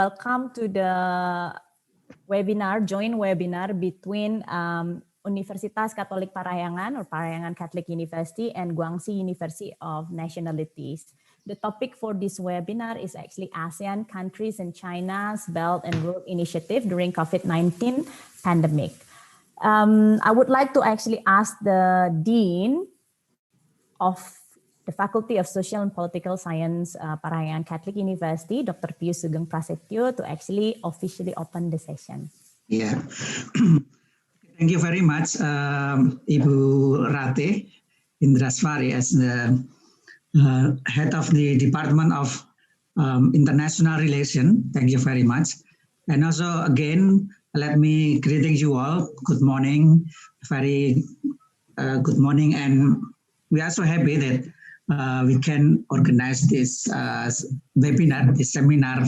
Welcome to the webinar, joint webinar between Universitas Katolik Parahyangan or Parahyangan Catholic University and Guangxi University of Nationalities. The topic for this webinar is actually ASEAN countries and China's Belt and Road Initiative during COVID-19 pandemic. I would like to actually ask the Dean of the Faculty of Social and Political Science, Parahyangan Catholic University, Dr. Pius Sugeng Prasetyo, to actually officially open the session. Yeah, thank you very much, Ibu Rate Indraswari, as the head of the Department of International Relations. Thank you very much. And also, again, let me greeting you all. Good morning, very good morning. And we are so happy that we can organize this webinar, this seminar,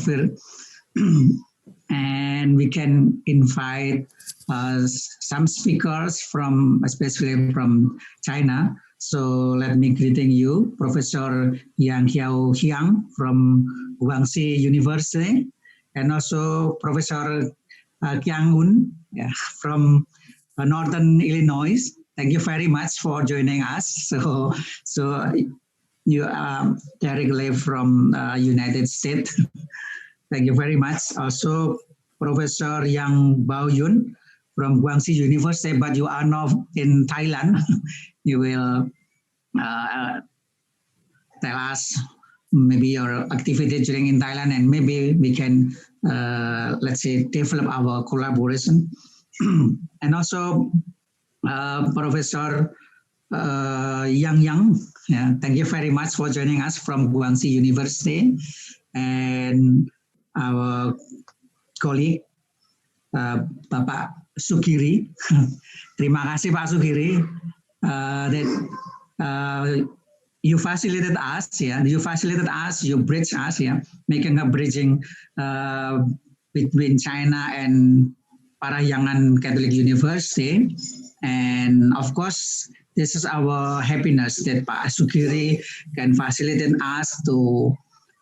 and we can invite some speakers from, especially from China. So let me greeting you, Professor Yang Hiao from Guangxi University, and also Professor Kiang Un from Northern Illinois. Thank you very much for joining us. So you are directly from United States. Thank you very much. Also, Professor Yang Bao Yun from Guangxi University, but you are now in Thailand. You will tell us maybe your activity during in Thailand, and maybe we can, let's say, develop our collaboration. And also, Professor Yang, thank you very much for joining us from Guangxi University, and our colleague, Bapak Sugiri. Terima kasih Pak Sugiri that you facilitated us, you bridge us, making a bridging between China and Parahyangan Catholic University. And of course, this is our happiness that Pak Sugiri can facilitate us to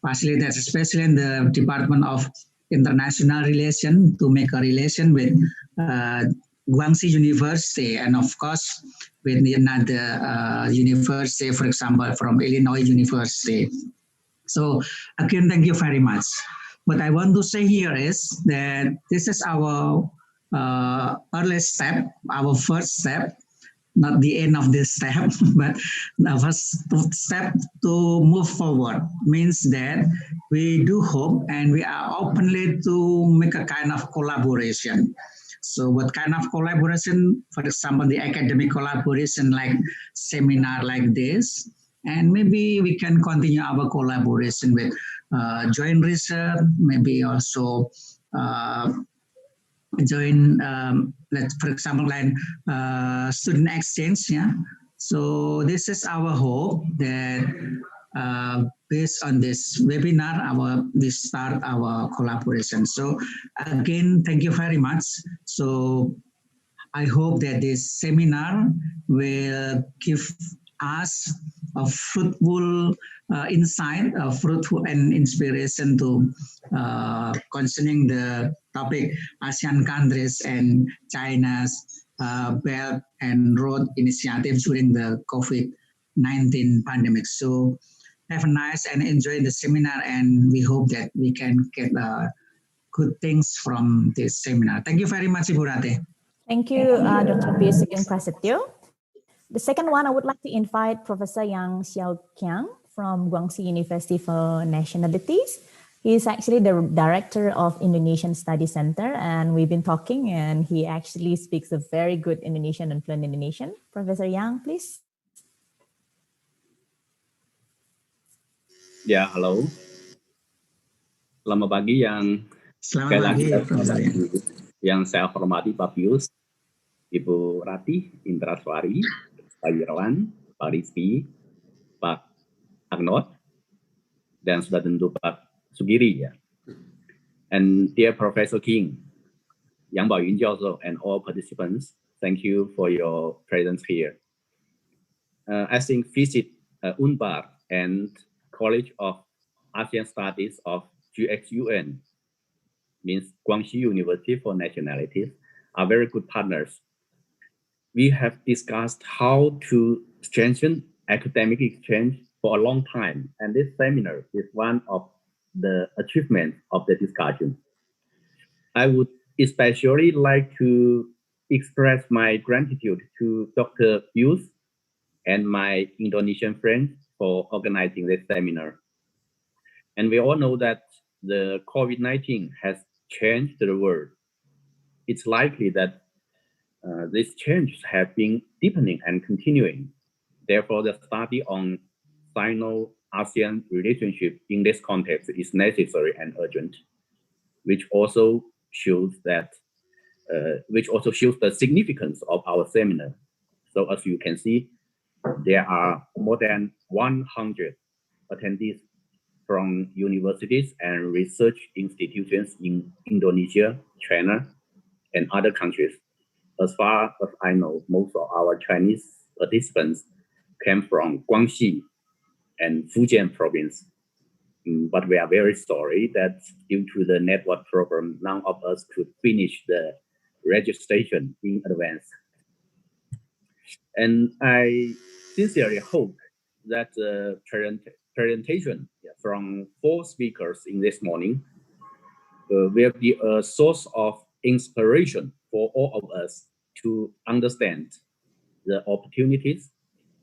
facilitate, especially in the Department of International Relations, to make a relation with Guangxi University, and of course with another university, for example, from Illinois University. So again, thank you very much. What I want to say here is that this is our early step, our first step, not the end of this step, but the first step to move forward. Means that we do hope and we are openly to make a kind of collaboration. So what kind of collaboration? For example, the academic collaboration, like seminar like this, and maybe we can continue our collaboration with joint research, maybe also join, for example, like student exchange. So this is our hope that based on this webinar, we start our collaboration. So again, thank you very much. So I hope that this seminar will give us a fruitful insight, a fruitful and inspiration to concerning the topic ASEAN countries and China's Belt and Road Initiative during the COVID-19 pandemic. So have a nice and enjoy the seminar, and we hope that we can get good things from this seminar. Thank you very much, Ibu Rate. Thank you, Dr. Pius Sugeng Prasetyo. The second one, I would like to invite Professor Yang Xiaoqiang from Guangxi University for Nationalities. He is actually the director of Indonesian Studies Center, and we've been talking, and he actually speaks a very good Indonesian and fluent Indonesian. Professor Yang, please. Ya, halo. Selamat pagi yang saya hormati Pak Pius, Ibu Rati Indraswari, Pak Irawan, Pak Rizky, Pak Agnot, dan sudah tentu Pak Sugiri ya. And dear Professor King, Yang Baoyun Jiaozo, and all participants, thank you for your presence here. I think visit UNPAR and College of ASEAN Studies of GXUN means Guangxi University for Nationalities, are very good partners. We have discussed how to strengthen academic exchange for a long time, and this seminar is one of the achievements of the discussion. I would especially like to express my gratitude to Dr. Pius and my Indonesian friends for organizing this seminar. And we all know that the COVID-19 has changed the world. It's likely that these changes have been deepening and continuing. Therefore, the study on Sino-ASEAN relationship in this context is necessary and urgent, which also shows that the significance of our seminar. So as you can see, there are more than 100 attendees from universities and research institutions in Indonesia, China, and other countries. As far as I know, most of our Chinese participants came from Guangxi and Fujian province. But we are very sorry that due to the network problem, none of us could finish the registration in advance. And I sincerely hope that the presentation from 4 speakers in this morning will be a source of inspiration for all of us to understand the opportunities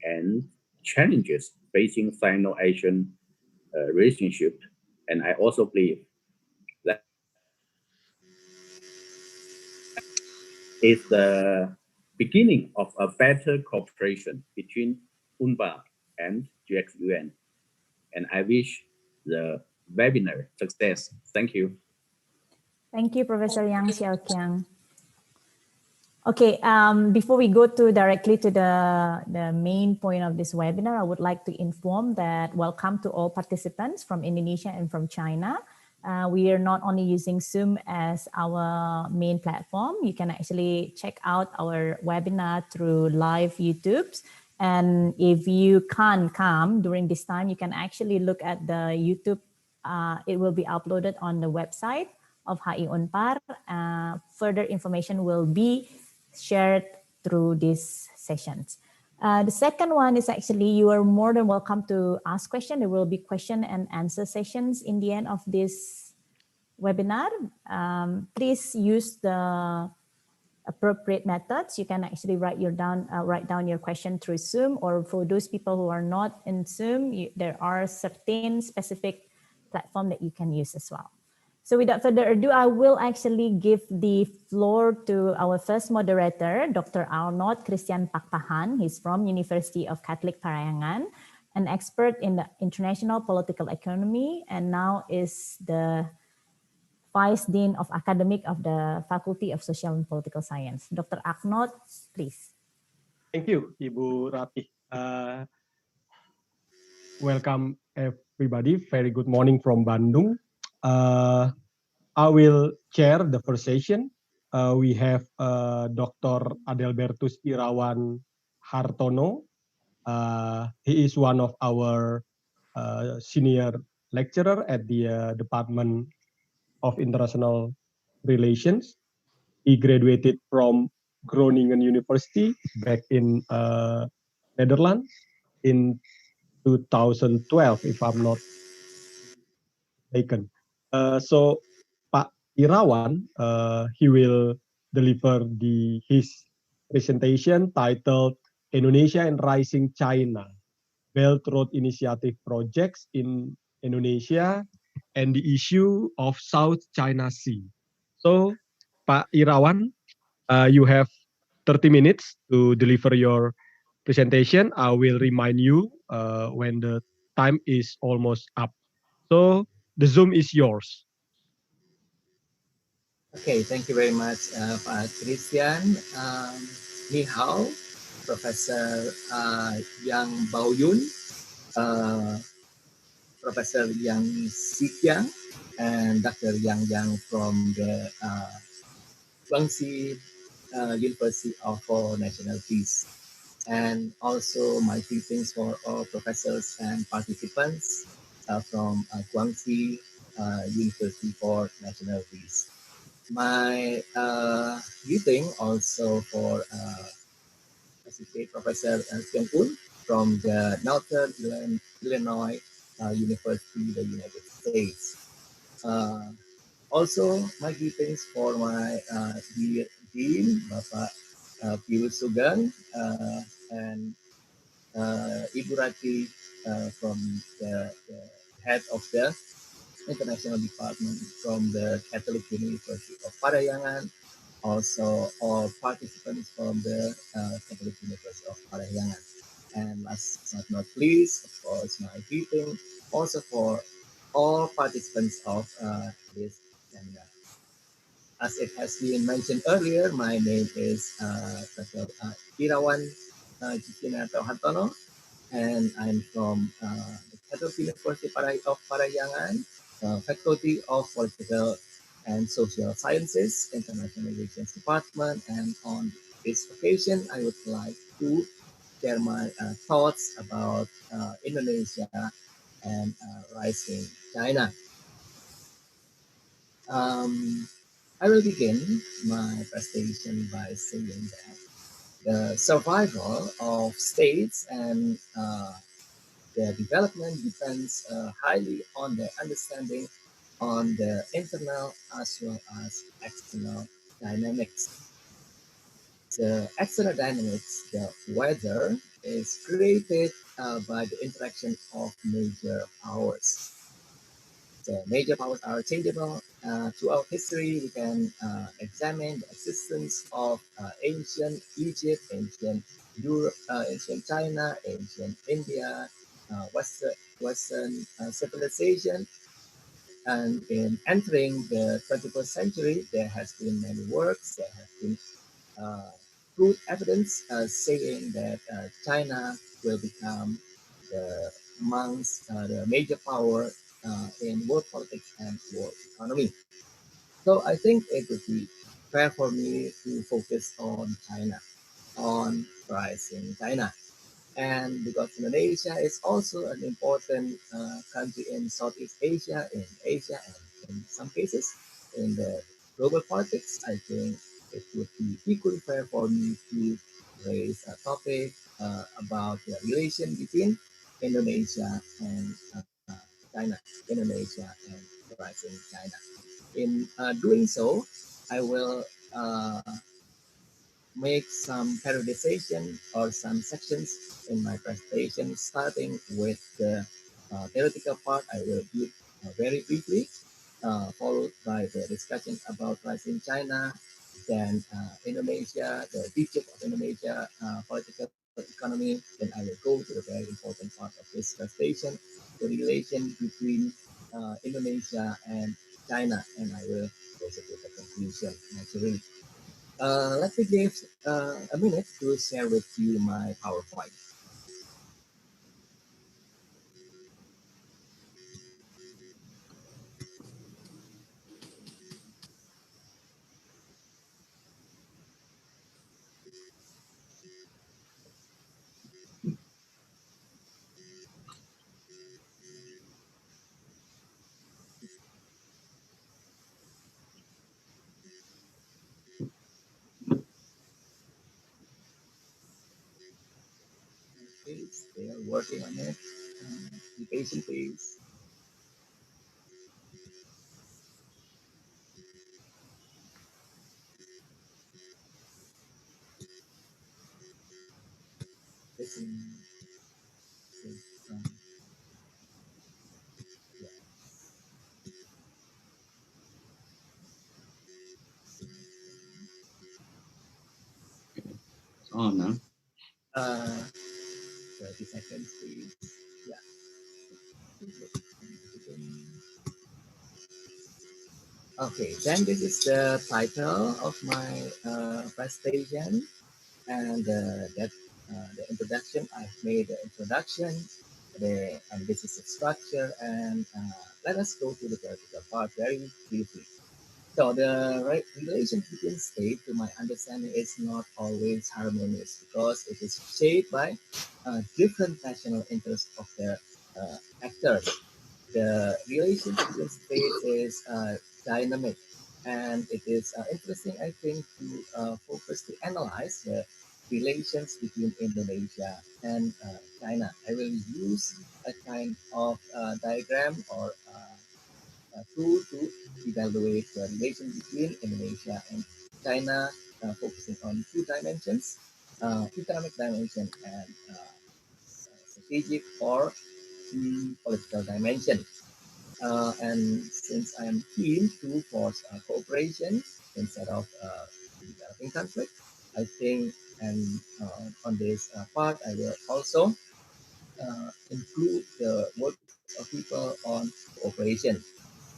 and challenges facing Sino-Asian relationship. And I also believe that is the beginning of a better cooperation between UNBA and GXUN. And I wish the webinar success. Thank you. Thank you, Professor Yang Xiaoqiang. Okay, before we go directly to the main point of this webinar, I would like to inform that welcome to all participants from Indonesia and from China. We are not only using Zoom as our main platform. You can actually check out our webinar through live YouTubes. And if you can't come during this time, you can actually look at the YouTube. It will be uploaded on the website of HI Unpar. Further information will be shared through these sessions. The second one is actually you are more than welcome to ask questions. There will be question and answer sessions in the end of this webinar. Please use the appropriate methods. You can actually write down your question through Zoom, or for those people who are not in Zoom, there are certain specific platform that you can use as well. So without further ado, I will actually give the floor to our first moderator, Dr. Arnold Christian Pakpahan. He's from University of Catholic Parahyangan, an expert in the international political economy, and now is the Vice Dean of Academic of the Faculty of Social and Political Science. Dr. Arnold, please. Thank you, Ibu Ratih. Welcome everybody. Very good morning from Bandung. I will chair the first session. We have Dr. Adelbertus Irawan Hartono. He is one of our senior lecturer at the Department of International Relations. He graduated from Groningen University back in Netherlands in 2012, if I'm not mistaken. So Pak Irawan, he will deliver his presentation titled Indonesia and Rising China, Belt Road Initiative Projects in Indonesia and the Issue of South China Sea. So Pak Irawan, you have 30 minutes to deliver your presentation. I will remind you when the time is almost up. So the Zoom is yours. Okay, thank you very much, Pak Christian. Ni hao, Professor Yang Baoyun, Professor Yang Xiqiang, and Dr. Yang from the Guangxi University for Nationalities. And also my greetings for all professors and participants from Guangxi University for Nationalities. My greeting also for Associate Professor Kyung Kun from the Northern Illinois University, the United States. Also, my greetings for my Dean, Bapak Pius Sugeng, and Ibu Rati from the head of the International Department from the Catholic University of Parahyangan, also all participants from the Catholic University of Parahyangan. And last but not least, of course, my greeting also for all participants of this seminar. As it has been mentioned earlier, my name is Dr. Irawan Justinarto Hartono, and I'm from the Catholic University of Parahyangan, Faculty of Political and Social Sciences, International Relations Department. And on this occasion, I would like to share my thoughts about Indonesia and rising China. I will begin my presentation by saying that the survival of states and their development depends highly on their understanding on the internal as well as external dynamics. The external dynamics, the weather, is created by the interaction of major powers. The major powers are changeable. Throughout history, we can examine the existence of ancient Egypt, ancient Europe, ancient China, ancient India, Western civilization. And in entering the 21st century, there has been many works, there have been good evidence saying that China will become amongst the major power in world politics and world economy. So I think it would be fair for me to focus on China, on rising China. And because Indonesia is also an important country in Southeast Asia, in Asia, and in some cases in the global politics, I think it would be equally fair for me to raise a topic about the relation between Indonesia and China, Indonesia and rising China. In doing so, I will make some periodization or some sections in my presentation, starting with the theoretical part. I will do it very briefly, followed by the discussion about rising China, then Indonesia, the details of Indonesia, political economy. Then I will go to the very important part of this presentation, the relation between Indonesia and China, and I will go to the conclusion naturally. Let me give a minute to share with you my PowerPoint. Please, they are working on it. Be patient, please. Listen, um, yeah. It's on, huh? 30 seconds, please. Yeah. Okay, then this is the title of my presentation, and that the introduction. I've made the introduction, and this is the structure, and let us go to the theoretical part very briefly. So the relation between state, to my understanding, is not always harmonious because it is shaped by different national interests of the actors. The relation between states is dynamic, and it is interesting, I think, to focus to analyze the relations between Indonesia and China. I will use a kind of diagram or tool to evaluate the relation between Indonesia and China, focusing on two dimensions: economic dimension and strategic or political dimension. And since I am keen to force cooperation instead of developing conflict, I think, and on this part, I will also include the works of people on cooperation.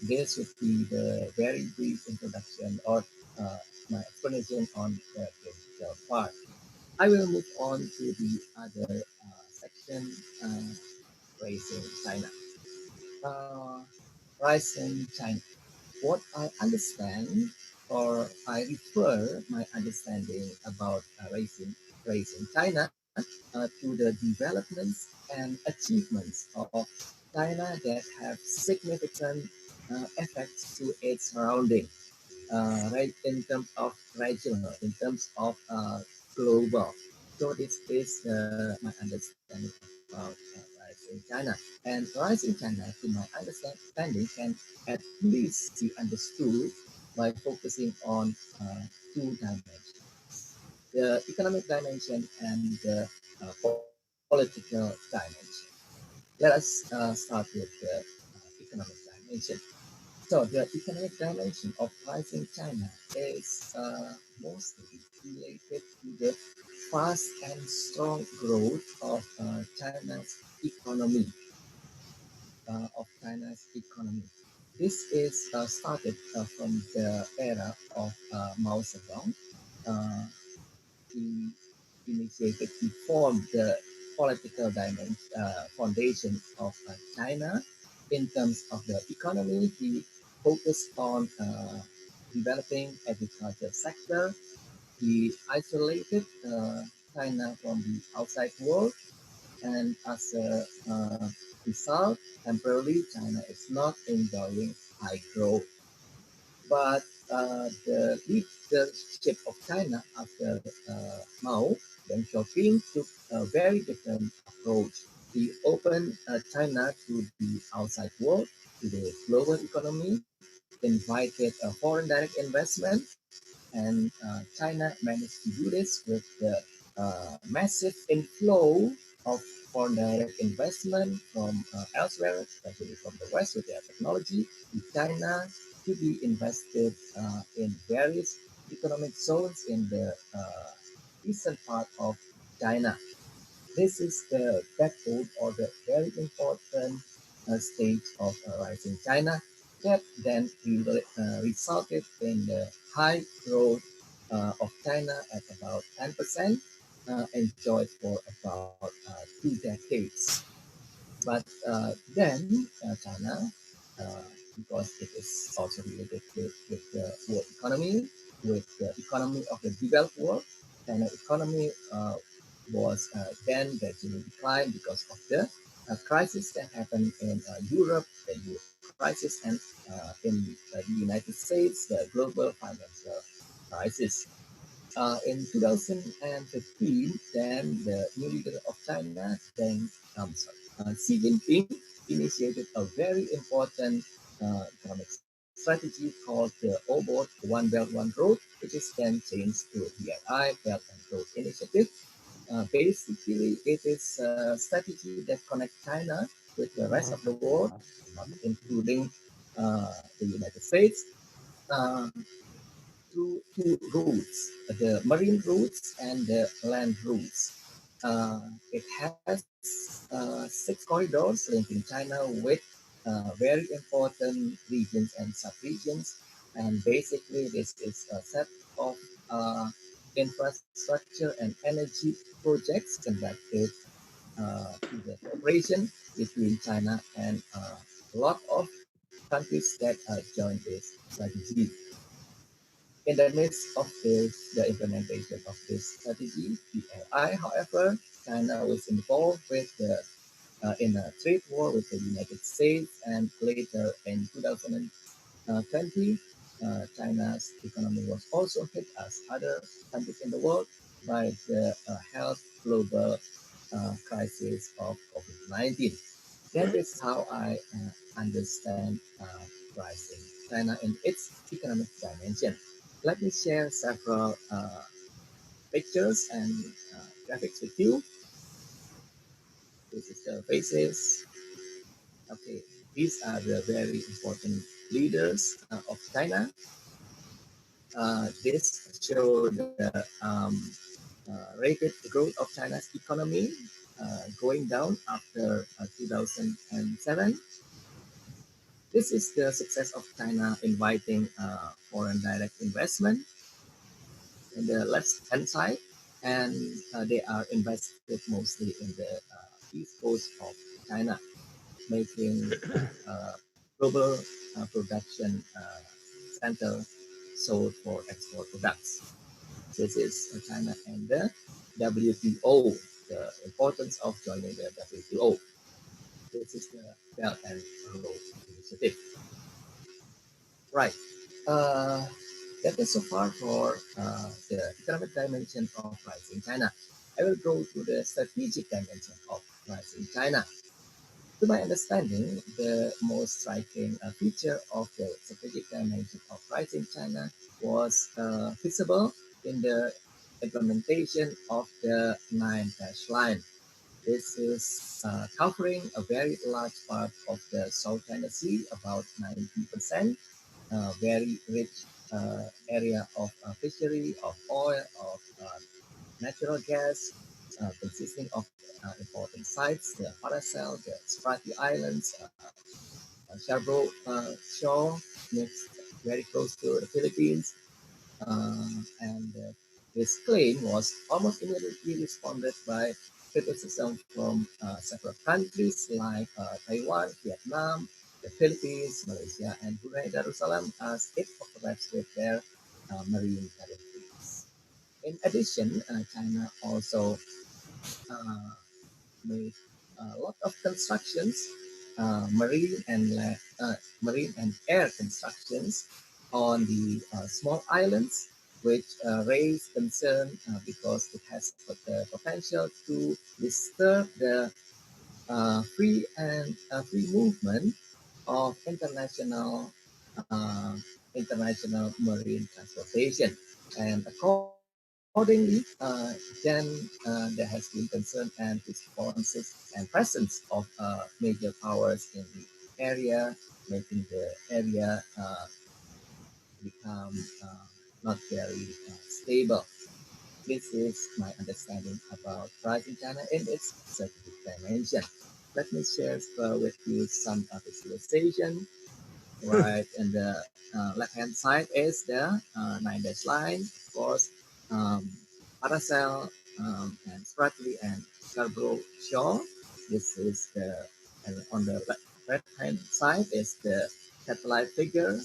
This would be the very brief introduction or uh, my explanation on the political part. I will move on to the other section, raising China. Uh, Rising China. What I understand, or I refer my understanding about raising China to the developments and achievements of China that have significant effects to its surrounding, right, in terms of regional, in terms of global. So this is my understanding about rising China. And rising China, to my understanding, can at least be understood by focusing on two dimensions: the economic dimension and the political dimension. Let us start with the economic dimension. So the economic dimension of rising China is mostly related to the fast and strong growth of China's economy. This is started from the era of Mao Zedong. Uh, he initiated, he formed the political foundation of China. In terms of the economy, he focused on developing agriculture sector. He isolated China from the outside world, and as a result, temporarily China is not enjoying high growth. But the leadership of China after Mao, Deng Xiaoping, took a very different approach. He opened China to the outside world, to the global economy, invited foreign direct investment, and China managed to do this with the massive inflow of foreign direct investment from elsewhere, especially from the West with their technology, to China to be invested in various economic zones in the eastern part of China. This is the backbone or the very important stage of rising China that then resulted in the high growth of China at about 10%, enjoyed for about 2 decades. But then China, uh, because it is also related with the world economy, with the economy of the developed world, China economy was then gradually declined because of the crisis that happened in Europe, the euro crisis, and in the United States, the global financial crisis. In 2015, then the new leader of China, Xi Jinping, initiated a very important economic strategy called the One Belt One Road, which is then changed to BRI, Belt and Road Initiative. Basically, it is a strategy that connects China with the rest of the world, not including the United States, uh, through two routes, the marine routes and the land routes. It has 6 corridors linking China with very important regions and sub-regions. And basically, this is a set of uh, infrastructure and energy projects conducted through the cooperation between China and a lot of countries that joined this strategy. In the midst of the implementation of this strategy, BRI, however, China was involved with the in a trade war with the United States, and later in 2020, China's economy was also hit as other countries in the world by the health global crisis of COVID-19. That is how I understand pricing China in its economic dimension. Let me share several pictures and graphics with you. This is the faces. Okay, these are the very important leaders of China. This show the rapid growth of China's economy going down after 2007. This is the success of China inviting foreign direct investment in the left-hand side, and they are invested mostly in the east coast of China, making global production center sold for export products. This is China and the WTO, the importance of joining the WTO. This is the Belt and Road Initiative. Right. Uh, that is so far for the economic dimension of rising China. I will go to the strategic dimension of rising China. To my understanding, the most striking feature of the strategic dimension of rising China was visible in the implementation of the 9-dash line. This is covering a very large part of the South China Sea, about 90%, very rich area of fishery, of oil, of natural gas, consisting of important sites, the Paracel, the Spratly Islands, Scarborough Shore, next, very close to the Philippines. And this claim was almost immediately responded by criticism from several countries like Taiwan, Vietnam, the Philippines, Malaysia, and Brunei Darussalam, as it overlaps with their marine territories. In addition, China also made a lot of constructions, marine and air constructions on the small islands, which raised concern because it has the potential to disturb the free movement of uh, international marine transportation. And accordingly, then there has been concern and responses and presence of major powers in the area, making the area become not very stable. This is my understanding about pricing China in its strategic dimension. Let me share with you some visualization. Right, and the left-hand side is the 9-dash line, of course, Paracel, and Spratly and Scarborough Shore. This is the, and on the right-hand side is the satellite figure.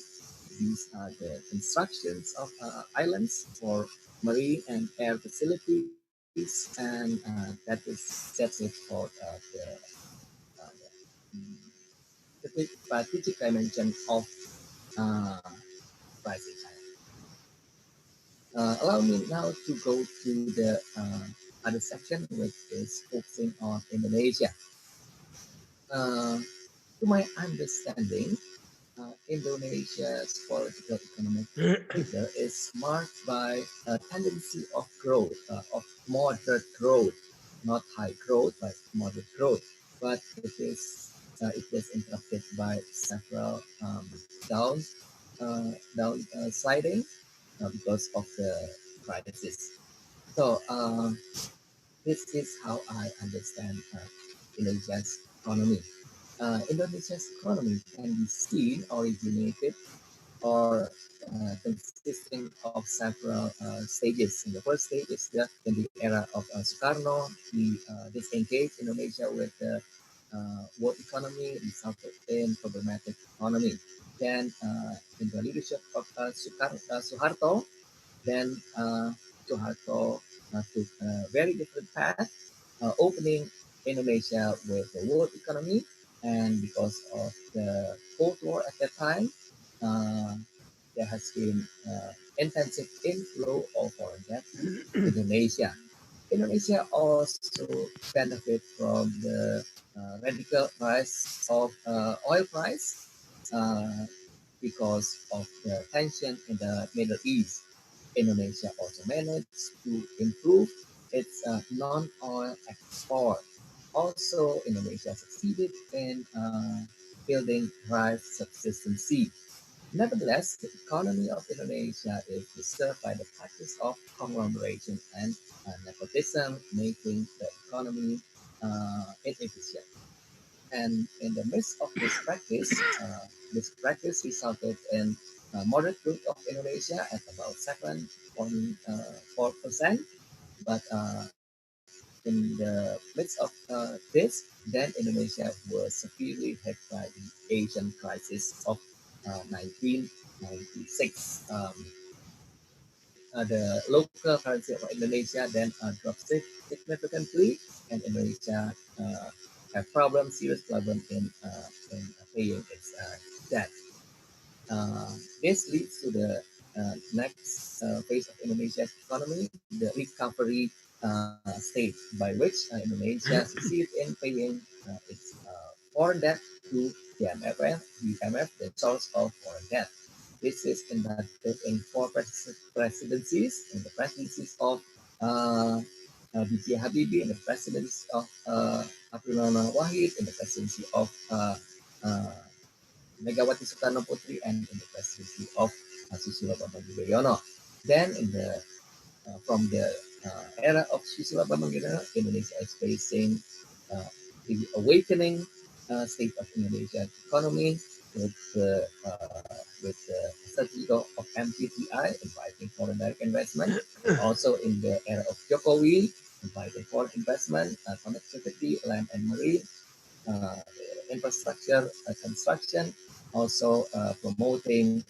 These are the constructions of islands for marine and air facilities, and that's it for the strategic dimension of uh, pricing China. Allow me now to go to the other section, which is focusing on Indonesia. To my understanding, Indonesia's political economic picture is marked by a tendency of growth, of moderate growth, not high growth, but moderate growth. But it is interrupted by several sliding because of the crisis. So this is how I understand Indonesia's economy. Indonesia's economy can be seen originated or consisting of several stages. In the first stage is in the era of Sukarno. He disengaged Indonesia with the world economy, resulted in problematic economy. Then in the leadership of Suharto, then Suharto took a very different path, opening Indonesia with the world economy, and because of the Cold War at that time, uh, there has been intensive inflow of foreign debt to Indonesia. Indonesia also benefit from the radical rise of oil price uh, because of the tension in the Middle East. Indonesia also managed to improve its non-oil export. Also, Indonesia succeeded in building rice subsistence. Nevertheless, the economy of Indonesia is disturbed by the practice of conglomeration and nepotism, making the economy inefficient. And in the midst of this practice resulted in moderate growth of Indonesia at about 7.4%. But in the midst of this, then Indonesia was severely hit by the Asian crisis of 1996. The local currency of Indonesia then dropped significantly, and Indonesia have problems, serious problem in paying its debt. This leads to the next phase of Indonesia's economy, the recovery stage, by which Indonesia succeeded in paying its foreign debt to the IMF, the source of foreign debt. This is conducted in four presidencies, in the presidencies of B.J. Habibie, in the presidency of Abdurrahman Wahid, in the presidency of Megawati Soekarno Putri, and in the presidency of Susilo Bambang Yudhoyono. Then, from the era of Susilo Bambang Yudhoyono, Indonesia is facing the awakening state of Indonesia's economy with the strategy of MPTI, inviting foreign direct investment. Also, in the era of Jokowi, inviting foreign investment, connectivity, land and marine, infrastructure construction, also promoting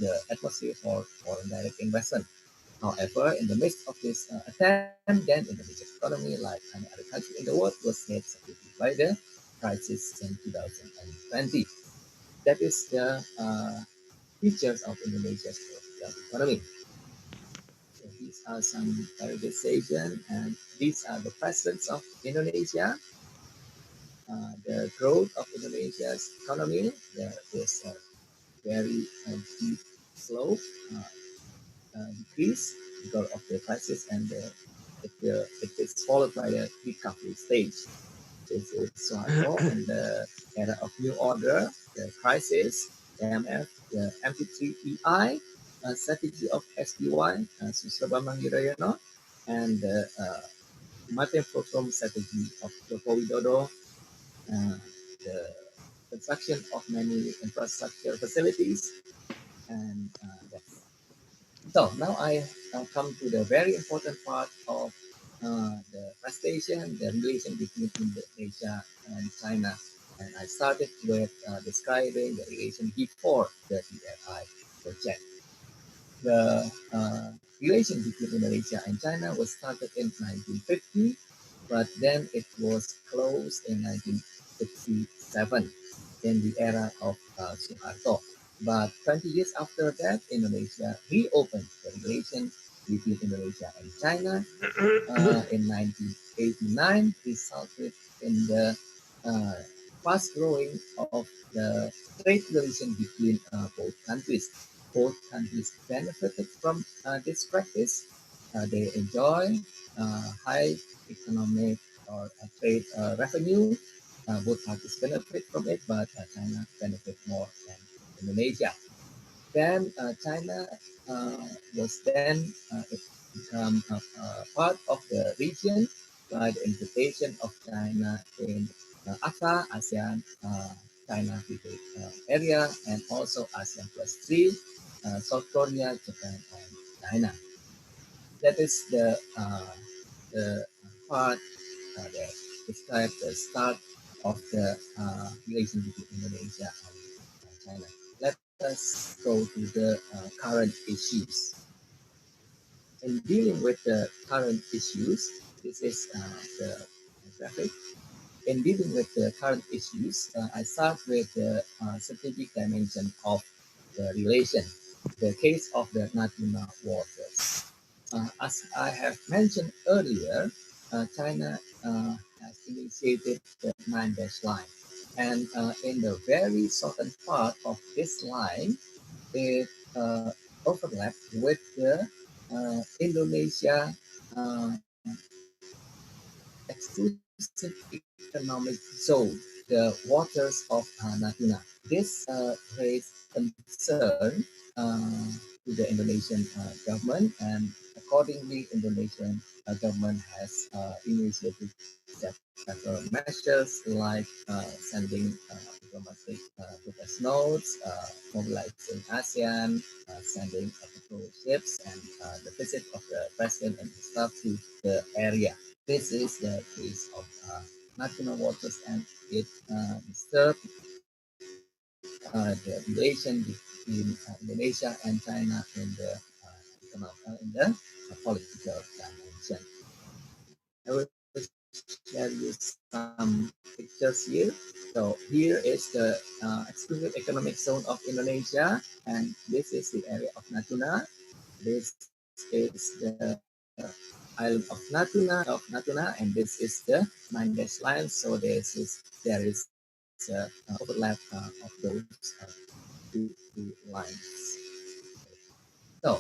the atmosphere for foreign direct investment. However, in the midst of this attempt, then Indonesia's economy, like any other country in the world, was hit severely by the crisis in 2020. That is the features of Indonesia's economy. So these are some prioritization, and these are the presidents of Indonesia. The growth of Indonesia's economy, there is a very deep slope decrease because of the crisis, and it is followed by a recovery stage. This is Soeharto in the era of new order, the crisis, IMF, the MP3EI, strategy of SBY, Susilo Bambang Yudhoyono, and the Martin Protom strategy of Joko Widodo, the construction of many infrastructure facilities, and that's so. Now I come to the very important part of the presentation, the relation between Indonesia and China. And I started with describing the relation before the BRI project. The relation between Indonesia and China was started in 1950, but then it was closed in 1967 in the era of Suharto. But 20 years after that, Indonesia reopened the relation between Indonesia and China in 1989, resulted in the fast growing of the trade relation between both countries. Both countries benefited from this practice. They enjoy high economic or trade revenue. Both parties benefit from it, but China benefit more than Indonesia. Then China was then it become part of the region by the invitation of China in ASA, ASEAN, China Pacific area, and also ASEAN Plus 3, South Korea, Japan, and China. That is the part that describes the start of the relation between Indonesia and China. Let us go to the current issues. In dealing with the current issues, this is the graphic. In dealing with the current issues, I start with the strategic dimension of the relation, the case of the Natuna waters. As I have mentioned earlier, China has initiated the 9-dash line. And in the very southern part of this line, it overlaps with the Indonesia exclusive economic zone, the waters of Natuna. This raised concern to the Indonesian government, and accordingly, Indonesian government has initiated several measures like sending diplomatic protest notes, mobilizing ASEAN, sending patrol ships, and the visit of the president and his staff to the area. This is the case of national waters, and it disturbs the relation between Indonesia and China in the political dimension. I will share you some pictures here. So here is the exclusive economic zone of Indonesia, and this is the area of Natuna. This is the island of Natuna, and this is the 9-dash line. So there is overlap of those two lines. So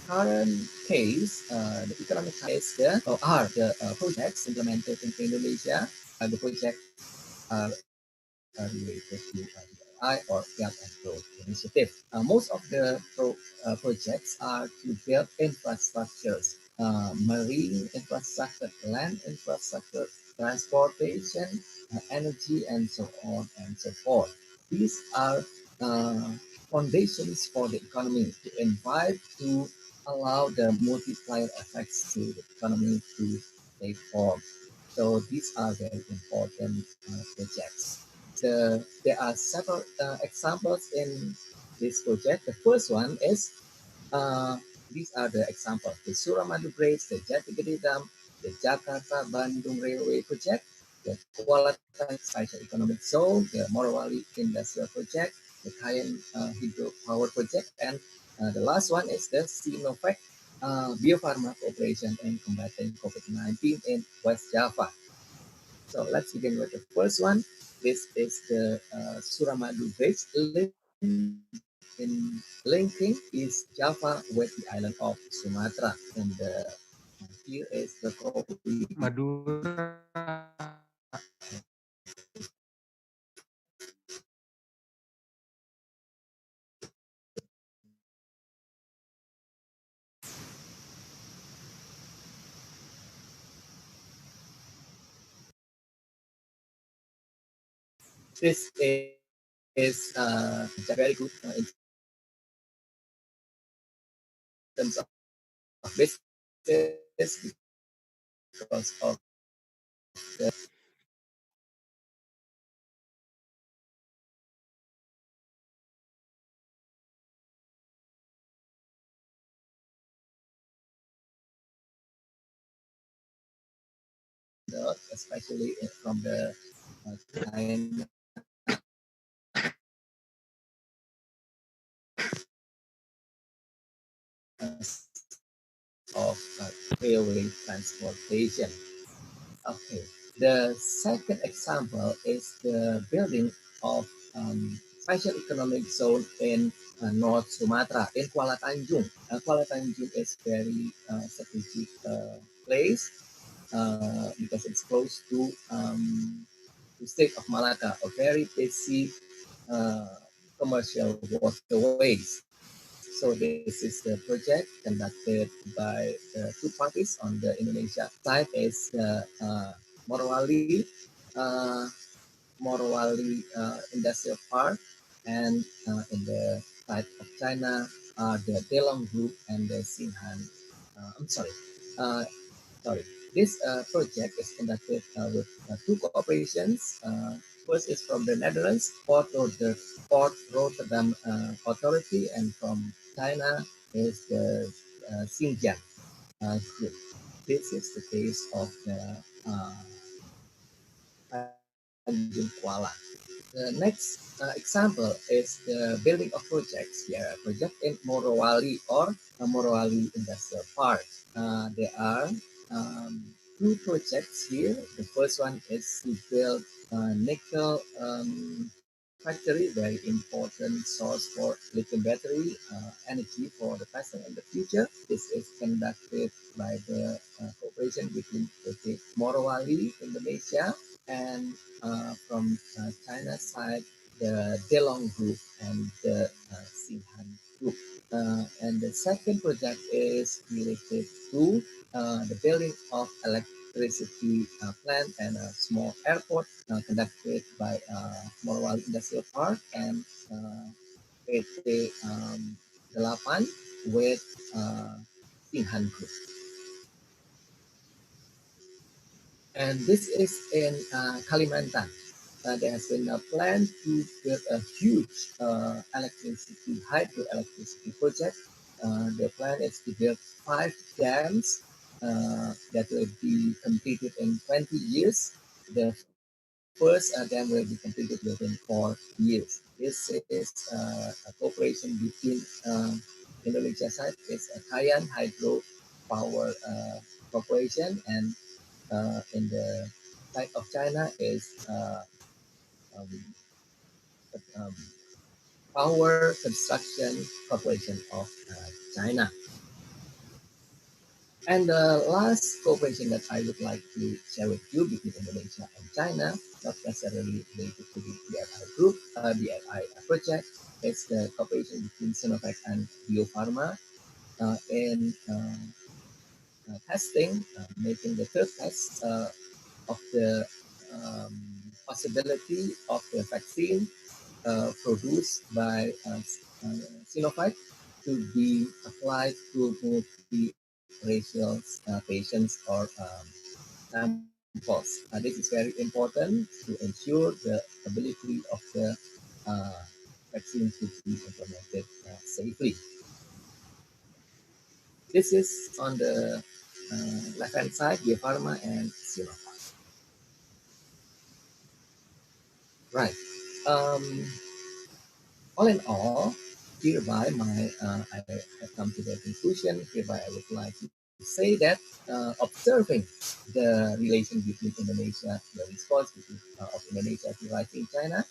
current case, the economic case are the projects implemented in Indonesia. The projects are related to BRI or Belt and Road Initiative. Most of the projects are to build infrastructures, marine infrastructure, land infrastructure, transportation, energy, and so on and so forth. These are foundations for the economy to invite, to allow the multiplier effects to the economy to take form. So these are very important projects. There are several examples in this project. The first one is these are the examples: the Suramadu Bridge, the Jatigede Dam, the Jakarta Bandung Railway Project, the Kuala Tanjung Special Economic Zone, the Morowali Industrial Project, the Kayan Hydropower Project, and the last one is the Sinovac Bio Farma Cooperation in combating COVID-19 in West Java. So let's begin with the first one. This is the Suramadu Bridge linking East Java with the island of Sumatra. And here is the copy. Madura. This is very good in terms of business because of the especially from the China of railway transportation. Okay, the second example is the building of special economic zone in North Sumatra in Kuala Tanjung. Kuala Tanjung is very strategic place because it's close to the state of Malacca, a very busy commercial waterways. So this is the project conducted by the two parties. On the Indonesia side is the Morowali Industrial Park, and in the side of China are the Delong Group and the Xinhan. Sorry. This project is conducted with two cooperations. First is from the Netherlands, Port Rotterdam Authority, and from China, is the Xinjiang group. This is the case of the Tanjung Kuala. The next example is the building of projects. Here, a project in Morowali or Morowali Industrial Park. There are two projects here. The first one is to build a nickel factory, very important source for lithium battery energy for the past and the future. This is conducted by the cooperation between Morowali, Indonesia, and from China's side, the Delong Group and the Xinhan Group. And the second project is related to the building of electricity plant and a small airport conducted by Morowali Industrial Park and PT 8 with Xinhan Group. And this is in Kalimantan. There has been a plan to build a huge hydroelectricity project. The plan is to build 5 dams that will be completed in 20 years. The first dam will be completed within 4 years. This is a cooperation between Indonesia side is a Kayan Hydro Power Corporation, and in the side of China is um, um, Power Construction Corporation of China. And the last cooperation that I would like to share with you between Indonesia and China, not necessarily related to the BRI group, BRI project, is the cooperation between Sinovac and Bio Farma in testing, making the third test of the possibility of the vaccine produced by Sinovac to be applied to multiracial patients or samples. This is very important to ensure the ability of the vaccine to be implemented safely. This is on the left-hand side, Bio Farma and Sinovac. Right. All in all, hereby I have come to the conclusion. Hereby, I would like to say that observing the relation between Indonesia, the response of Indonesia to rising China,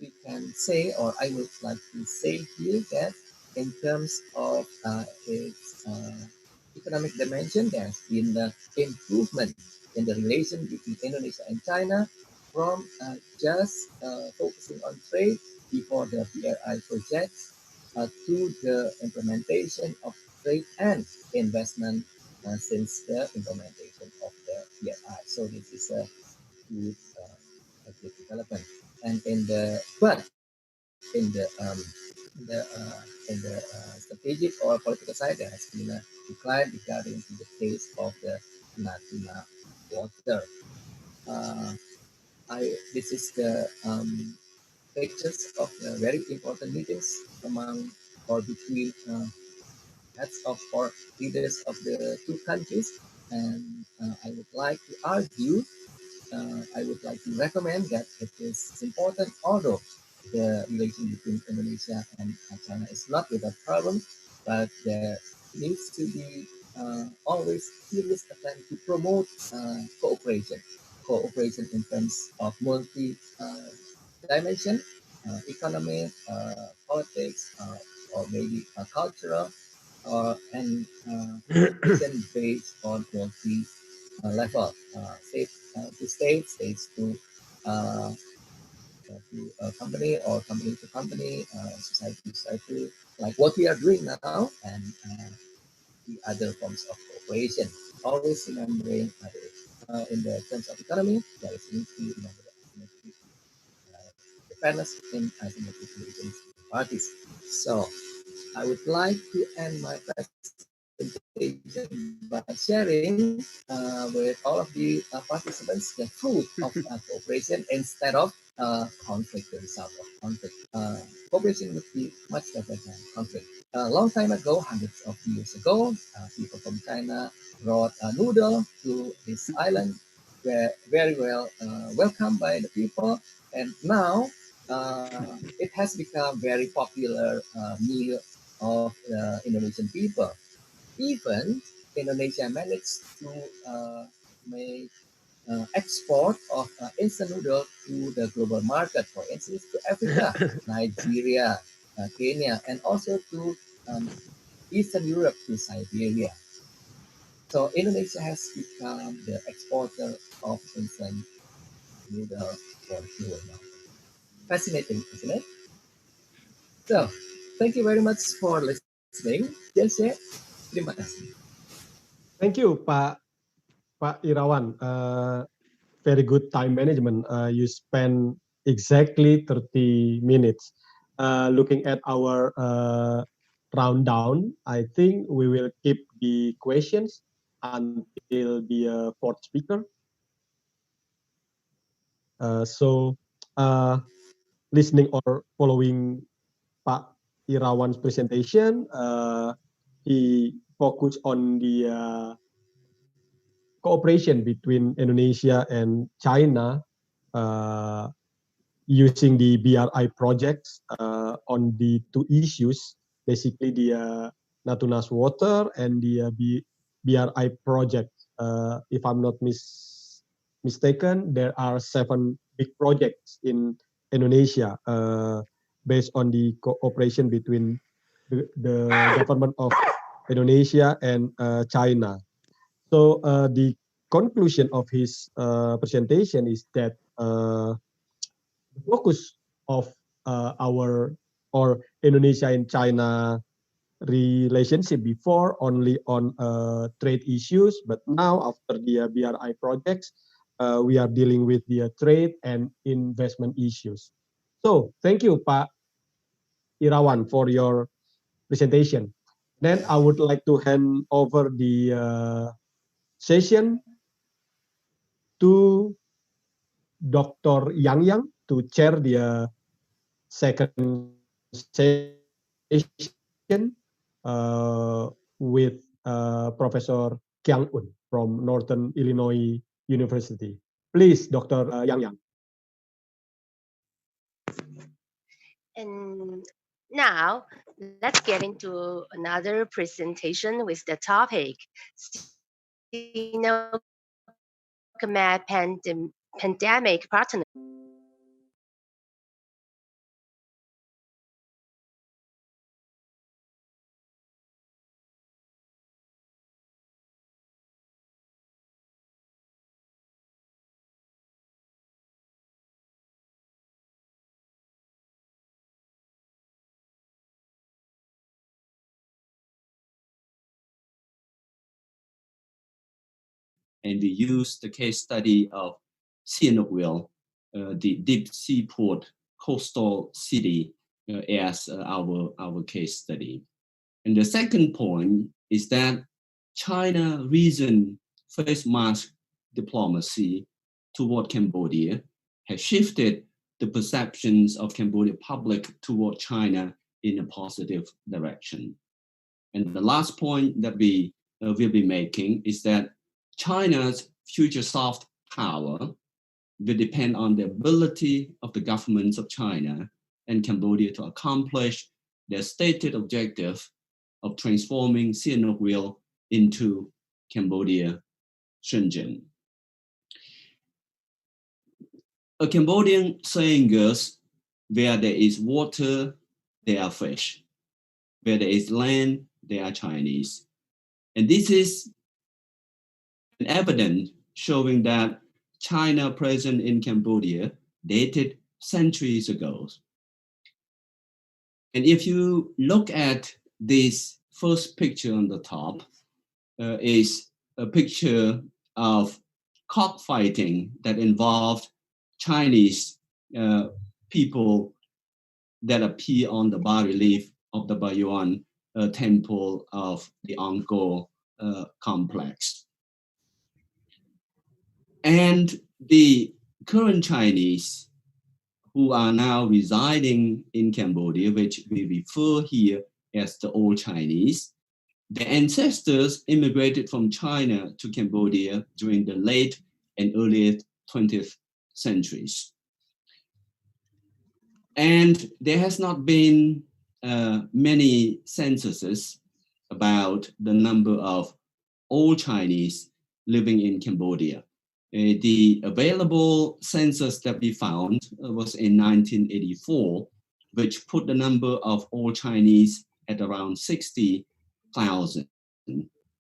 we can say, or I would like to say here that in terms of its economic dimension, there's been the improvement in the relation between Indonesia and China from just focusing on trade before the BRI projects to the implementation of trade and investment since the implementation of the BRI. So this is good, a good development. And in the strategic or political side, there has been a decline regarding to the case of the Natuna water. This is the pictures of the very important meetings among or between heads of or leaders of the two countries, and I would like to argue I would like to recommend that it is important, although the relation between Indonesia and China is not without problems, but there needs to be always serious attempt to promote cooperation in terms of multi dimension, economic, politics, or maybe cultural, and cooperation based on multi level, state to state, states uh, to a company or company to company, society to society, like what we are doing now, and the other forms of cooperation. Always remembering in the terms of economy, there is need to remember the fairness in asymmetric relations parties. So I would like to end my presentation by sharing with all of the participants the fruit of cooperation instead of conflict, the result of conflict. Cooperation would be much better than conflict. A long time ago, hundreds of years ago, people from China brought a noodle to this island, were very well welcomed by the people, and now it has become very popular meal of Indonesian people. Even Indonesia managed to make export of instant noodle to the global market, for instance, to Africa, Nigeria, Kenya, and also to Eastern Europe, to Siberia. So Indonesia has become the exporter of instant noodle for sure now. Fascinating, isn't it? So, thank you very much for listening. Jesse, terima kasih. Thank you, Pak Irawan. Very good time management. You spend exactly 30 minutes. Looking at our rundown, I think we will keep the questions until the fourth speaker. So, listening or following Pak Irawan's presentation, he focused on the cooperation between Indonesia and China using the BRI projects on the two issues, basically the Natuna Water and the BRI project. If I'm not mistaken, there are 7 big projects in Indonesia based on the cooperation between the government of Indonesia and China. So the conclusion of his presentation is that the focus of our or Indonesia and China relationship before only on trade issues, but now after the BRI projects, we are dealing with the trade and investment issues. So thank you, Pak Irawan, for your presentation. Then I would like to hand over the session to Dr. Yang to chair the second session with Professor Kyang Un from Northern Illinois University. Please, Dr. Yang. And now let's get into another presentation with the topic pandemic partner. And we use the case study of Sihanoukville, the deep seaport coastal city, as our case study. And the second point is that China recent face mask diplomacy toward Cambodia has shifted the perceptions of Cambodia public toward China in a positive direction. And the last point that we will be making is that China's future soft power will depend on the ability of the governments of China and Cambodia to accomplish their stated objective of transforming Sihanoukville into Cambodia, Shenzhen. A Cambodian saying goes, where there is water, there are fish. Where there is land, there are Chinese. And this is an evidence showing that China present in Cambodia dated centuries ago. And if you look at this first picture on the top, is a picture of cockfighting that involved Chinese people that appear on the bas-relief of the Baiyuan temple of the Angkor complex. And the current Chinese who are now residing in Cambodia, which we refer here as the Old Chinese. Their ancestors immigrated from China to Cambodia during the late and early 20th centuries. And there has not been many censuses about the number of Old Chinese living in Cambodia. The available census that we found was in 1984, which put the number of Old Chinese at around 60,000.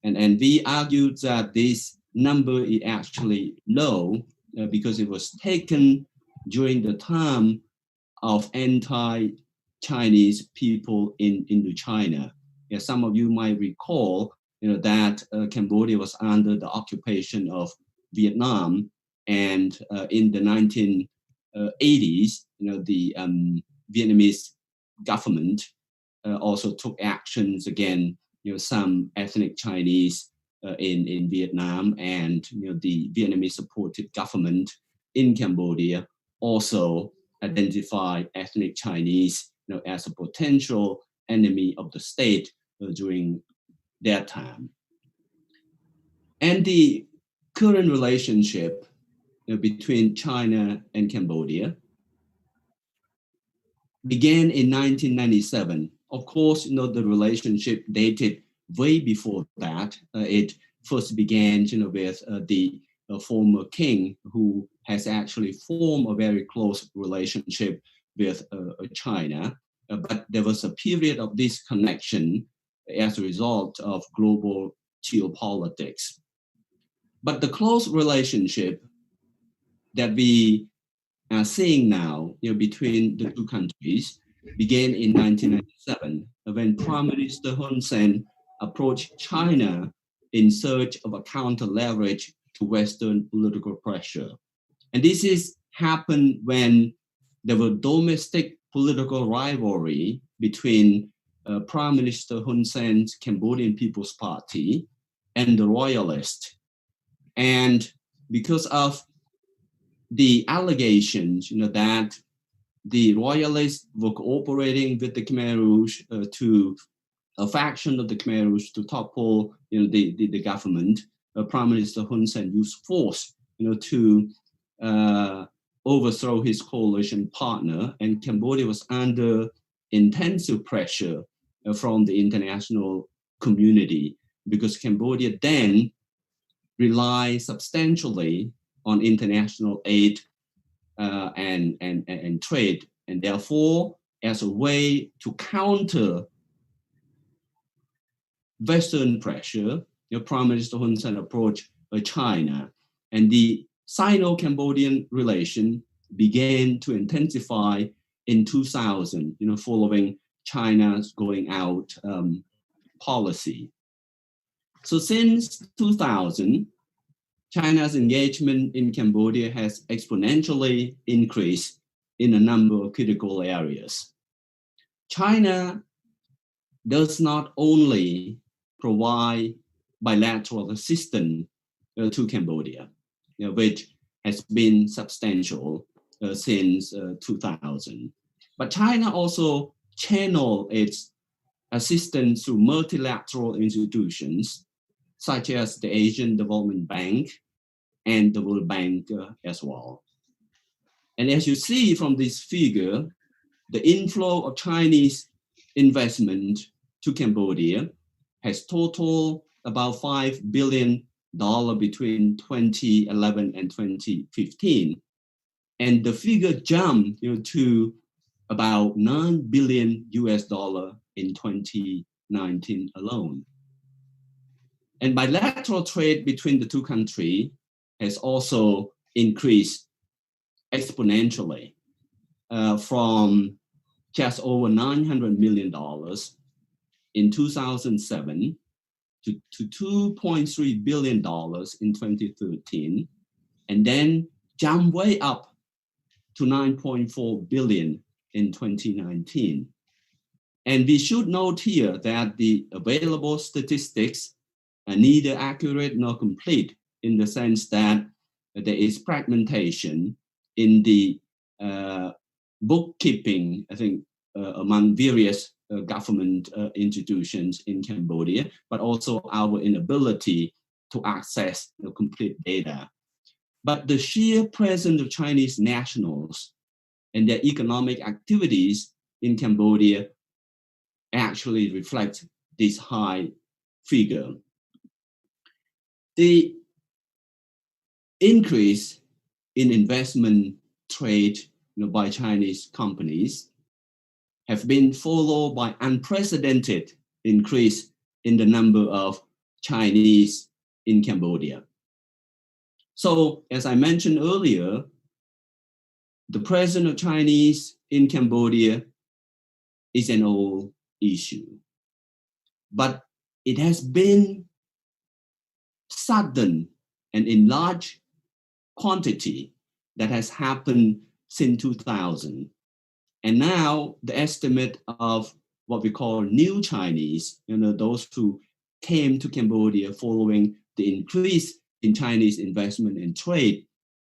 And we argued that this number is actually low because it was taken during the time of anti-Chinese people in Indochina. Yeah, some of you might recall, that Cambodia was under the occupation of Vietnam, and in the 1980s, the Vietnamese government also took actions against some ethnic Chinese in Vietnam, and the Vietnamese-supported government in Cambodia also identified ethnic Chinese as a potential enemy of the state during their time. And the current relationship between China and Cambodia began in 1997. Of course, the relationship dated way before that. It first began with the former king, who has actually formed a very close relationship with China. But there was a period of disconnection as a result of global geopolitics. But the close relationship that we are seeing now between the two countries began in 1997 when Prime Minister Hun Sen approached China in search of a counter leverage to Western political pressure. And this is happened when there were domestic political rivalry between Prime Minister Hun Sen's Cambodian People's Party and the Royalists. And because of the allegations, that the Royalists were cooperating with the Khmer Rouge to a faction of the Khmer Rouge to topple, the government, Prime Minister Hun Sen used force, to overthrow his coalition partner, and Cambodia was under intensive pressure from the international community because Cambodia then relied substantially on international aid and trade, and therefore, as a way to counter Western pressure, Prime Minister Hun Sen approached China, and the Sino-Cambodian relation began to intensify in 2000, following China's going out policy. So since 2000, China's engagement in Cambodia has exponentially increased in a number of critical areas. China does not only provide bilateral assistance to Cambodia, which has been substantial since 2000, but China also channels its assistance through multilateral institutions such as the Asian Development Bank and the World Bank as well. And as you see from this figure, the inflow of Chinese investment to Cambodia has totaled about $5 billion between 2011 and 2015. And the figure jumped to about $9 billion in 2019 alone. And bilateral trade between the two countries has also increased exponentially from just over $900 million in 2007 to $2.3 billion in 2013, and then jump way up to $9.4 billion in 2019. And we should note here that the available statistics are neither accurate nor complete, in the sense that there is fragmentation in the bookkeeping, I think, among various government institutions in Cambodia, but also our inability to access complete data. But the sheer presence of Chinese nationals and their economic activities in Cambodia actually reflect this high figure. The increase in investment trade by Chinese companies have been followed by unprecedented increase in the number of Chinese in Cambodia. So, as I mentioned earlier, the presence of Chinese in Cambodia is an old issue, but it has been sudden and in large quantity that has happened since 2000. And now the estimate of what we call new Chinese, those who came to Cambodia following the increase in Chinese investment and trade,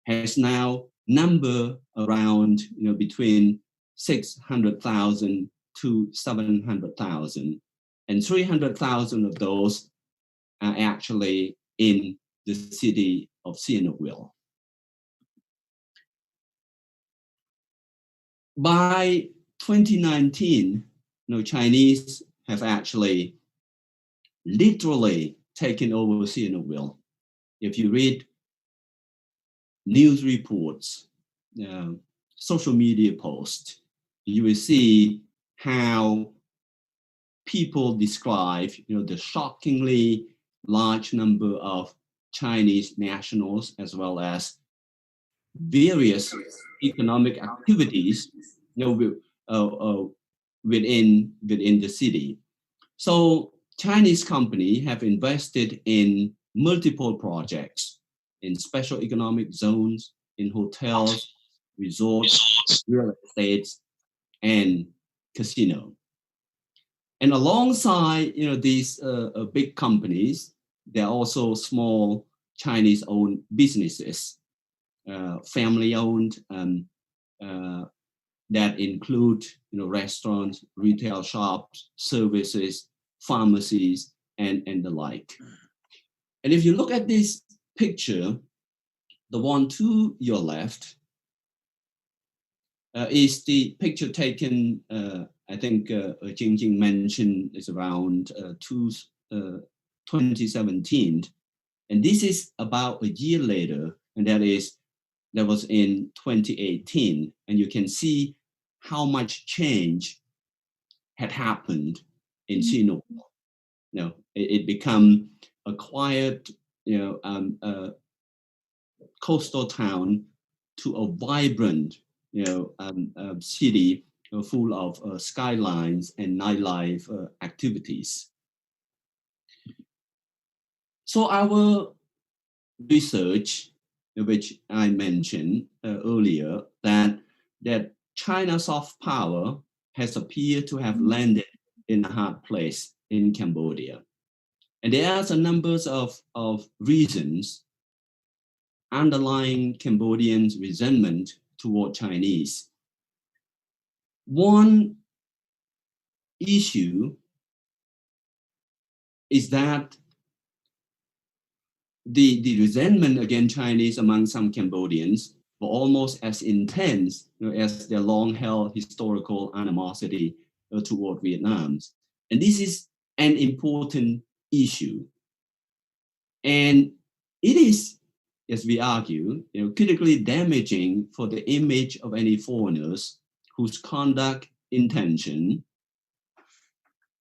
has now number around between 600,000 to 700,000, and 300,000 of those are actually in the city of Sihanouk. By 2019, Chinese have actually literally taken over Sihanouk. If you read news reports, social media posts, you will see how people describe the shockingly large number of Chinese nationals as well as various economic activities within the city. So Chinese companies have invested in multiple projects in special economic zones, in hotels, resorts, real estates, and casino. And alongside these big companies, there are also small Chinese-owned businesses, family-owned, that include restaurants, retail shops, services, pharmacies, and the like. And if you look at this picture, the one to your left is the picture taken, I think Jingjing mentioned is around 2017. And this is about a year later, and that was in 2018. And you can see how much change had happened in Sihanouk. It became a quiet, coastal town to a vibrant, city full of skylines and nightlife activities. So our research, which I mentioned earlier, that China's soft power has appeared to have landed in a hard place in Cambodia. And there are a number of reasons underlying Cambodians' resentment toward Chinese. One issue is that the resentment against Chinese among some Cambodians were almost as intense as their long-held historical animosity toward Vietnam. And this is an important issue. And it is, as we argue, critically damaging for the image of any foreigners whose conduct, intention,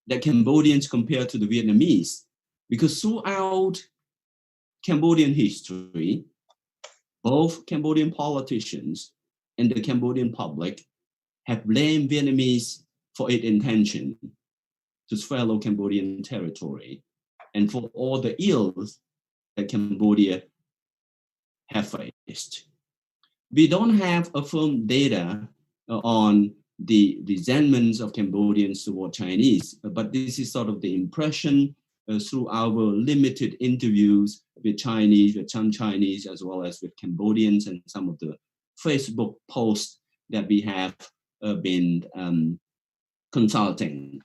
that Cambodians compare to the Vietnamese. Because throughout Cambodian history, both Cambodian politicians and the Cambodian public have blamed Vietnamese for its intention to swallow Cambodian territory and for all the ills that Cambodia have faced. We don't have a firm data on the resentments of Cambodians toward Chinese, but this is sort of the impression through our limited interviews with some Chinese, as well as with Cambodians, and some of the Facebook posts that we have been consulting.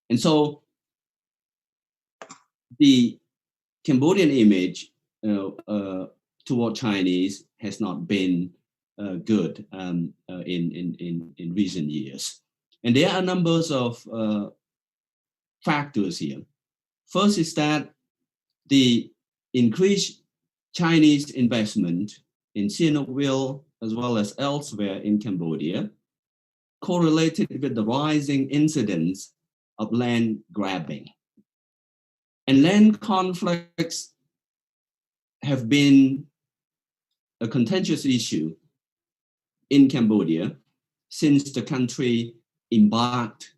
And so the Cambodian image toward Chinese has not been good in recent years. And there are numbers of factors here. First is that the increased Chinese investment in Sihanoukville as well as elsewhere in Cambodia correlated with the rising incidence of land grabbing. And land conflicts have been a contentious issue in Cambodia since the country embarked,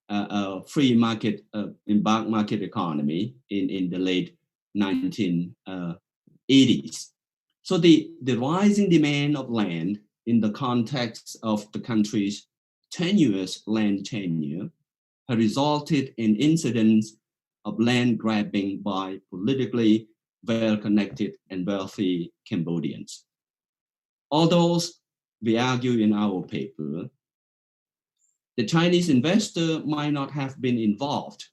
a free market, embarked market economy in the late 1980s. So the rising demand of land in the context of the country's tenuous land tenure has resulted in incidents of land grabbing by politically well-connected and wealthy Cambodians. Although we argue in our paper, the Chinese investor might not have been involved,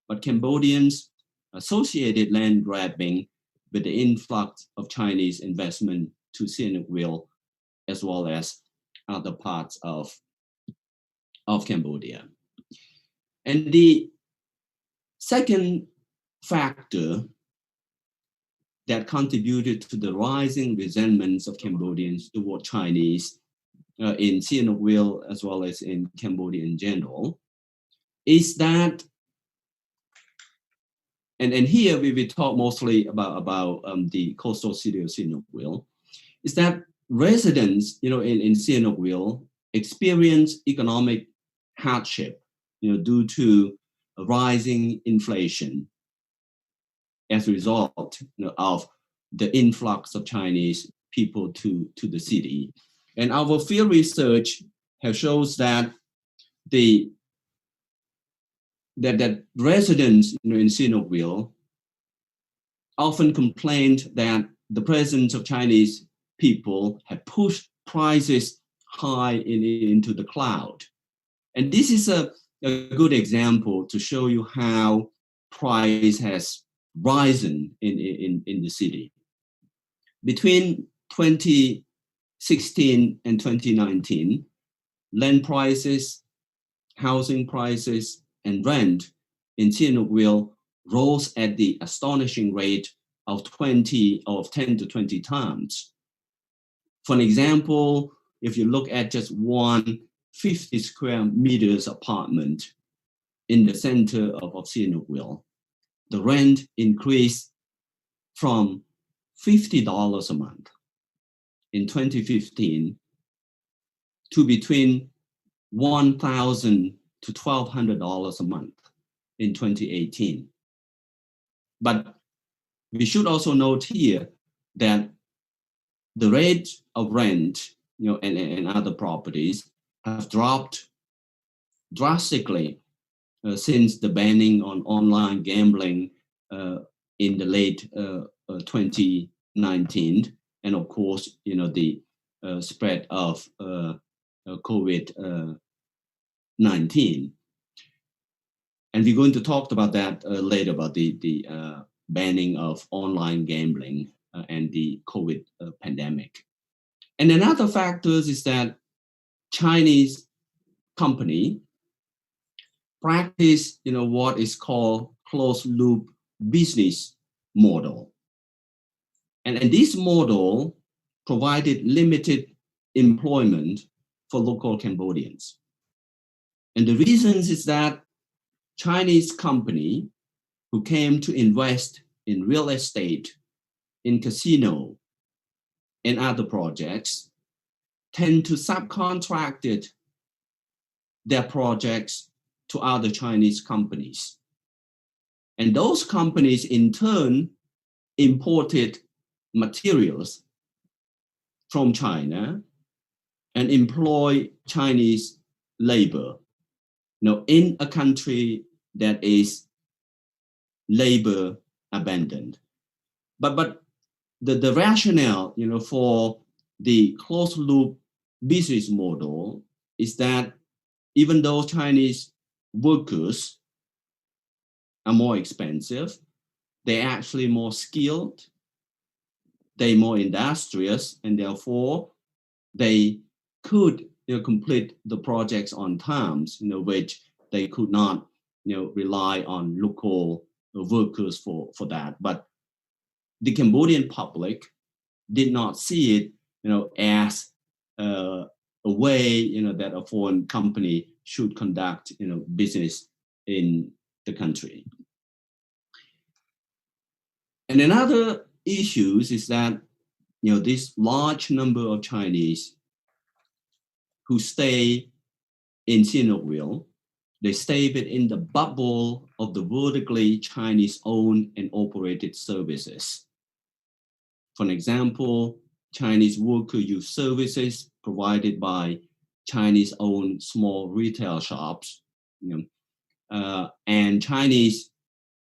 but Cambodians associated land grabbing with the influx of Chinese investment to Sihanoukville as well as other parts of Cambodia. And the second factor that contributed to the rising resentments of Cambodians toward Chinese in Sihanoukville as well as in Cambodia in general is that, and here we will talk mostly about the coastal city of Sihanoukville, is that residents, in Sihanoukville experience economic hardship, due to rising inflation as a result of the influx of Chinese people to the city. And our field research has shows that that residents in Sihanoukville often complained that the presence of Chinese people have pushed prices high into the cloud. And this is a good example to show you how price has risen in the city. Between 2016 and 2019, land prices, housing prices, and rent in Sihanoukville rose at the astonishing rate of 10 to 20 times. For an example, if you look at just one 50 square meters apartment in the center of Sihanoukville, the rent increased from $50 a month in 2015 to between $1,000 to $1,200 a month in 2018. But we should also note here that the rate of rent, and other properties have dropped drastically since the banning on online gambling in the late 2019, and of course, the spread of COVID-19. And we're going to talk about that later, about the banning of online gambling and the COVID pandemic. And another factor is that Chinese company practice, what is called closed loop business model. And this model provided limited employment for local Cambodians. And the reasons is that Chinese company who came to invest in real estate, in casino, and other projects tend to subcontract their projects to other Chinese companies. And those companies in turn imported materials from China and employ Chinese labor, in a country that is labor abandoned. But the rationale, for the closed loop business model is that even though Chinese workers are more expensive, they're actually more skilled, they're more industrious, and therefore they could complete the projects on terms, which they could not rely on local workers for that. But the Cambodian public did not see it as a way that a foreign company should conduct business in the country. And another issue is that this large number of Chinese who stay in Sihanoukville, they stay within the bubble of the vertically Chinese-owned and operated services. For example, Chinese worker use services provided by Chinese-owned small retail shops, and Chinese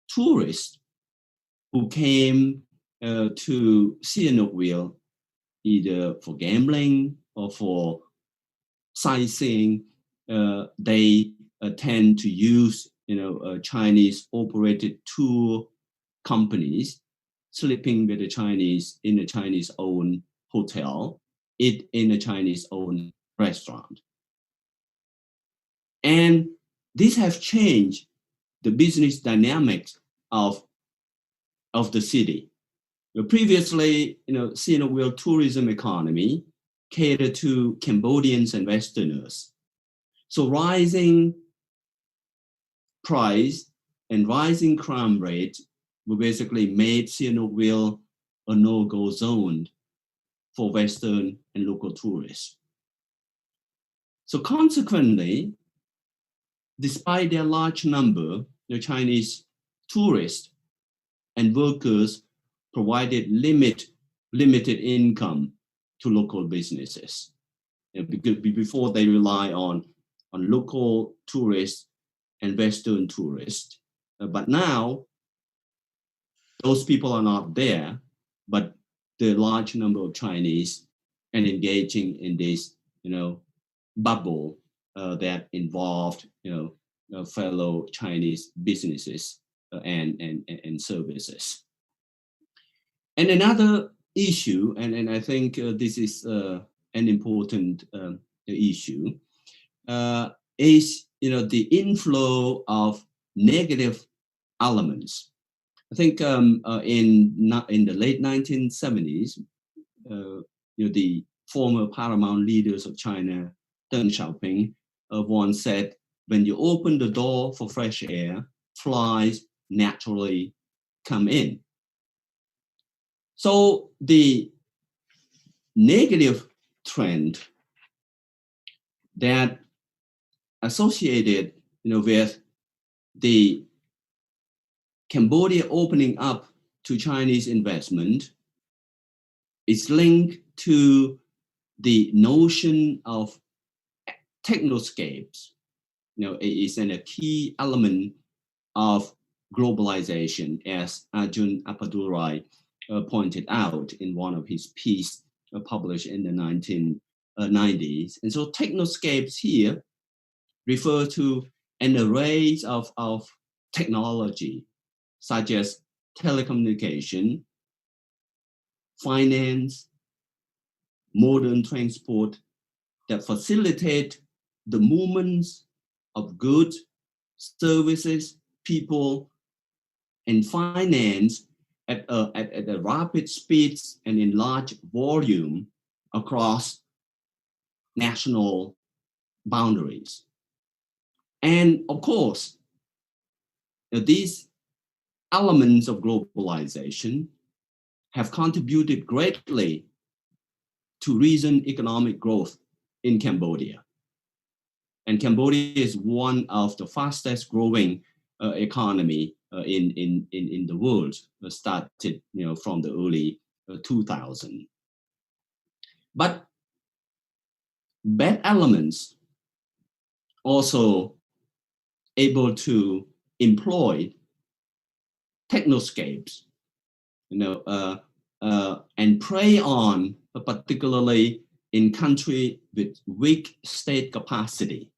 tourists who came to Sihanoukville either for gambling or for sightseeing. They tend to use Chinese operated tour companies, sleeping with the Chinese in a Chinese owned hotel, eat in a Chinese owned restaurant. And these have changed the business dynamics of the city. Previously, Sihanoukville tourism economy catered to Cambodians and Westerners. So rising price and rising crime rate were basically made Sihanoukville a no-go zone for Western and local tourists. So consequently, despite their large number, the Chinese tourists and workers provided limited income to local businesses. Because before they rely on local tourists and Western tourists. But now, those people are not there, but the large number of Chinese and engaging in this, bubble that involved, fellow Chinese businesses and services. And another issue, and I think this is an important issue, is the inflow of negative elements. I think in the late 1970s, the former paramount leaders of China, Deng Xiaoping, once said, when you open the door for fresh air, flies naturally come in. So the negative trend that associated with the Cambodia opening up to Chinese investment is linked to the notion of technoscapes. It is a key element of globalization, as Arjun Appadurai pointed out in one of his pieces published in the 1990s. And so technoscapes here refer to an array of technology, such as telecommunication, finance, modern transport, that facilitate the movements of goods, services, people, and finance at a rapid speeds and in large volume across national boundaries. And of course, these elements of globalization have contributed greatly to recent economic growth in Cambodia. And Cambodia is one of the fastest growing economy in the world, started from the early 2000s. But bad elements also able to employ technoscapes, and prey on particularly in country with weak state capacity.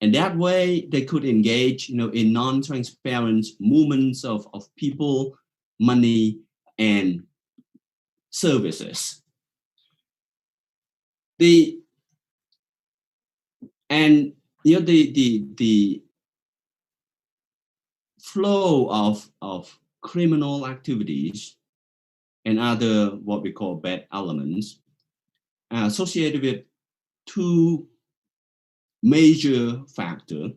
And that way they could engage, in non-transparent movements of people, money, and services. The flow of criminal activities and other what we call bad elements are associated with two major factors.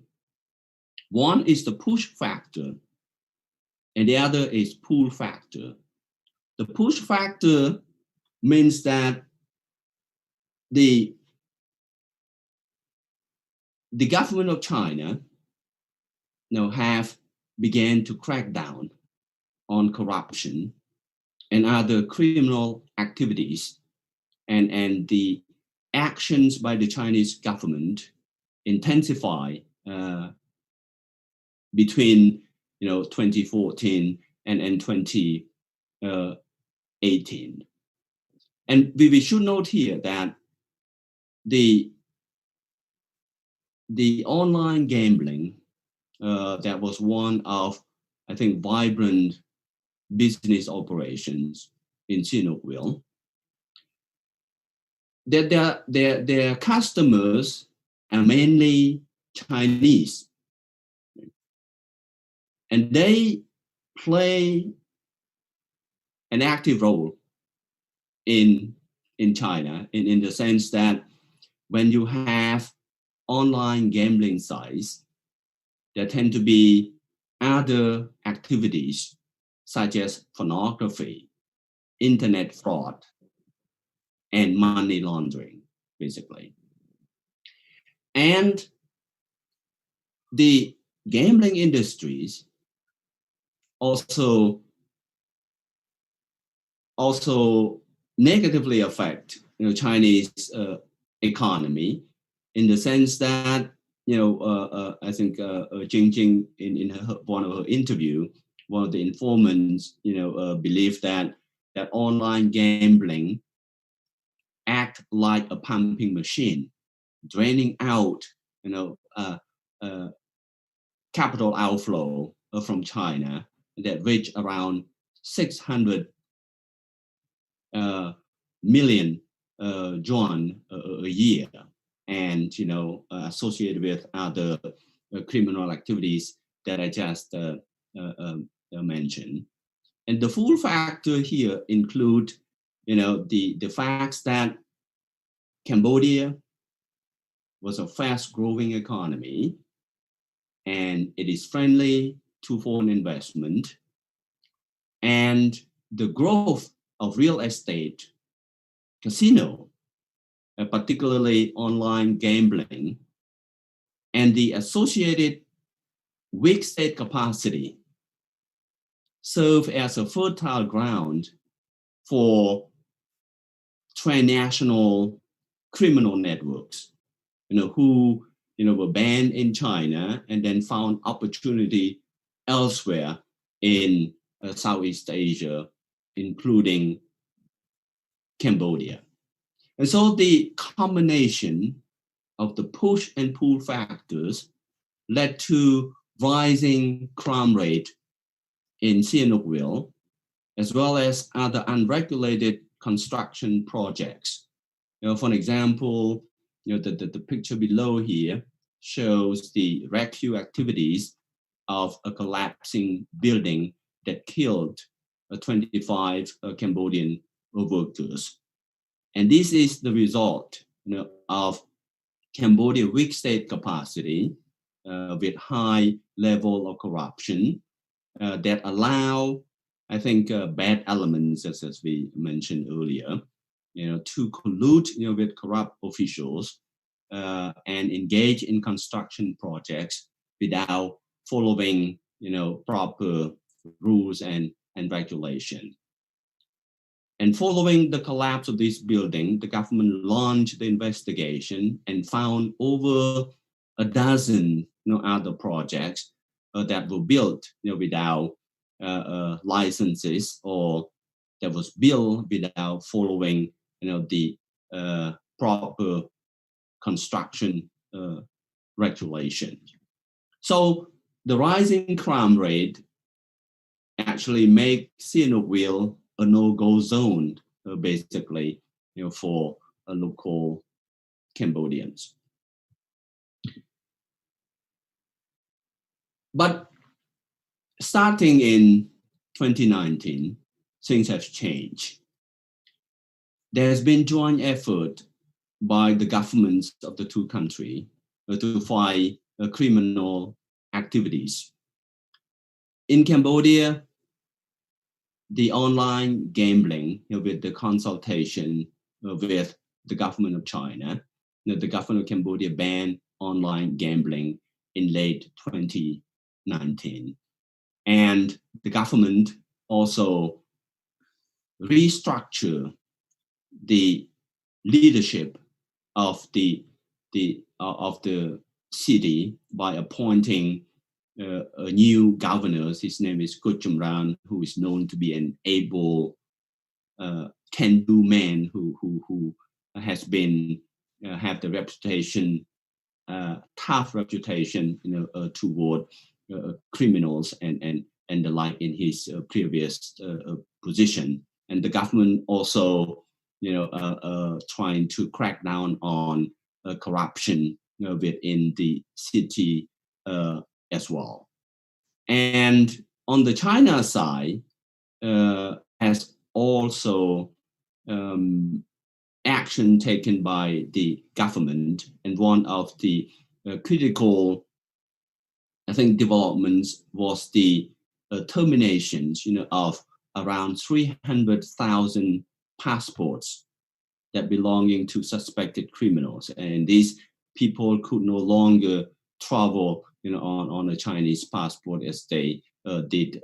One is the push factor, and the other is pull factor. The push factor means that the government of China have began to crack down on corruption and other criminal activities, and the actions by the Chinese government intensify between 2014 and 2018. And we should note here that the online gambling that was one of, I think, vibrant business operations in Sihanoukville, that their customers are mainly Chinese, and they play an active role in China in the sense that when you have online gambling sites, there tend to be other activities such as pornography, internet fraud, and money laundering, basically. And the gambling industries also negatively affect Chinese economy, in the sense that I think Jing in one of her interview, one of the informants believed that online gambling act like a pumping machine, draining out capital outflow from China that reach around 600 million yuan a year, and associated with other criminal activities that I just mentioned. And the full factor here include the facts that Cambodia was a fast-growing economy, and it is friendly to foreign investment, and the growth of real estate, casino, particularly online gambling, and the associated weak state capacity serve as a fertile ground for transnational criminal networks, who were banned in China and then found opportunity elsewhere in Southeast Asia, including Cambodia. And so the combination of the push and pull factors led to rising crime rate in Sihanoukville, as well as other unregulated construction projects. For an example, the picture below here shows the rescue activities of a collapsing building that killed 25 Cambodian workers. And this is the result of Cambodia's weak state capacity with high level of corruption that allow, I think, bad elements, as we mentioned earlier, to collude with corrupt officials and engage in construction projects without following proper rules and regulation. And following the collapse of this building, the government launched the investigation and found over a dozen other projects that were built without licenses, or that was built without following the proper construction regulation. So the rising crime rate actually make Sihanoukville a no-go zone, basically, for local Cambodians. But starting in 2019, things have changed. There has been joint effort by the governments of the two countries to fight criminal activities. In Cambodia, the online gambling, with the consultation with the government of China, the government of Cambodia banned online gambling in late 2019. And the government also restructured the leadership of the city by appointing a new governor. His name is Kuchumran, who is known to be an able can-do man who has been have the reputation, tough reputation, toward criminals and the like in his previous position. And the government also, trying to crack down on corruption within the city as well. And on the China side, has also action taken by the government, and one of the critical, I think, developments was the terminations, of around 300,000 passports that belonging to suspected criminals, and these people could no longer travel, on a Chinese passport as they did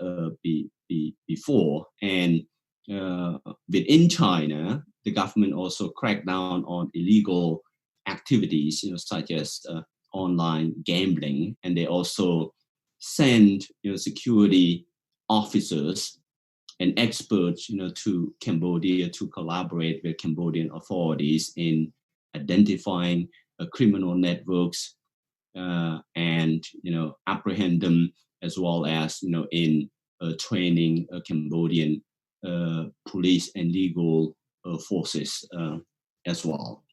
before. And within China, the government also cracked down on illegal activities, such as online gambling, and they also send security officers and experts to Cambodia to collaborate with Cambodian authorities in identifying criminal networks and apprehend them, as well as in training Cambodian police and legal forces as well.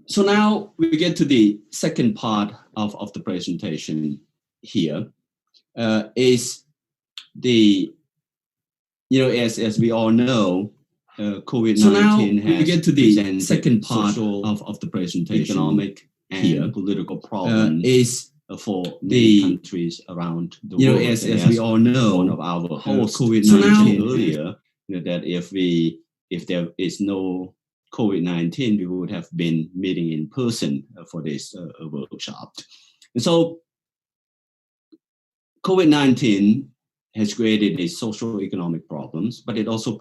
So now we get to the second part of the presentation here, is the, as we all know, COVID-19 so now we get to the second part of the presentation, economic and political problem is for the countries around the world. As we all know, one of our hosts COVID-19 earlier, that if there is no COVID-19, we would have been meeting in person for this workshop. And so COVID-19 has created a social-economic problems, but it also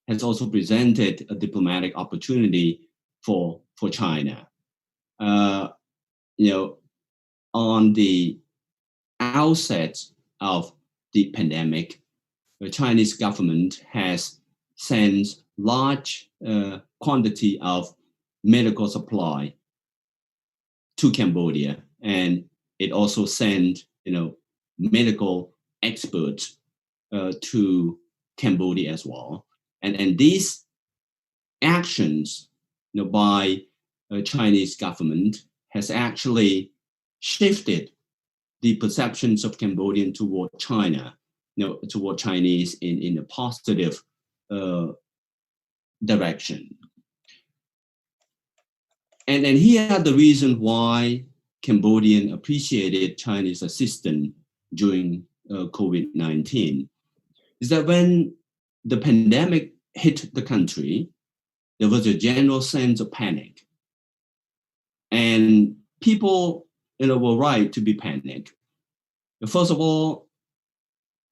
has also presented a diplomatic opportunity for China. On the outset of the pandemic, the Chinese government has sent large quantity of medical supply to Cambodia, and it also sent medical experts to Cambodia as well. And these actions by Chinese government has actually shifted the perceptions of Cambodian toward China, toward Chinese in a positive direction. And here are the reasons why Cambodian appreciated Chinese assistance during COVID-19, is that when the pandemic hit the country, there was a general sense of panic. And people were right to be panicked. First of all,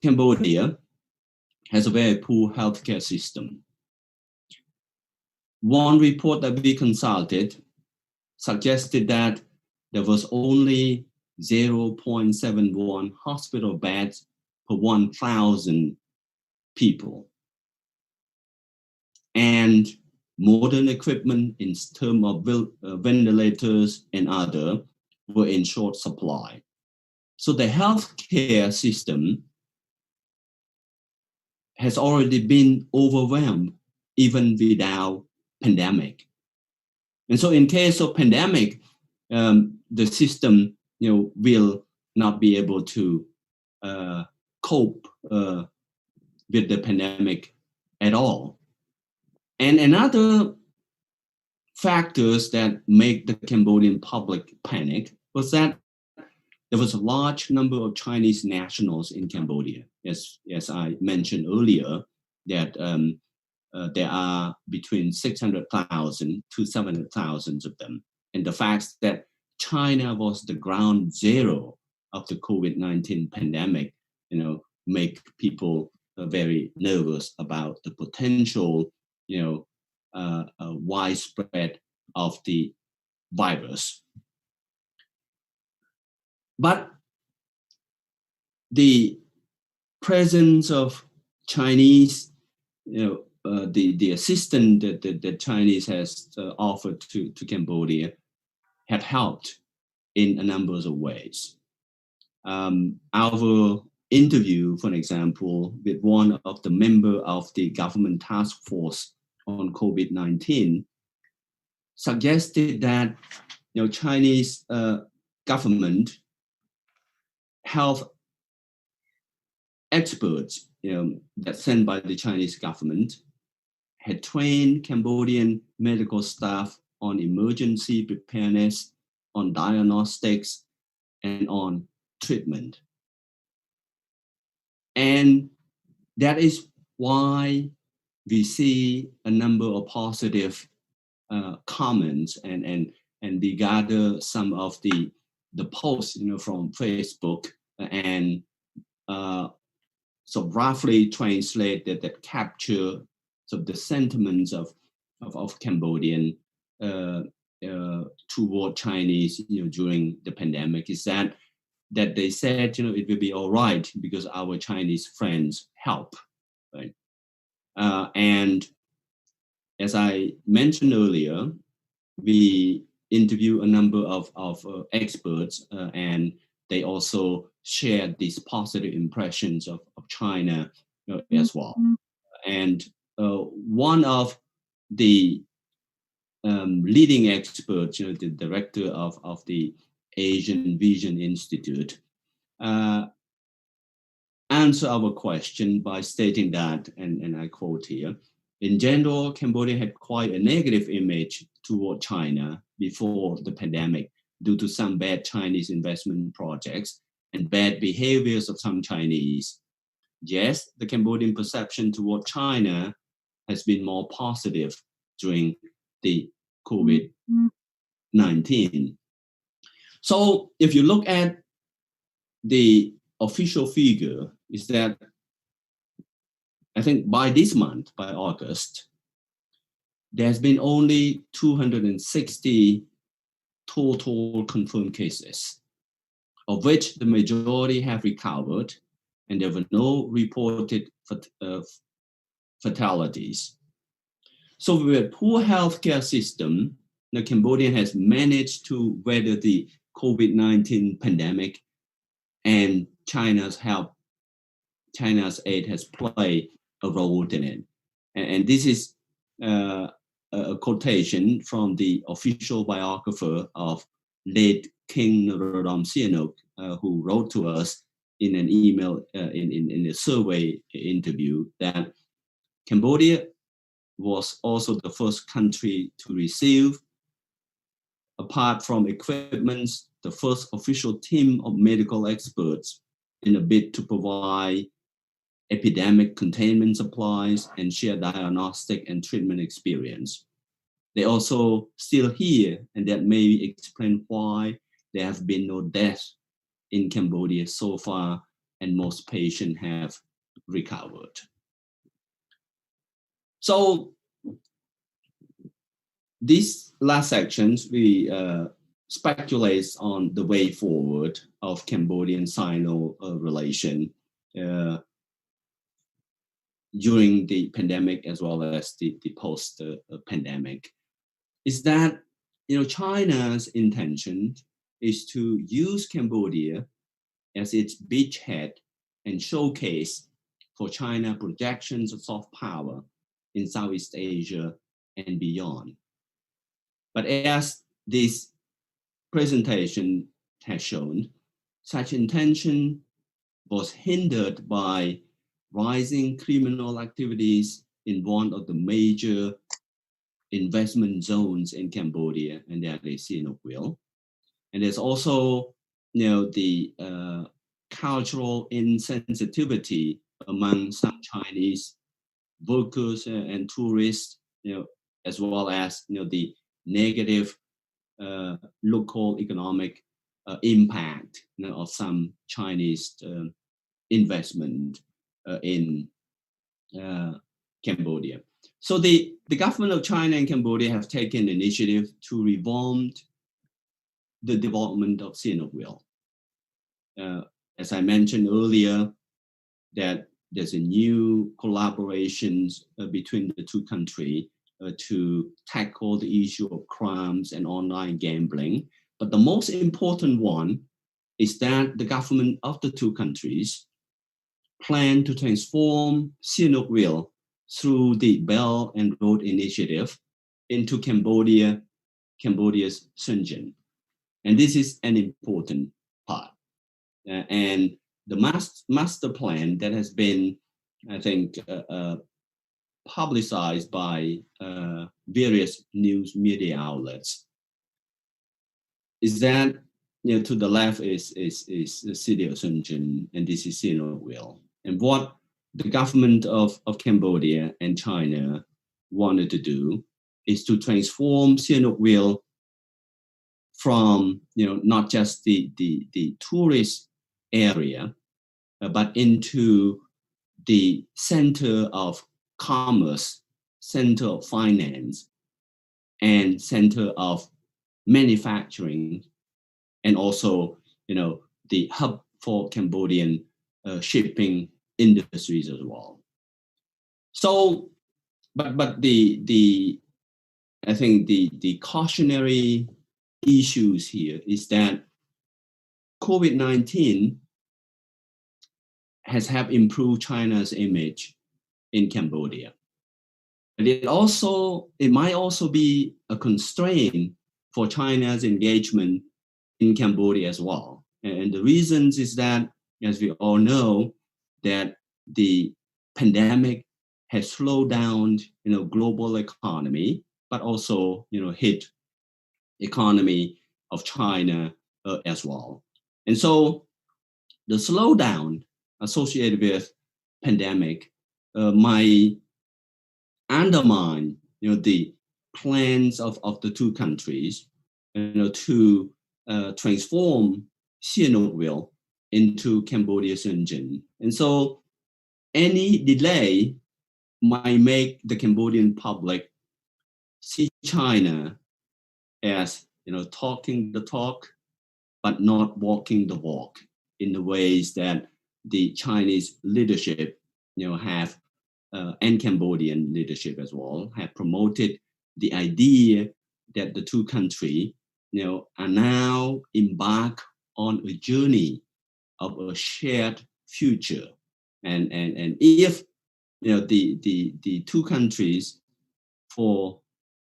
Cambodia has a very poor healthcare system. One report that we consulted suggested that there was only 0.71 hospital beds per 1,000 people. And modern equipment in terms of ventilators and other were in short supply. So the healthcare system has already been overwhelmed even without pandemic. And so in case of pandemic, the system will not be able to cope with the pandemic at all. And another factors that make the Cambodian public panic was that there was a large number of Chinese nationals in Cambodia. As I mentioned earlier, that there are between 600,000 to 700,000 of them. And the fact that China was the ground zero of the COVID-19 pandemic, make people very nervous about the potential, widespread of the virus. But the presence of Chinese, the assistance that the Chinese has offered to Cambodia had helped in a number of ways. Our interview, for example, with one of the members of the government task force on COVID-19 suggested that Chinese government health experts that sent by the Chinese government had trained Cambodian medical staff on emergency preparedness, on diagnostics, and on treatment. And that is why we see a number of positive comments and we gather some of the posts from Facebook and so roughly translate that capture the sentiments of Cambodian toward Chinese during the pandemic is that they said it will be all right because our Chinese friends help, right? And as I mentioned earlier, we interview a number of experts and they also share these positive impressions of China as well. And one of the leading experts, the director of the Asian Vision Institute, answer our question by stating that, and I quote here, in general, Cambodia had quite a negative image toward China before the pandemic due to some bad Chinese investment projects and bad behaviors of some Chinese. Yes, the Cambodian perception toward China has been more positive during the COVID-19. So if you look at the official figure, is that I think by this month, by August, there's been only 260 total confirmed cases, of which the majority have recovered, and there were no reported fatalities. So with a poor healthcare system, the Cambodia has managed to weather the COVID-19 pandemic, and China's aid has played a role in it. And this is a quotation from the official biographer of late King Norodom Sihanouk, who wrote to us in an email in a survey interview that Cambodia was also the first country to receive, apart from equipment, the first official team of medical experts in a bid to provide epidemic containment supplies and share diagnostic and treatment experience. They also still here, and that may explain why there have been no deaths in Cambodia so far, and most patients have recovered. So these last sections, we speculate on the way forward of Cambodian-Sino relation. during the pandemic as well as the post pandemic, is that China's intention is to use Cambodia as its beachhead and showcase for China projections of soft power in Southeast Asia and beyond. But as this presentation has shown, such intention was hindered by rising criminal activities in one of the major investment zones in Cambodia, and that is Sihanouk Vale. And there's also, the cultural insensitivity among some Chinese workers and tourists, as well as, the negative local economic impact of some Chinese investment in Cambodia. So the government of China and Cambodia have taken initiative to reform the development of Sihanouk Vale. As I mentioned earlier, that there's a new collaborations between the two countries to tackle the issue of crimes and online gambling. But the most important one is that the government of the two countries plan to transform Sihanouk Vale through the Belt and Road Initiative into Cambodia's Shenzhen. And this is an important part. And the master plan that has been, I think, publicized by various news media outlets is that, to the left is the city of Shenzhen, and this is Sihanouk Vale. And what the government of Cambodia and China wanted to do is to transform Sihanouk Vale from, not just the tourist area, but into the center of commerce, center of finance, and center of manufacturing, and also, the hub for Cambodian shipping industries as well. So, but I think the cautionary issues here is that COVID-19 has helped improve China's image in Cambodia. But it might also be a constraint for China's engagement in Cambodia as well. And the reasons is that, as we all know, that the pandemic has slowed down, global economy, but also, hit economy of China as well. And so the slowdown associated with pandemic might undermine, the plans of the two countries, to transform Sihanouk Vale into Cambodia's Shenzhen. And so any delay might make the Cambodian public see China as, talking the talk, but not walking the walk in the ways that the Chinese leadership, have, and Cambodian leadership as well, have promoted the idea that the two countries, are now embarked on a journey of a shared future. And if, the two countries, for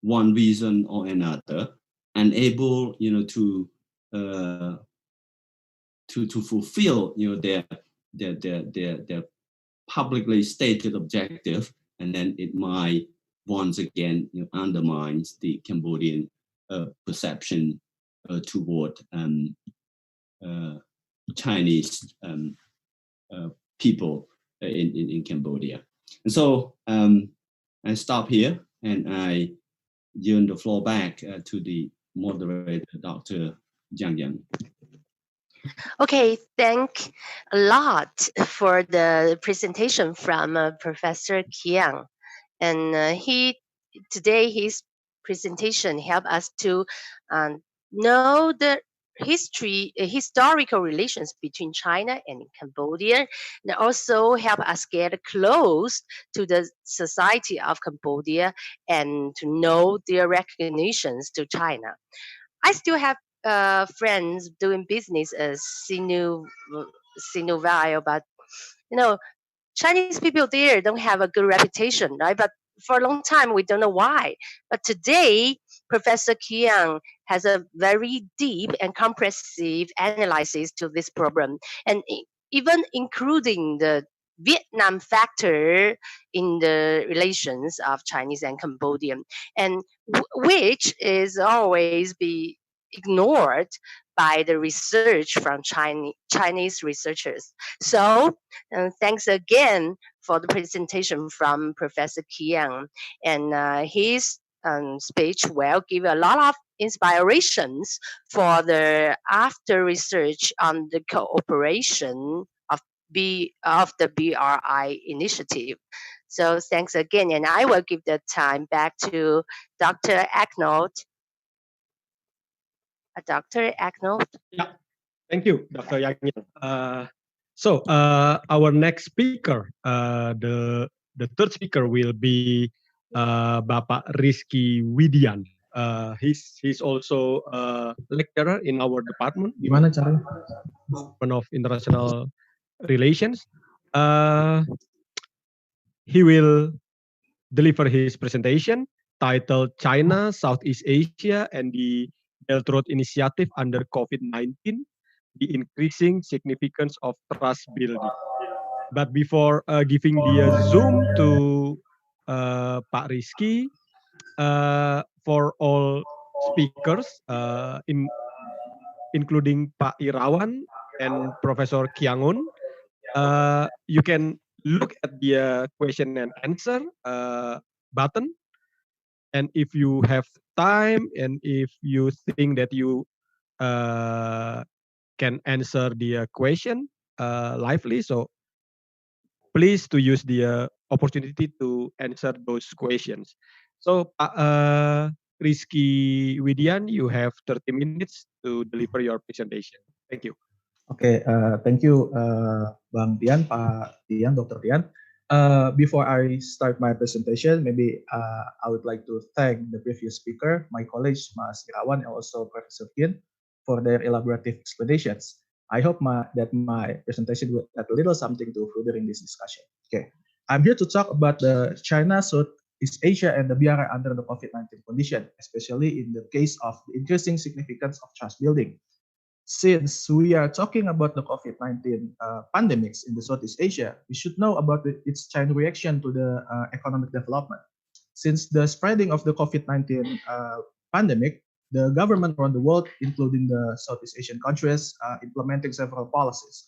one reason or another, unable, to fulfill, their publicly stated objective, and then it might once again, undermines the Cambodian perception toward Chinese people in Cambodia. And so I stop here and I turn the floor back to the moderator, Dr. Jiang Yang. Okay, thank a lot for the presentation from Professor Kiang. And today his presentation helped us to know the historical relations between China and Cambodia, and also help us get close to the society of Cambodia and to know their recognitions to China. I still have friends doing business as Sinovile, but you know, Chinese people there don't have a good reputation, right? But for a long time, we don't know why. But today, Professor Kiang has a very deep and comprehensive analysis to this problem, and even including the Vietnam factor in the relations of Chinese and Cambodian, and which is always be ignored by the research from Chinese researchers. So thanks again for the presentation from Professor Kiang, and his speech will give a lot of inspirations for the after research on the cooperation of the BRI initiative. So thanks again, and I will give the time back to Dr. Acknold. Dr. Acknold. Yeah, thank you, Dr. Yang. Our next speaker, the third speaker will be Bapak Rizky Widian. He's also a lecturer in our department. Gimana caranya? Department of International Relations. He will deliver his presentation titled China, Southeast Asia, and the Belt Road Initiative under COVID-19, the increasing significance of trust building. But before giving the Zoom to Pak Rizky, for all speakers, including Pak Irawan and Professor Kiangun, you can look at the question and answer button. And if you have time and if you think that you can answer the question lively, so please to use the opportunity to answer those questions. So Rizky Widian, you have 30 minutes to deliver your presentation. Thank you. Okay, thank you, Bang Tian, Pak Tian, Dr. Tian. Before I start my presentation, maybe I would like to thank the previous speaker, my colleagues, Mas Irawan, and also Professor Tian, for their elaborative explanations. I hope that my presentation will add a little something to furthering this discussion. Okay, I'm here to talk about the China, Southeast Asia, and the BRI under the COVID-19 condition, especially in the case of the increasing significance of trust building. Since we are talking about the COVID-19 pandemics in the Southeast Asia, we should know about its chain reaction to the economic development. Since the spreading of the COVID-19 pandemic, the government around the world, including the Southeast Asian countries, implementing several policies.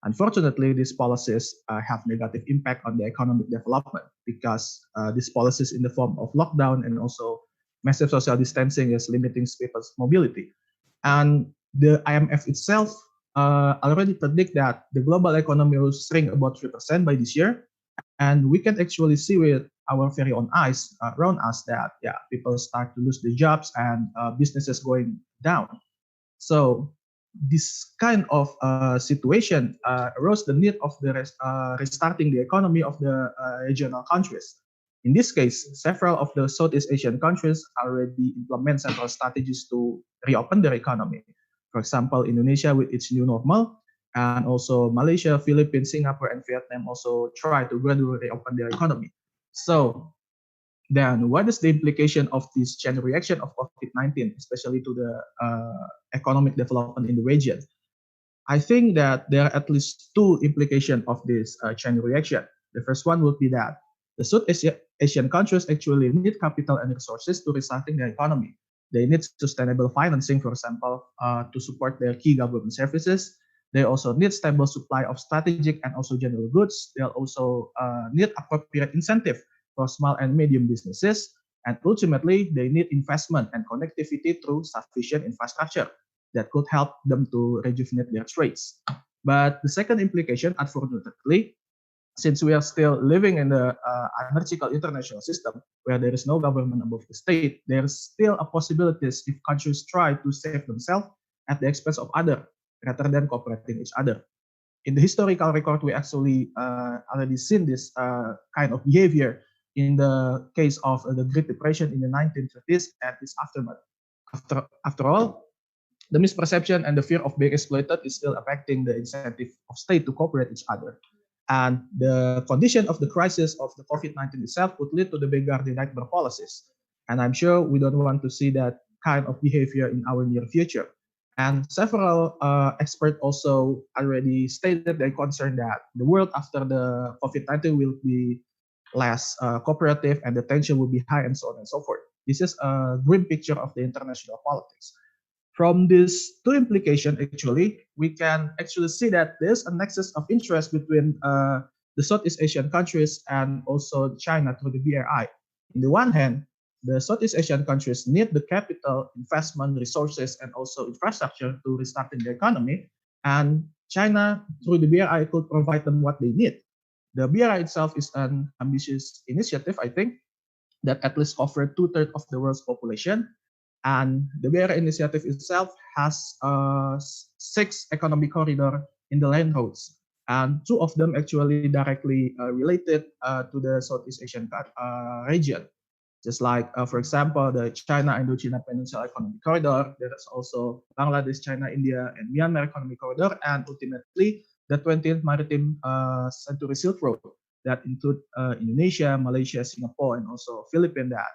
Unfortunately, these policies have negative impact on the economic development because these policies in the form of lockdown and also massive social distancing is limiting people's mobility. And the IMF itself already predict that the global economy will shrink about 3% by this year. And we can actually see with our very own eyes around us that people start to lose their jobs and businesses going down. So this kind of situation arose the need of the restarting the economy of the regional countries. In this case, several of the Southeast Asian countries already implement several strategies to reopen their economy. For example, Indonesia with its new normal, and also Malaysia, Philippines, Singapore, and Vietnam also try to gradually reopen their economy. So then what is the implication of this chain reaction of COVID-19, especially to the economic development in the region? I think that there are at least two implications of this chain reaction. The first one would be that the Southeast Asian countries actually need capital and resources to restarting their economy. They need sustainable financing, for example, to support their key government services. They also need stable supply of strategic and also general goods. They'll also need appropriate incentive for small and medium businesses. And ultimately, they need investment and connectivity through sufficient infrastructure that could help them to rejuvenate their trades. But the second implication, unfortunately, since we are still living in the anarchical international system where there is no government above the state, there's still a possibility if countries try to save themselves at the expense of other rather than cooperating each other. In the historical record, we actually already seen this kind of behavior in the case of the Great Depression in the 1930s and its aftermath. After all, the misperception and the fear of being exploited is still affecting the incentive of state to cooperate each other. And the condition of the crisis of the COVID-19 itself would lead to the bigger the nightmare policies. And I'm sure we don't want to see that kind of behavior in our near future. And several experts also already stated their concern that the world after the COVID-19 will be less cooperative and the tension will be high and so on and so forth. This is a grim picture of the international politics. From these two implications, actually, we can actually see that there's a nexus of interest between the Southeast Asian countries and also China through the BRI. On the one hand, the Southeast Asian countries need the capital, investment, resources, and also infrastructure to restart their economy, and China, through the BRI, could provide them what they need. The BRI itself is an ambitious initiative, I think, that at least covers 2/3 of the world's population. And the BRI initiative itself has 6 economic corridors in the land roads, and 2 of them actually directly related to the Southeast Asian region. Just like, for example, the China-Indochina Peninsula Economic Corridor, there is also Bangladesh, China, India, and Myanmar Economic Corridor, and ultimately the 20th Maritime Century Silk Road that include Indonesia, Malaysia, Singapore, and also Philippines that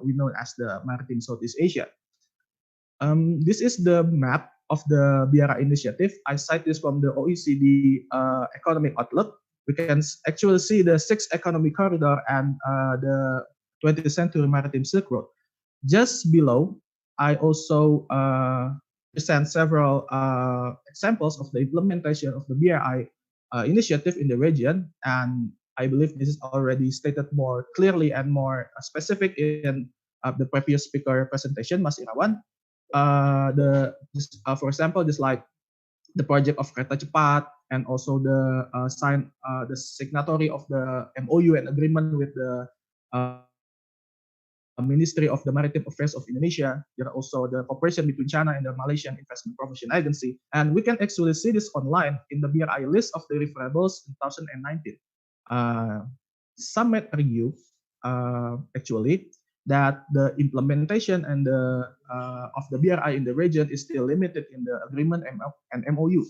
we know as the Maritime Southeast Asia. This is the map of the BRI initiative. I cite this from the OECD Economic Outlook. We can actually see the 6 economic corridor and the 20th Century Maritime Silk Road. Just below, I also present several examples of the implementation of the BRI initiative in the region, and I believe this is already stated more clearly and more specific in the previous speaker presentation, Mas Irawan. For example, just like the project of Kereta Cepat and also the signatory of the MOU and agreement with the Ministry of the Maritime Affairs of Indonesia. There are also the cooperation between China and the Malaysian Investment Promotion Agency. And we can actually see this online in the BRI list of the deliverables in 2019. Some might argue, actually, that the implementation and of the BRI in the region is still limited in the agreement and MOU.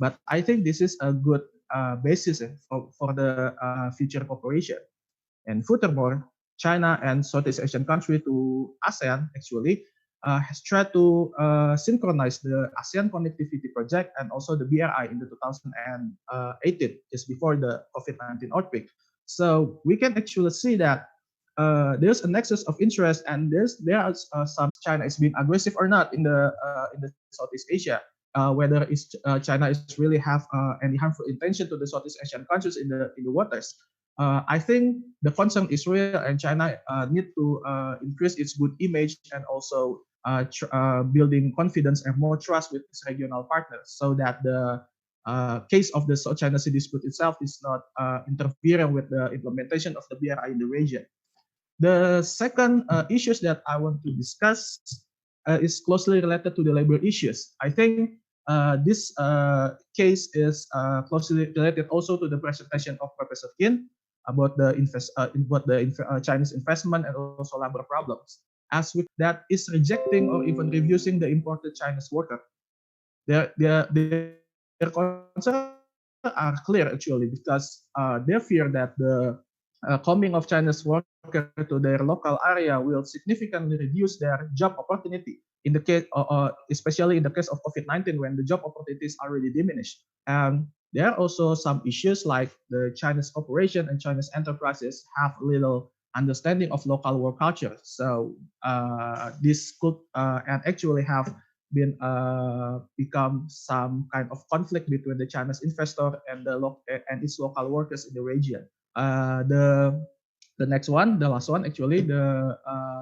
But I think this is a good basis for the future cooperation. And furthermore, China and Southeast Asian country to ASEAN actually has tried to synchronize the ASEAN connectivity project and also the BRI in the 2018, just before the COVID-19 outbreak. So we can actually see that there's a nexus of interest, and there are some China is being aggressive or not in the Southeast Asia. Whether China is really have any harmful intention to the Southeast Asian countries in the waters. I think the concern is real, and China need to increase its good image and also building confidence and more trust with its regional partners, so that the case of the South China Sea dispute itself is not interfering with the implementation of the BRI in the region. The second issues that I want to discuss is closely related to the labor issues. I think this case is closely related also to the presentation of Professor Kin about the Chinese investment and also labor problems. As with that is rejecting or even refusing the imported Chinese worker. Their concerns are clear actually, because they fear that the coming of Chinese workers to their local area will significantly reduce their job opportunity. In the case, especially in the case of COVID-19, when the job opportunities already diminished. And there are also some issues like the Chinese corporation and Chinese enterprises have little understanding of local work culture. So this could and actually have been become some kind of conflict between the Chinese investor and its local workers in the region. The next one, the last one, actually, the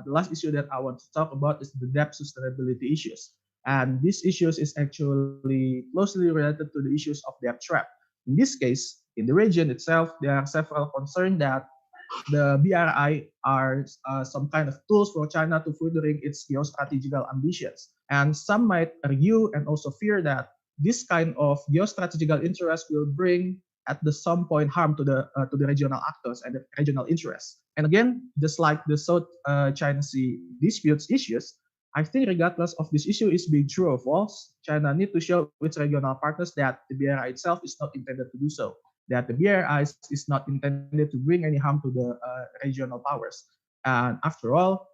last issue that I want to talk about is the debt sustainability issues. And these issues is actually closely related to the issues of debt trap. In this case, in the region itself, there are several concerns that the BRI are some kind of tools for China to furthering its geostrategical ambitions. And some might argue and also fear that this kind of geostrategical interest will bring at some point harm to the regional actors and the regional interests. And again, just like the South China Sea disputes issues, I think regardless of this issue is being true or false, China need to show its regional partners that the BRI itself is not intended to do so, that the BRI is not intended to bring any harm to the regional powers. And after all,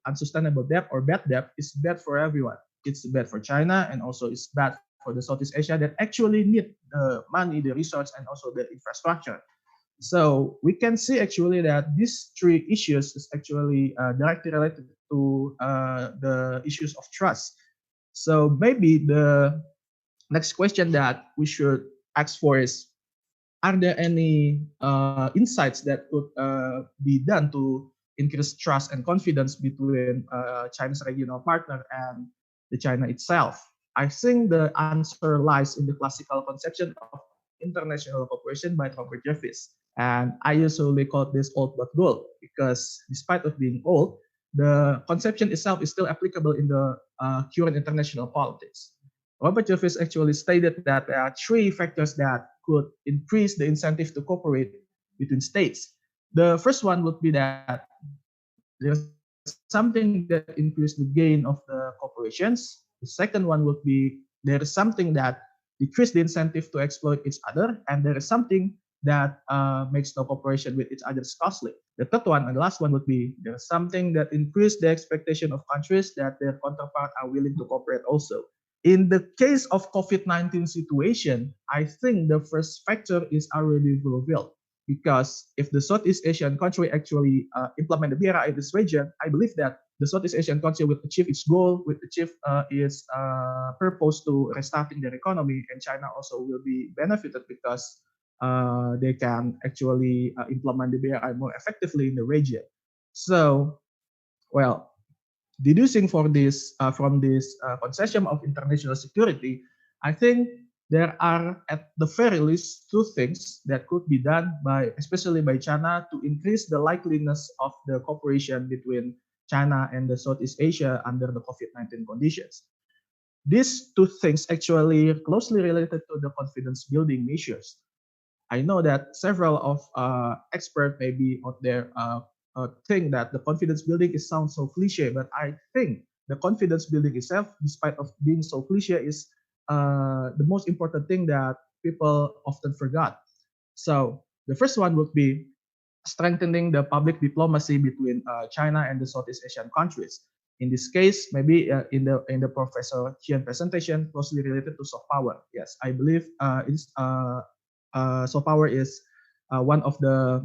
unsustainable debt or bad debt is bad for everyone. It's bad for China and also it's bad for the Southeast Asia that actually need the money, the resource, and also the infrastructure. So we can see actually that these three issues is actually directly related to the issues of trust. So maybe the next question that we should ask for is, are there any insights that could be done to increase trust and confidence between China's regional partner and the China itself? I think the answer lies in the classical conception of international cooperation by Robert Jervis. And I usually call this old but gold because despite of being old, the conception itself is still applicable in the current international politics. Robert Jervis actually stated that there are three factors that could increase the incentive to cooperate between states. The first one would be that there's something that increases the gain of the corporations. The second one would be there is something that decreases the incentive to exploit each other, and there is something that makes the cooperation with each other costly. The third one and the last one would be there's something that increases the expectation of countries that their counterparts are willing to cooperate also. In the case of COVID-19 situation, I think the first factor is already fulfilled because if the Southeast Asian country actually implement the BRI in this region, I believe that the Southeast Asian country will achieve its goal, will achieve its purpose to restarting their economy, and China also will be benefited because they can actually implement the BRI more effectively in the region. So, well, deducing for this from this conception of international security, I think there are at the very least two things that could be done by, especially by China, to increase the likeliness of the cooperation between China and the Southeast Asia under the COVID-19 conditions. These two things actually closely related to the confidence building measures. I know that several of experts may be out there think that the confidence building is sounds so cliche, but I think the confidence building itself, despite of being so cliche, is the most important thing that people often forgot. So the first one would be strengthening the public diplomacy between China and the Southeast Asian countries. In this case, maybe in the Professor Qian presentation, closely related to soft power. Yes, I believe soft power is one of the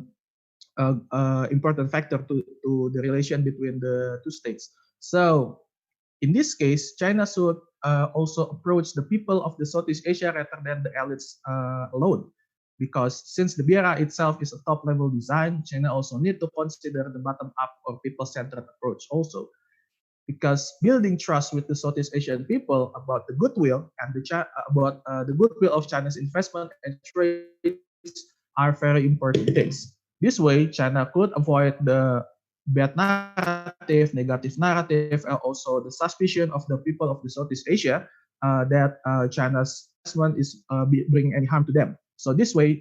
important factor to the relation between the two states. So in this case, China should also approach the people of the Southeast Asia rather than the elites alone. Because since the BRI itself is a top-level design, China also need to consider the bottom-up or people-centered approach also. Because building trust with the Southeast Asian people about the goodwill and the goodwill of China's investment and trade are very important things. This way, China could avoid the bad narrative, negative narrative, and also the suspicion of the people of the Southeast Asia that China's investment is bringing any harm to them. So this way,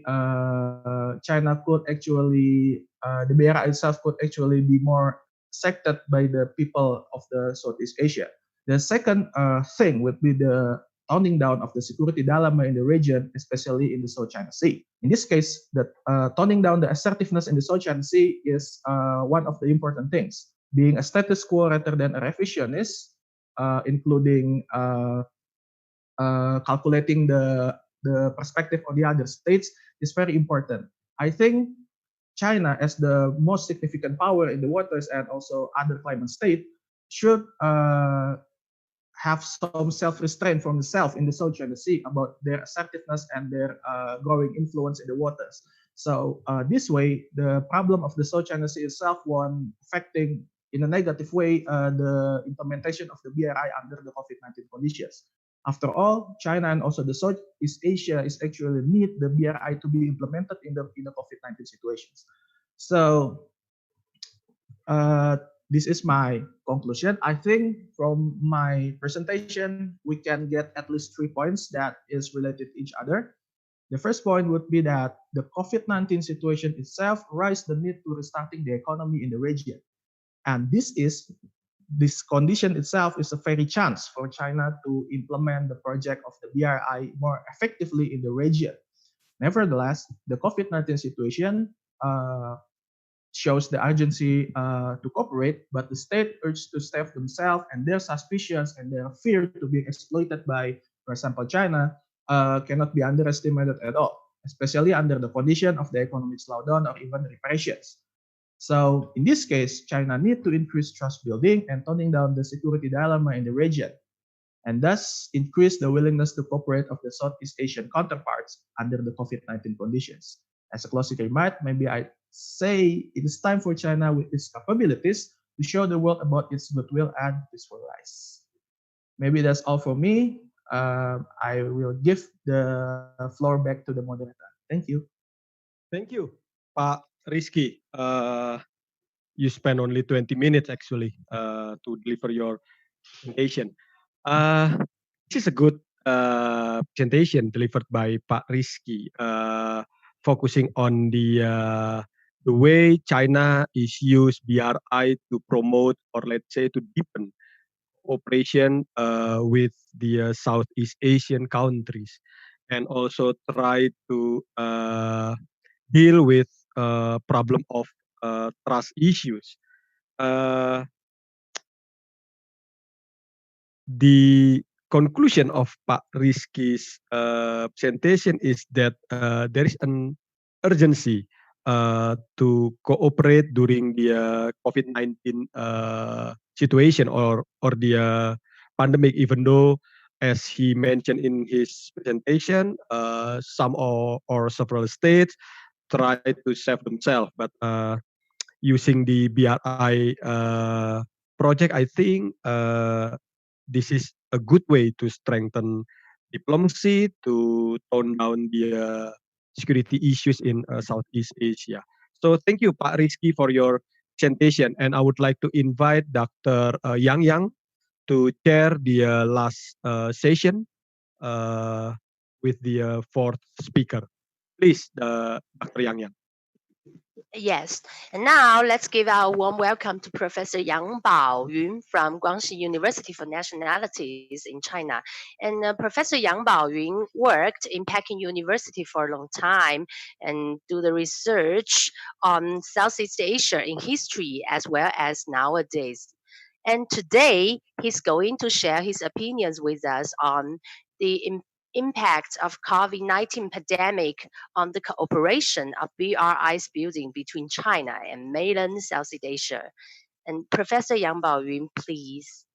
China could actually, the BRI itself could actually be more accepted by the people of the Southeast Asia. The second thing would be the toning down of the security dilemma in the region, especially in the South China Sea. In this case, the toning down the assertiveness in the South China Sea is one of the important things. Being a status quo rather than a revisionist, including calculating the perspective of the other states is very important. I think China, as the most significant power in the waters and also other climate state, should have some self-restraint from the self in the South China Sea about their assertiveness and their growing influence in the waters. So this way, the problem of the South China Sea itself won't affecting in a negative way the implementation of the BRI under the COVID-19 conditions. After all, China and also the Southeast Asia is actually need the BRI to be implemented in the COVID-19 situations. So this is my conclusion. I think from my presentation, we can get at least 3 points that is related to each other. The first point would be that the COVID-19 situation itself raised the need to restarting the economy in the region. And this condition itself is a very chance for China to implement the project of the BRI more effectively in the region. Nevertheless, the COVID-19 situation shows the urgency to cooperate, but the state urged to save themselves and their suspicions and their fear to be exploited by, for example, China, cannot be underestimated at all, especially under the condition of the economic slowdown or even repressions. So in this case, China need to increase trust building and toning down the security dilemma in the region, and thus increase the willingness to cooperate of the Southeast Asian counterparts under the COVID-19 conditions. As a closing remark, maybe I say it is time for China with its capabilities to show the world about its goodwill and peaceful rise. Maybe that's all for me. I will give the floor back to the moderator. Thank you. Thank you, Pak Rizky. You spent only 20 minutes actually to deliver your presentation. This is a good presentation delivered by Pak Rizky, focusing on the way China is used BRI to promote, or let's say to deepen cooperation with the Southeast Asian countries, and also try to deal with problem of trust issues. The conclusion of Pak Rizky's presentation is that there is an urgency to cooperate during the COVID-19 situation or the pandemic, even though, as he mentioned in his presentation, some or several states try to save themselves, but using the BRI project, I think this is a good way to strengthen diplomacy, to tone down the security issues in Southeast Asia. So thank you, Pak Rizky, for your presentation. And I would like to invite Dr. Yang to chair the last session with the fourth speaker. Please, Dr. Yang. Yes, and now let's give our warm welcome to Professor Yang Baoyun from Guangxi University for Nationalities in China. And Professor Yang Baoyun worked in Peking University for a long time and do the research on Southeast Asia in history as well as nowadays. And today he's going to share his opinions with us on the impact of COVID-19 pandemic on the cooperation of BRI's building between China and mainland Southeast Asia. And Professor Yang Baoyun, please.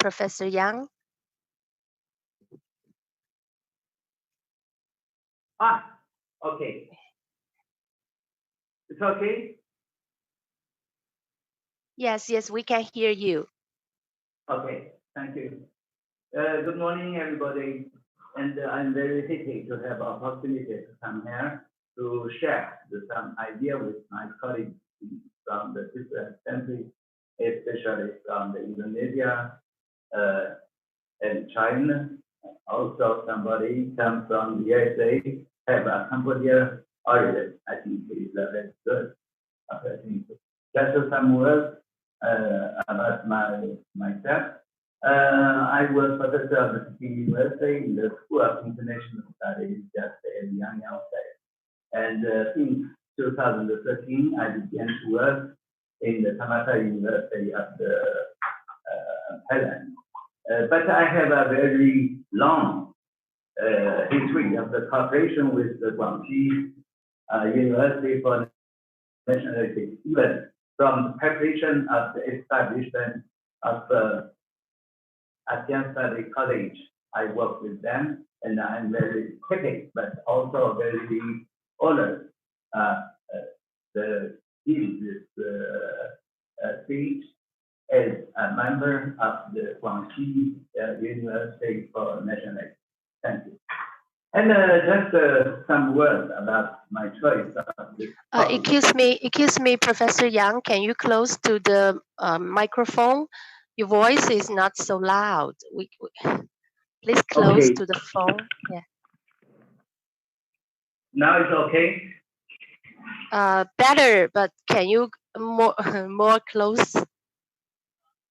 Professor Yang? Okay. It's okay? Yes, we can hear you. Okay, thank you. Good morning, everybody. And I'm very happy to have opportunity to come here to share some idea with my colleagues from the different countries, especially from the Indonesia and China. Also, somebody comes from the USA, have a Cambodia origin. I think it's very good. Just some words about myself. I was professor of the Peking University in the School of International Studies, just as Yang said. And since 2013, I began to work in the Tamata University of the Thailand. But I have a very long history of the cooperation with the Guangxi University for Nationalities, even from the preparation of the establishment of ASEAN Study College. I work with them, and I'm very happy, but also very honored to give this speech as a member of the Guangxi University for Nationalities. Thank you. And just some words about my choice of this topic. Excuse me, Professor Yang. Can you close to the microphone? Your voice is not so loud. Please close to the phone. Yeah. Now it's okay. Better, but can you more close?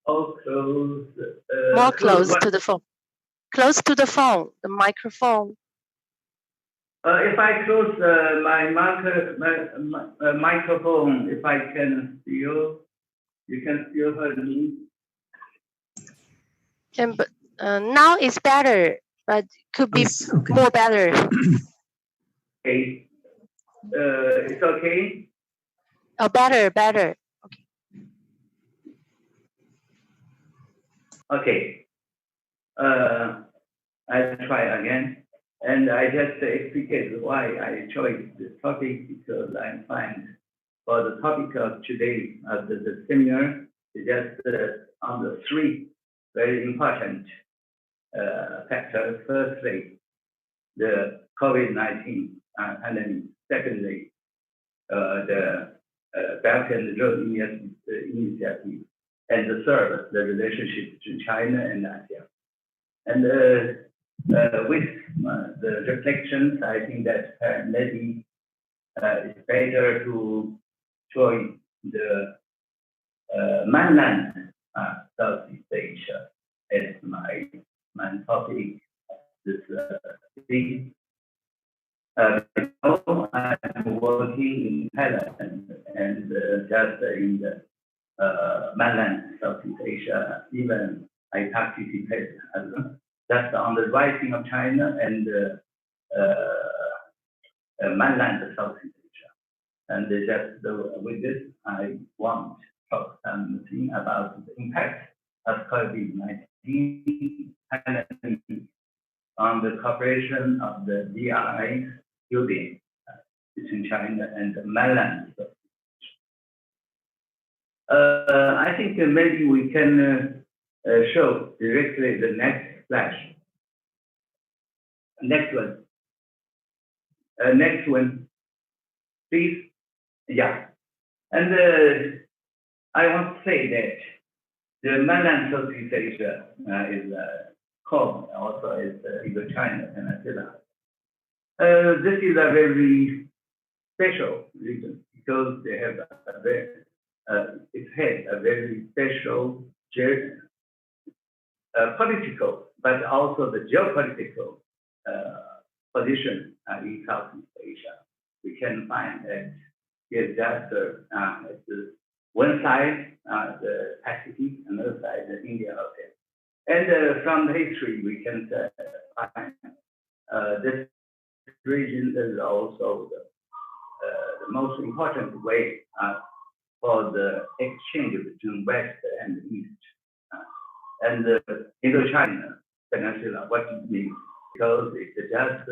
Oh, close. More close to the phone. Close to the phone, the microphone. If I close my microphone, if I can still, you can still hear me. And but now it's better, but could be more better. Okay. It's okay. Oh, better. Okay. I'll try again. And I just explained why I chose this topic, because I find for the topic of today of the seminar is just on the three very important factors. Firstly, the COVID-19 pandemic. Secondly, the Belt and Road Initiative. And the third, the relationship between China and ASEAN. And with the reflections, I think that maybe it's better to join the mainland Southeast Asia as my topic this week. I'm working in Thailand and just in the mainland Southeast Asia. Even I participate just on the rising of China and mainland Southeast Asia. And just with this, I want to talk something about the impact of COVID-19 on the cooperation of the BRI building between China and the mainland. I think maybe we can show directly the next flash. Next one. Next one, please. Yeah. And I want to say that the mainland Southeast Asia is called also as Indo-China Peninsula. This is a very special region because they have a very, it has a very special political, but also the geopolitical position in Southeast Asia. We can find that it's just one side, the Pacific, another side, the Indian Ocean. And from the history, we can find this region is also the most important way for the exchange between West and East. And Indo-China Peninsula, what it means, because it's just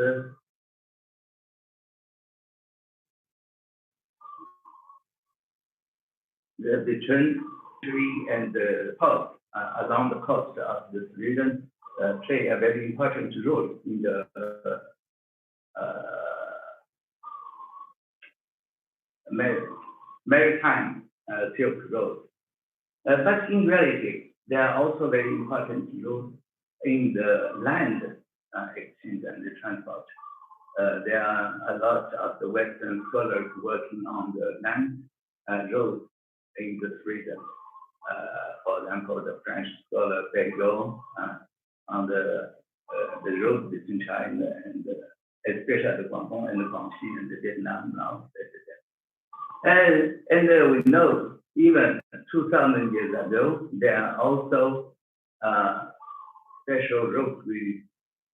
between tree and the coast, along the coast of this region, play a very important role in the maritime Silk Road. But in reality, there are also very important roles in the land exchange and the transport. There are a lot of the Western scholars working on the land roads in this region. For example, the French scholar Perrayangan on the road between China and especially the Guangdong and the Guangxi and the Vietnam now. And we know even 2,000 years ago, there are also special roads we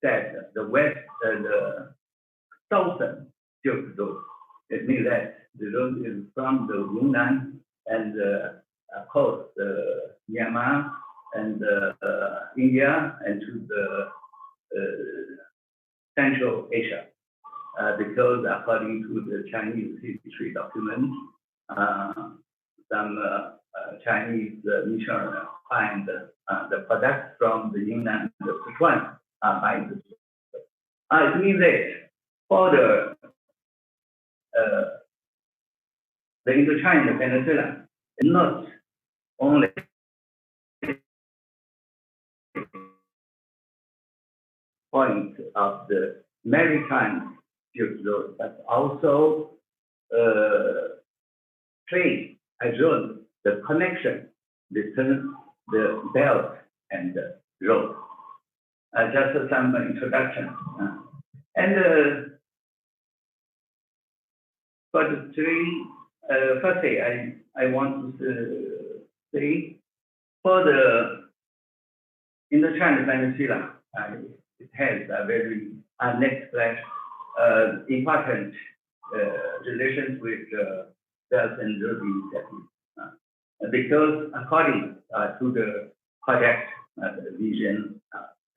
said the west, the southern Silk Road. It means that the road is from the Yunnan and across Myanmar and India and to the Central Asia. Because according to the Chinese history documents, some Chinese missionary find the products from the Yunnan and the Sichuan by the it means that for the Indochina Peninsula is not only point of the maritime Silk Road, but also play a role, the connection between the belt and the road. Just some introduction. But today, firstly, I want to say for the Indochina Peninsula, it has a very important relations with Belt and Road Initiative. Because according to the project vision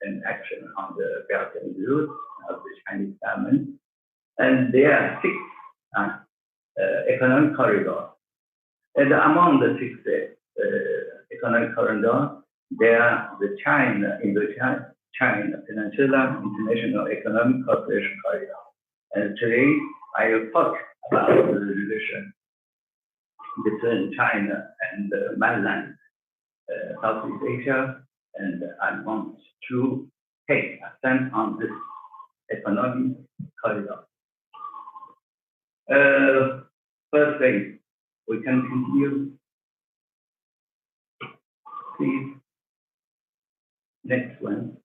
and action on the Belt and Road of the Chinese government, and there are 6 economic corridors. And among the 6 economic corridors, there are the Indo-China Peninsula International Economic Cooperation Corridor. And today, I will talk about the relation between China and mainland Southeast Asia, and I want to take a stand on this economic corridor. First thing, we can continue. Please. Next one.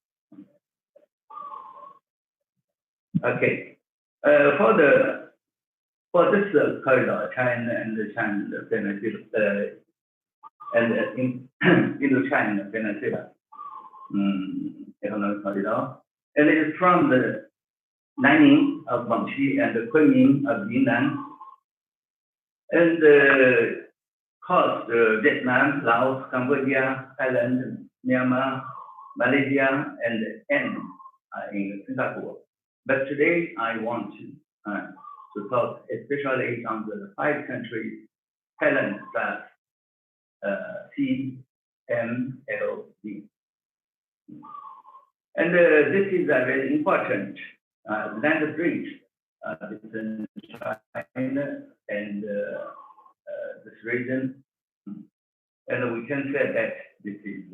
Okay. For this corridor, China and the China Peninsula and Indo-China Peninsula economic corridor, and it is from the Nanning of Guangxi and the Kunming of Yunnan, and cross Vietnam, Laos, Cambodia, Thailand, Myanmar, Malaysia, and end in Singapore. But today I want to talk especially on the 5 countries, Thailand plus CMLD. And this is a very important land bridge between China and this region. And we can say that this is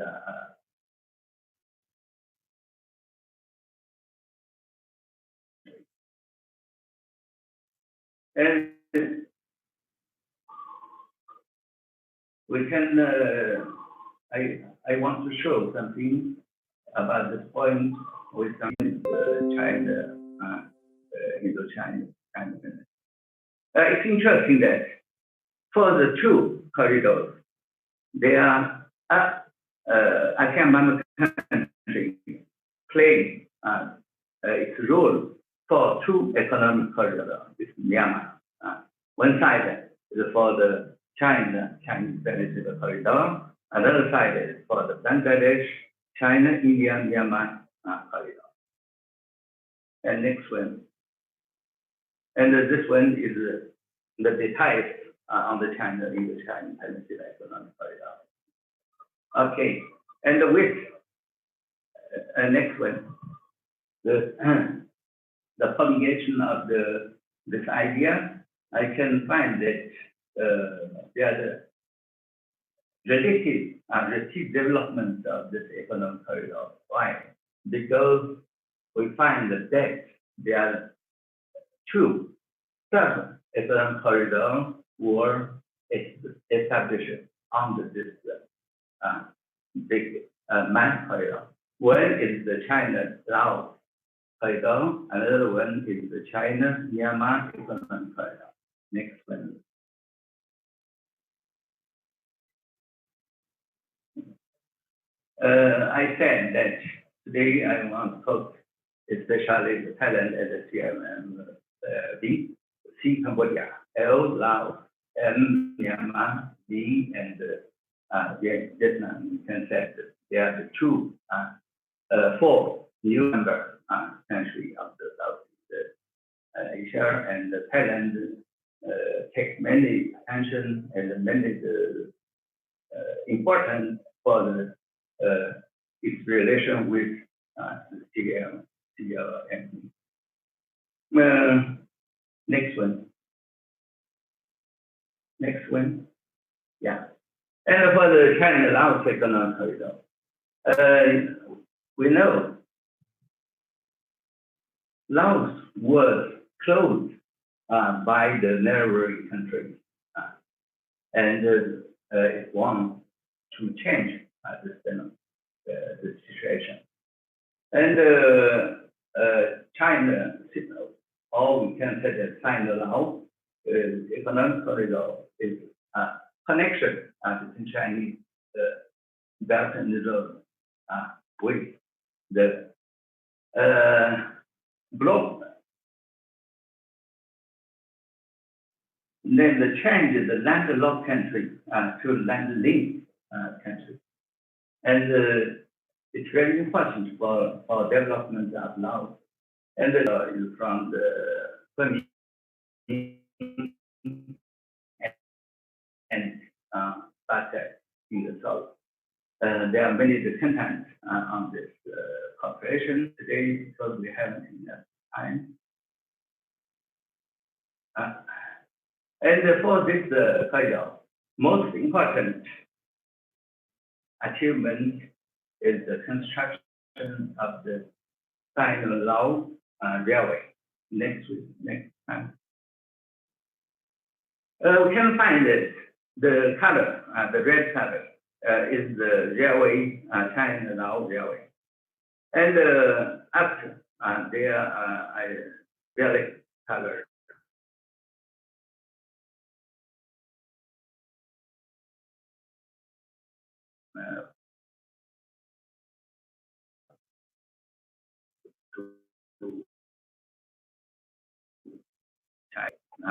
and we can I want to show something about this point with some China, Indo-China. It's interesting that for the 2 corridors, there are ASEAN member countries play its role for 2 economic corridors with Myanmar. One side is for the Chinese Peninsula corridor, another side is for the Bangladesh, China, India, Myanmar corridor. And next one. And this one is the details on the Indo-China Peninsula economic corridor. Okay, and with next one, the publication of this idea, I can find that there are relative development of this economic corridor. Why? Because we find that there are 2 sub-economic corridors were established under this big main corridor. One is the China-Laos corridor, another one is the China-Myanmar economic corridor. Next one. I said that today I want to talk especially the Thailand and the CMLD, C Cambodia, L Laos, M Myanmar, D and Vietnam. You can say that they are the 4 new member countries of the Southeast Asia, and Thailand take many attention and many important for its relation with CLM. Next one. Next one. Yeah. And for the China-Laos economic corridor, we know Laos was closed by the neighboring countries, and it wants to change the situation. And China, or we can say that China-Laos economic corridor is a connection between Chinese Belt and Road with the bloc. Then the change the landlocked country to land-linked country, and it's very important for development of Laos. And is from the Kunming and Batek in the south. There are many contents on this cooperation today because we haven't enough time. And for this corridor, most important achievement is the construction of the Sino-Laos railway. Next time. We can find it. The color, the red color, is the railway, China-Laos railway. And after there are violet color.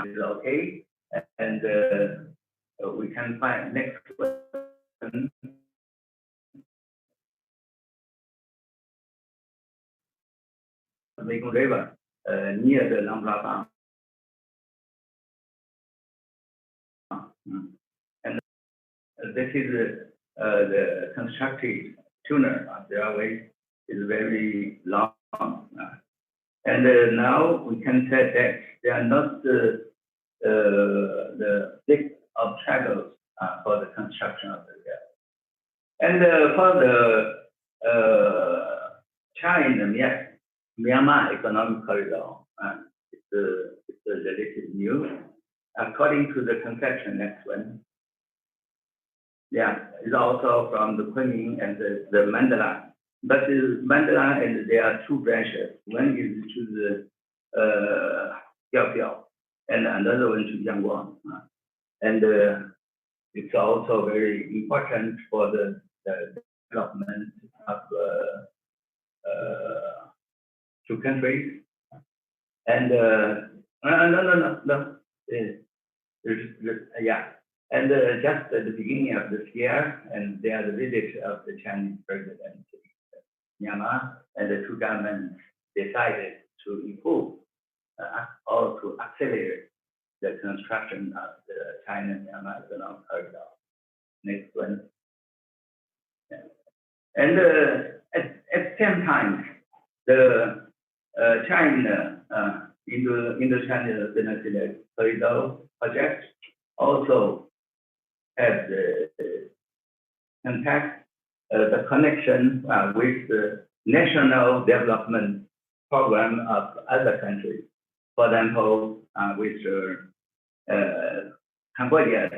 Is okay, and we can find next one. Mekong River near the Lambrapa, and this is the constructed tunnel of the railway is very long. And now we can say that they are not the big obstacles for the construction of the rail. And for the China-Myanmar economic corridor, it's relatively new. According to the conception, next one, yeah, it's also from the Kunming and the Mandala. But the Mandala, and there are two branches. One is to the Biao, and another one to Jiangguang. And it's also very important for the development of two countries. And yeah. And just at the beginning of this year, and there the visit of the Chinese president Myanmar, and the two governments decided to improve or to accelerate the construction of the China-Myanmar economic corridor. Next one. Yeah. And at the same time, the China Indo-China Peninsula Corridor project also have the contact, the connection with the national development program of other countries. For example, with Cambodia's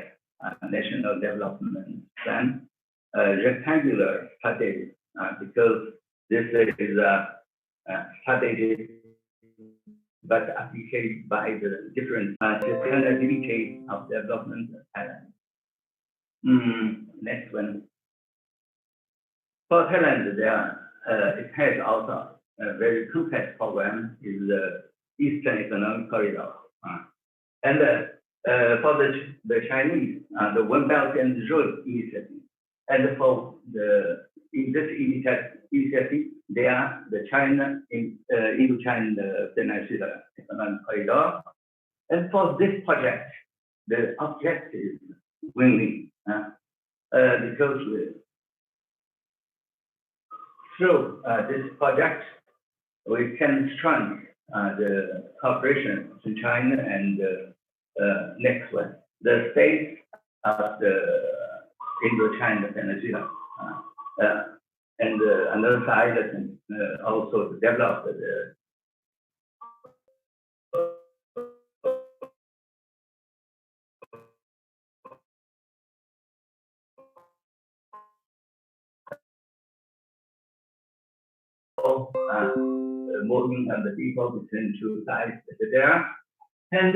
national development plan, rectangular strategy, because this is a strategy but applied by the different sustainability of development Thailand. Next one. For Thailand, it has also a very complex program, is the Eastern Economic Corridor. And for the Chinese, the One Belt and Road Initiative. And for in this initiative, they are the Indo-China Peninsula Economic Corridor. And for this project, the objective is win-win. because through this project, we can strengthen the cooperation between China and next one, the states of the Indo-China Peninsula. And another side also to develop the moving of the people between two sides there. And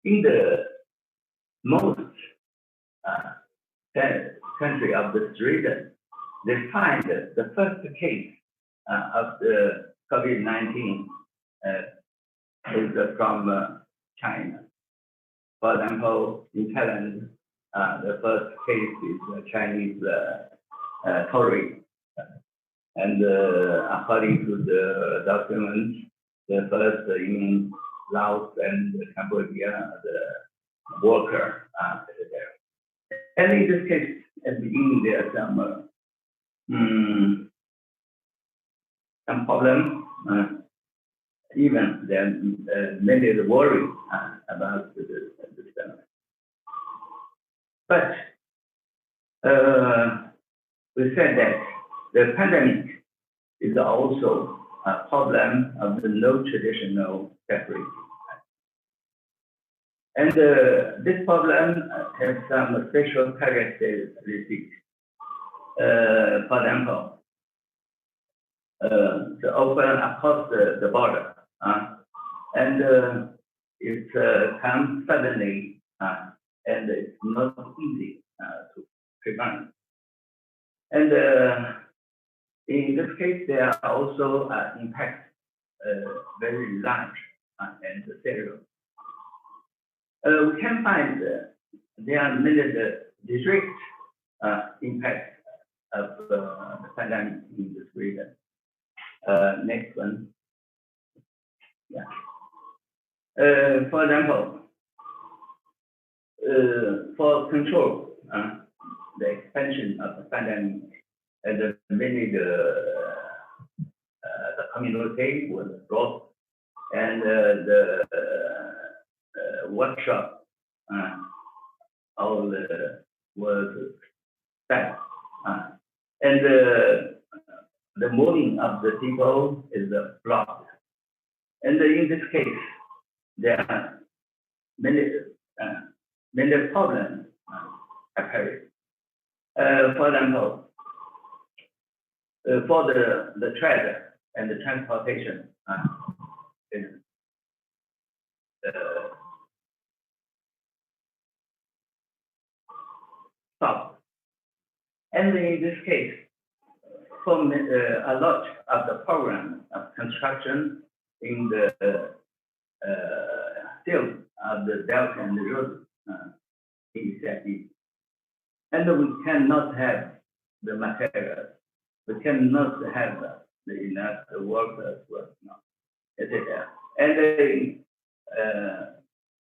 in the most country of this region, they find the first case of the COVID-19 is from China. For example, in Thailand, the first case is a Chinese tourist. And according to the documents, the first in Laos and Cambodia, the worker there. And in this case, at the beginning, there are some problem. Even there many worry about this. But we said that the pandemic is also a problem of the no traditional separation. And this problem has some special characteristics. For example, the open across the border, and it comes suddenly, and it's not easy to prevent. And in this case, there are also impacts very large and serious. We can find there are many direct impacts of the pandemic in this region. Next one. Yeah. For example, for control the expansion of the pandemic, and many the community was brought, and the workshop all was set, and the moving of the people is blocked. And in this case, there are many problems appearing. For example, for the trade and the transportation is stopped. And in this case, for a lot of the program of construction in the field of the Belt and the Road initiative, and we cannot have the materials, we cannot have the enough workers work now, etc. And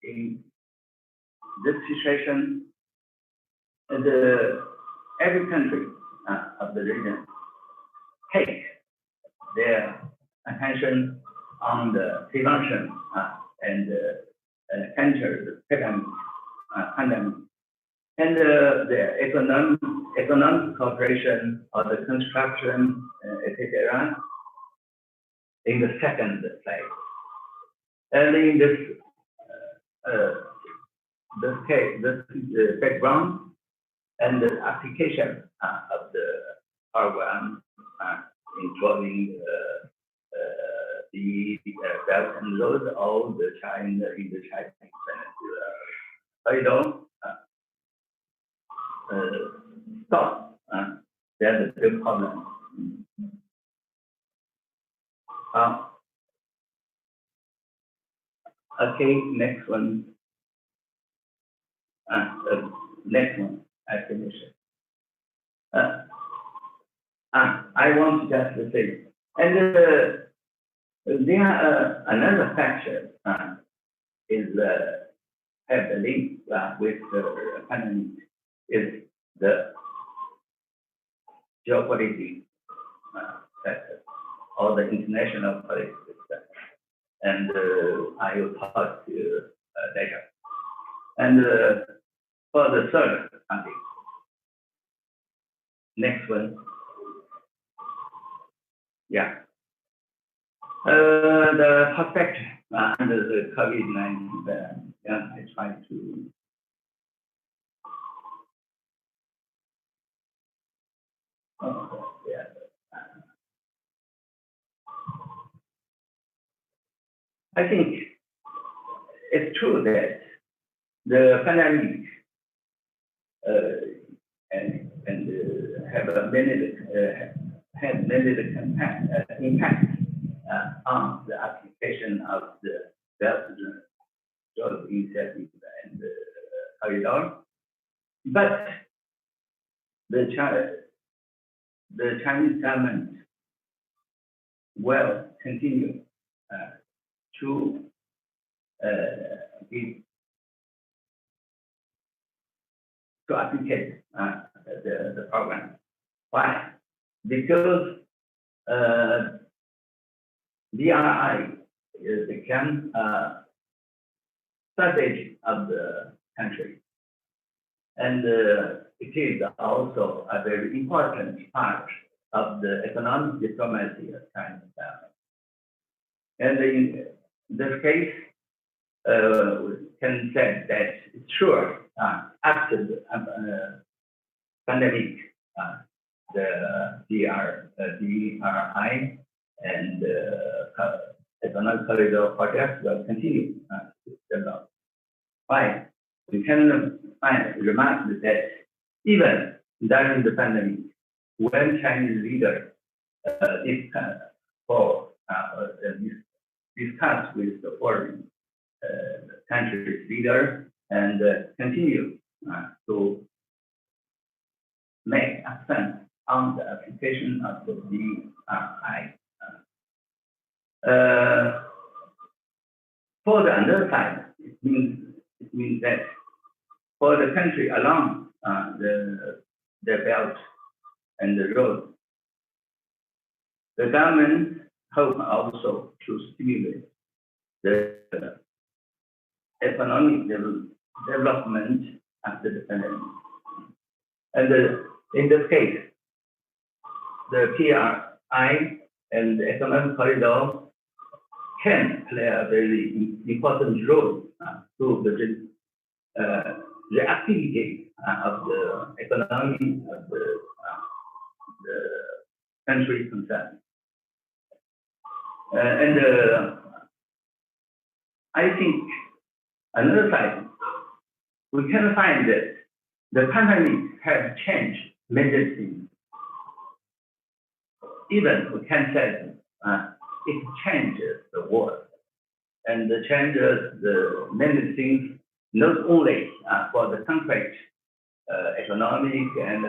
in this situation, every country of the region take their attention on the prevention and enter the pandemic. And the economic cooperation or the construction, etc., in the second phase. And in this case, this background and the application of the program involving the Belt and Road, all the China in the Chinese Peninsula. Stop. There's a big problem. Okay, next one. Next one. I finish it. I want just to say, and there are another factor is have a link with the pandemic is the geopolitics sector or the international politics sector. And I will talk later. And for the third country, next one. Yeah. The perspective under the COVID-19, I try to I think it's true that the pandemic had many impact on the application of the Belt and Road Initiative and corridor, but the Chinese government will continue to applicate the program. Why? Because BRI became strategy of the country, and it is also a very important part of the economic diplomacy of China. And in this case, we can say that it's sure after the pandemic, the BRI and economic corridor project will continue to develop. Why? We can remark that even during the pandemic, when Chinese leaders discuss with the foreign country's leader and continue to make accent on the application of the BRI. For the other side, it means that for the country along the belt and the road, the government hope also to stimulate the economic development after the pandemic. And in this case, the PRI and the economic corridor can play a very important role to the activity of the economy of the country concerned. And I think another side, we can find that the pandemic has changed many things. Even we can say it changes the world and changes the many things, not only for the concrete economic and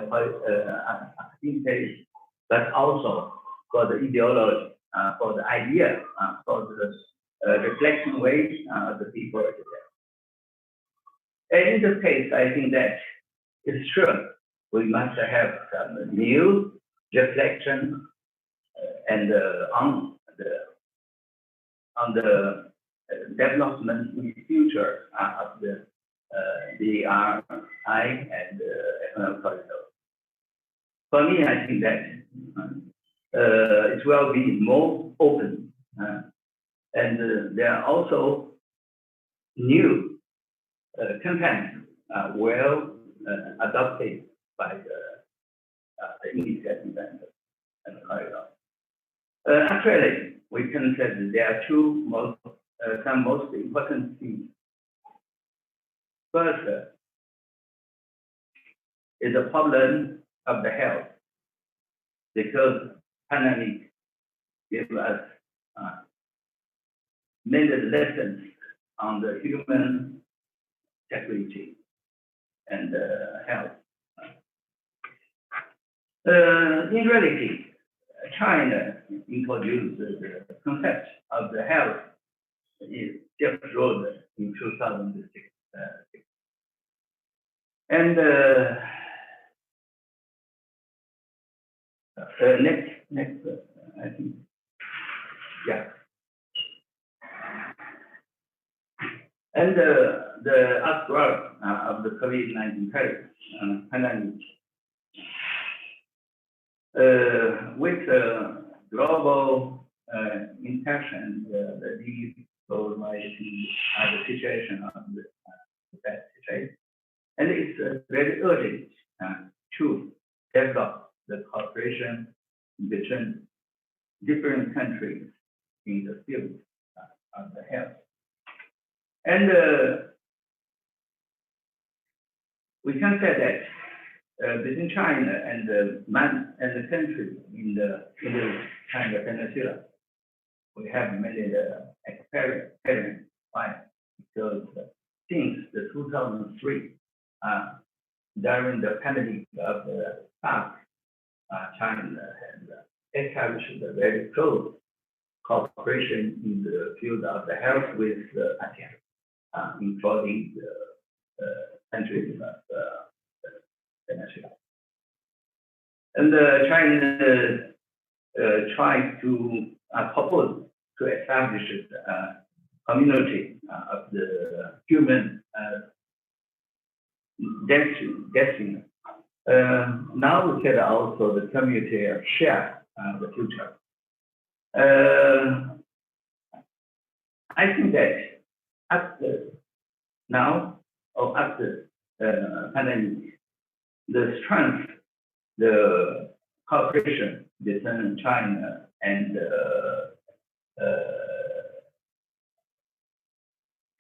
activities, but also for the ideology, for the idea, for the reflection ways of the people. And in this case, I think that it's true we must have some new reflection and on the development in the future of the BRI and the economic corridor. For me, I think that it will be more open, and there are also new campaigns well adopted by the initiative and the corridor. Actually, we can say that there are some most important things. First is the problem of the health, because pandemic gives us many lessons on the human security and health. In reality, China introduced the concept of the health Silk Road in 2006. And And the outbreak of the COVID-19 pandemic with global infection, the deglobalization the situation of that situation. And it's very urgent to develop the cooperation between different countries in the field of the health. And we can say that between China and the countries in the China Peninsula, we have many experience. Why? Because since the 2003, during the pandemic of the SARS, China has established a very close cooperation in the field of the health with ASEAN, including the countries of the peninsula. And China tried to propose to establish a community of the human destiny. Now we can also the community share the future. I think that after now or after pandemic, the strength, the cooperation between China and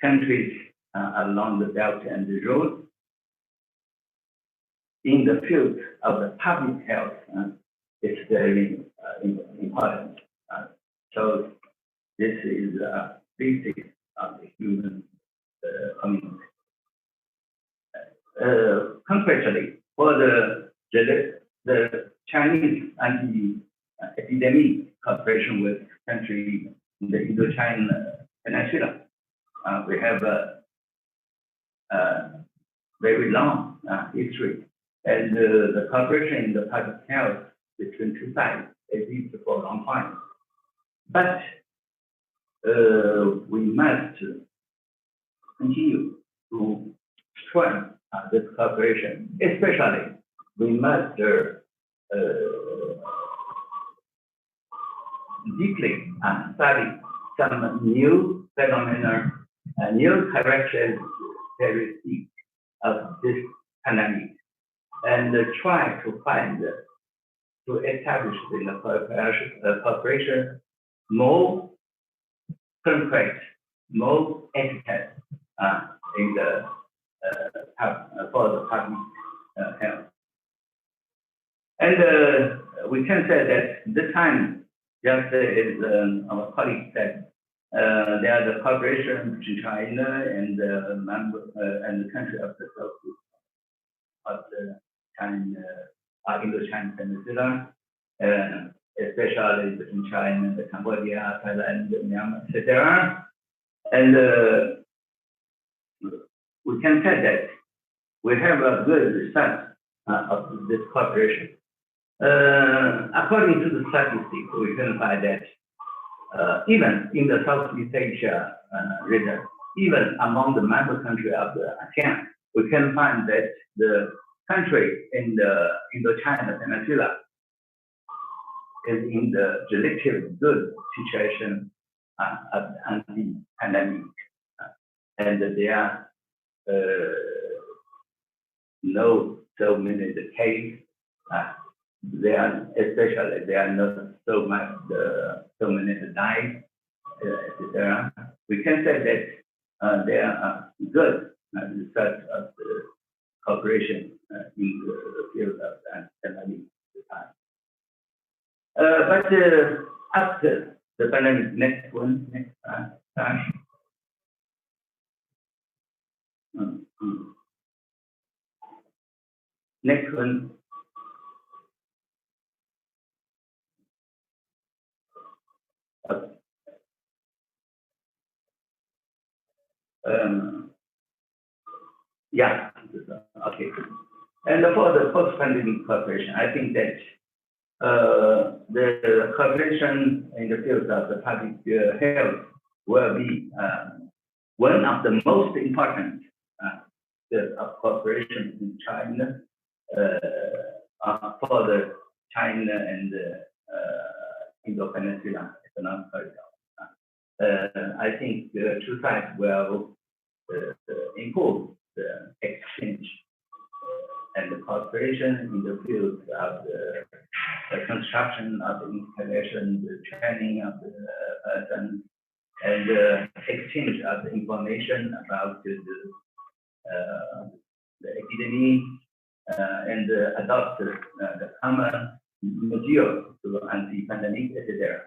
countries along the Belt and the Road in the field of the public health is very important. So this is a basic of the human community. Concretely, for the Chinese anti-epidemic cooperation with countries in the Indo-China Peninsula, we have a very long history, and the cooperation in the public health between two sides exists for a long time. But we must continue to strengthen this cooperation, especially we must deeply study some new phenomena, new characteristics of this pandemic, and try to find, to establish the cooperation more concrete, more efficient in the for the public health. And we can say that this time, just as our colleague said, there is a cooperation between China and the country of the Southeast of the Indo-China Peninsula, especially between China, Cambodia, Thailand, Myanmar, etc. And we can say that we have a good result of this cooperation. According to the statistics, we can find that even in the Southeast Asia region, even among the member countries of the ASEAN, we can find that the country in the Indo-China Peninsula is in the relatively good situation of the anti-pandemic, and there are no so many the case. Especially there are not so much so many die, etc. We can say that there are good results of the cooperation in the field of the pandemic. But after the pandemic, next time. Next one. Yeah, okay. And for the post-pandemic cooperation, I think that the cooperation in the field of the public health will be one of the most important fields of cooperation in China for the China and Indo-Peninsula Economic Corridor. I think the two sides will improve the exchange and the cooperation in the fields of the construction of the installation, the training of the person, and the exchange of the information about the epidemic and adopt the common material to anti-pandemic, etc.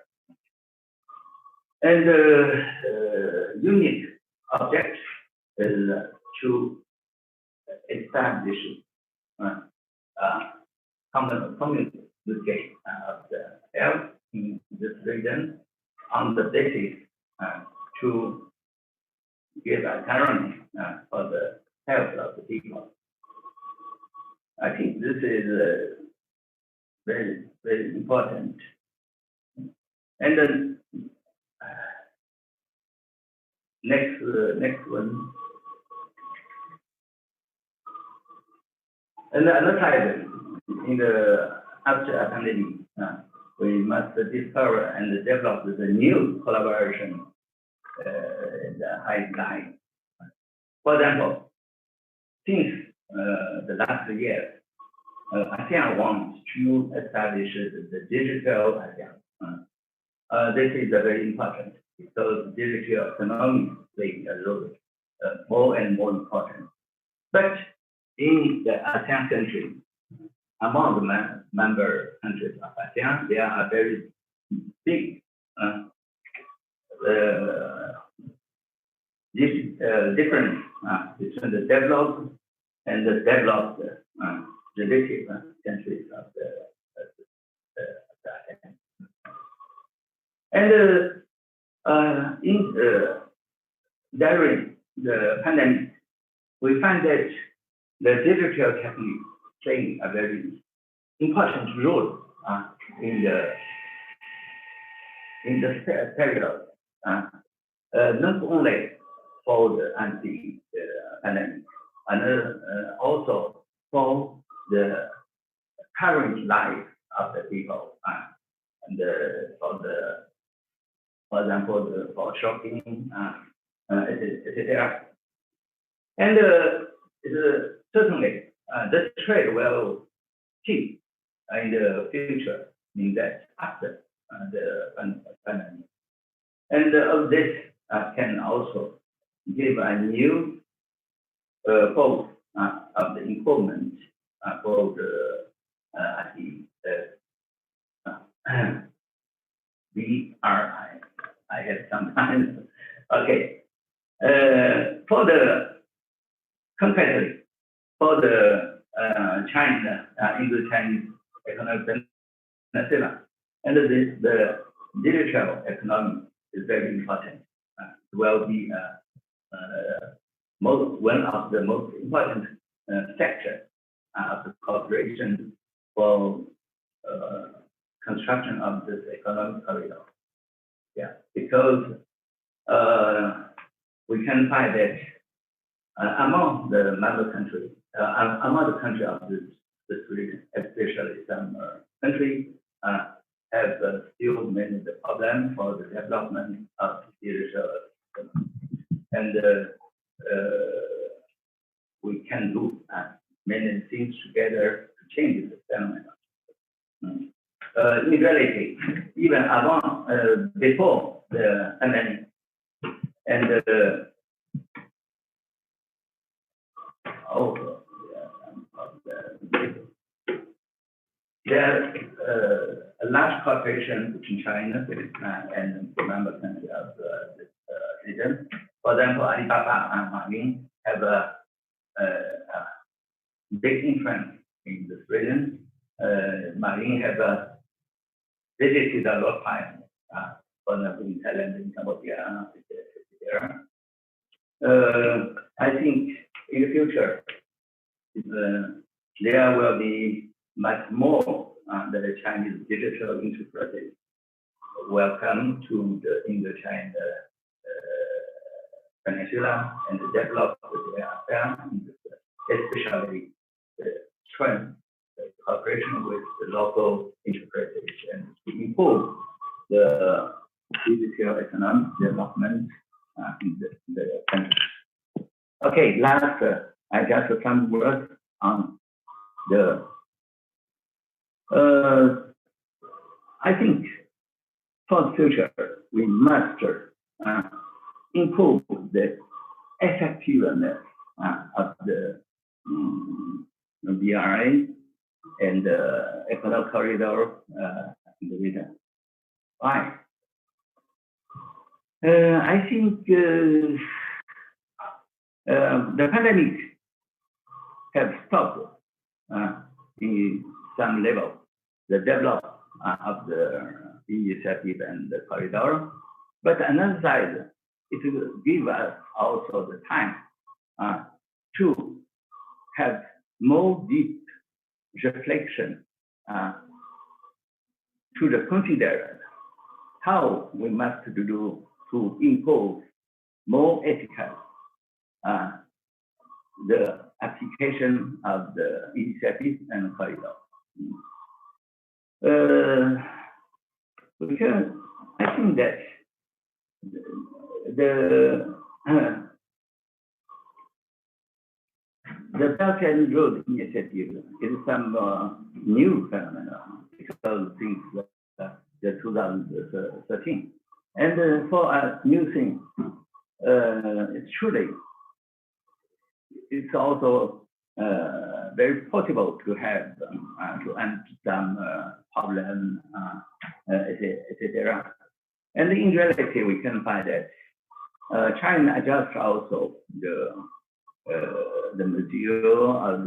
And the unique object is to establish common community of the health in this region on the basis to give a guarantee for the health of the people. I think this is very, very important. And then next one. And another side, in the after a pandemic, we must discover and develop the new collaboration the high line. For example, since the last year, ASEAN wants to establish the digital ASEAN. This is very important because digital economy plays a role more and more important. But in the ASEAN countries, among the member countries of ASEAN, there are very big difference between the developed and the developed relative countries of the ASEAN. And during the pandemic, we find that the digital technique playing a very important role in the period, not only for the anti-pandemic, and also for the current life of the people, and for example, for shopping, etc. And certainly, this trade will keep in the future, in that after the pandemic. And this can also give a new hope of the improvement for the BRI. I have some time. Okay. For the concretely, for the China, Indo-Chinese economic peninsula, and the digital economy is very important. It will be one of the most important sectors of the cooperation for construction of this economic corridor. Yeah, because we can find that among the member countries, among the countries of this region, especially some countries have still many problems for the development of digital economy. And we can do many things together to change the phenomenon. In reality, even before the pandemic, and also there a large cooperation between China and the member countries of this region. For example, Alibaba and Ma Ying have a big influence in this region. Ma Ying have visited a lot of times, for example, in Thailand, in Cambodia, etc. I think in the future, there will be much more the Chinese digital enterprises welcome to the Indo-China peninsula and develop the ASEAN, especially the strength, the cooperation with the local enterprises and to improve the digital economic development in the country. Okay, last, I just some words on the, I think for the future, we must improve the effectiveness of the BRI and the economic corridor in the region. Why? I think the pandemic has stopped in some level the development of the initiative and the corridor, but another side, it will give us also the time to have more deep reflection to the consider how we must do to impose more ethical the application of the initiative and corridor. Because I think that the Belt and Road Initiative is some new phenomenon because since the 2013. And for a new thing, it's truly, it's also very possible to have to end some problem, etc. And in reality, we can find that China adjusts also the material of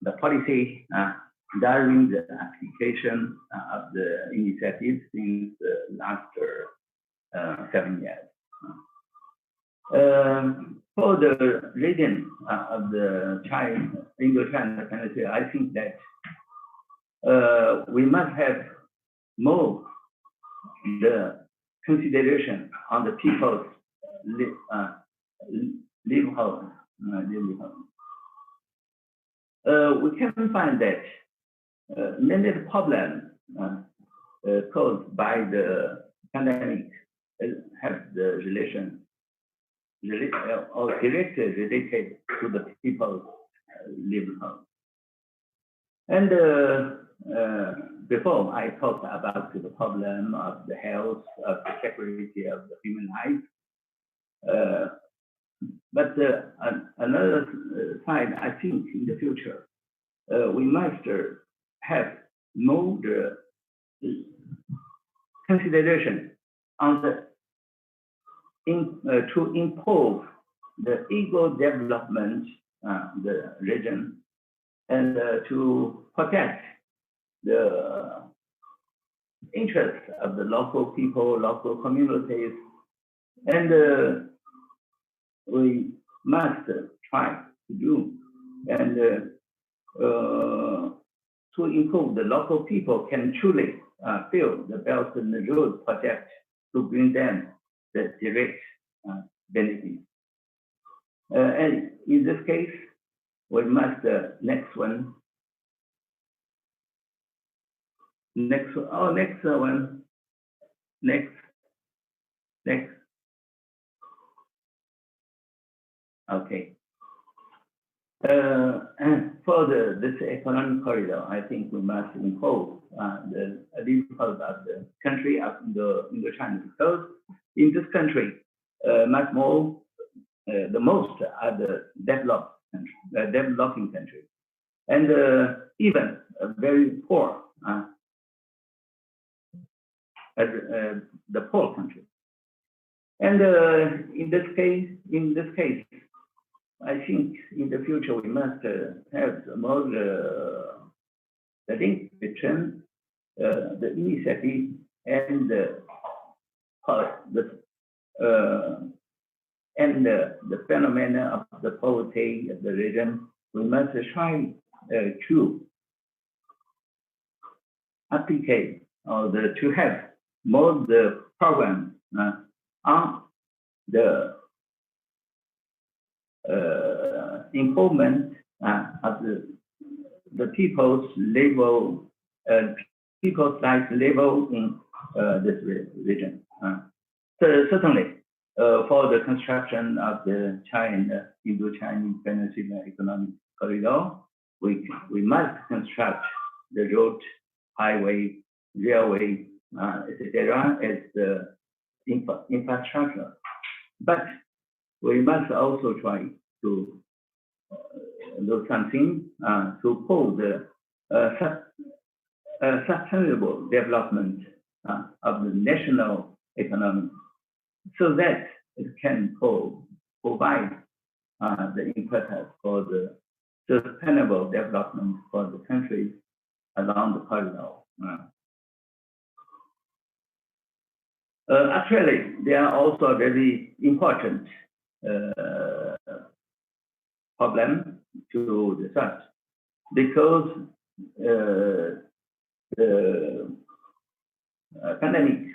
the policy during the application of the initiative since the last 7 years. For the region of the Indo-China Peninsula, I think that we must have more the consideration on the people's live home. We can find that many problems caused by the pandemic have the relation or directly related to the people's living home. And before I talked about the problem of the health, of the security of the human life, but another side, I think in the future, we must have more consideration on the to improve the eco development, the region, and to protect the interests of the local people, local communities, and we must try to do and to improve the local people can truly feel the Belt and the Road project to bring them the direct benefit. And in this case, we must next one. Okay. And for this economic corridor, I think we must impose the development of the country of Indo-China, because in this country, much more the most are the developing countries, and even very poor the poor country. And in this case, I think in the future we must have more the link between the initiative and the phenomena of the poverty of the region. We must try to apply or to have more the program on the improvement of the people's level, people's life level in this region. So certainly, for the construction of the Indo-Chinese Peninsula Economic Corridor, we must construct the road, highway, railway, etc. as the infrastructure. But we must also try to do something to pull the sustainable development of the national economy, so that it can provide the impetus for the sustainable development for the countries along the corridor. Actually, they are also very important problem to discuss, because the pandemic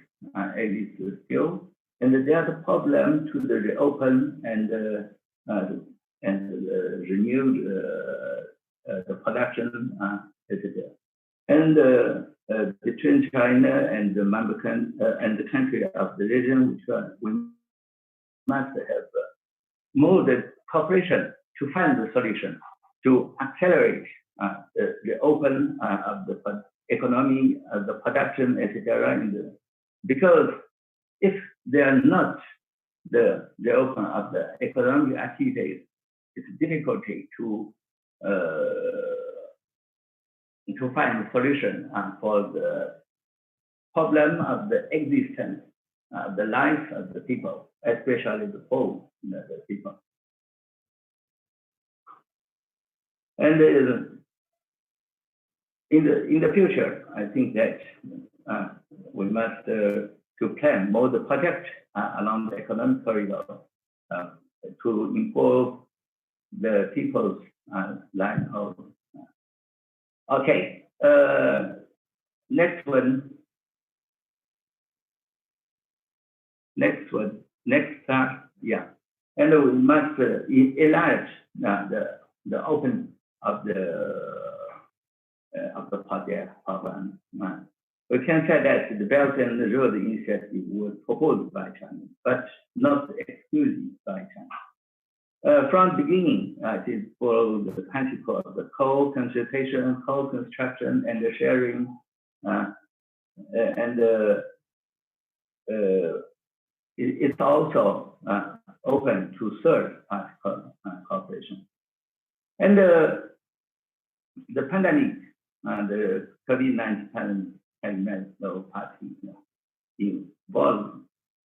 is still, and there's a problem to the reopen and renew the production, etc. And between China and the member and the country of the region, which we must have more the cooperation to find the solution to accelerate the reopen of the economy, the production, etc. Because if they are not the reopen of the economic activities, it's difficulty to find a solution for the problem of the existence, the life of the people, especially the poor people. And in the future, I think that we must to plan more the project along the economic corridor to improve the people's life. Okay, next slide, yeah. And we must enlarge the open of the project program. We can say that the Belt and Road Initiative was proposed by China, but not exclusively by China. From the beginning, it is for the principle of the co-consultation, co-construction, and the sharing, and it's also open to third-party cooperation. And the pandemic, the COVID-19 pandemic, has made no party involved,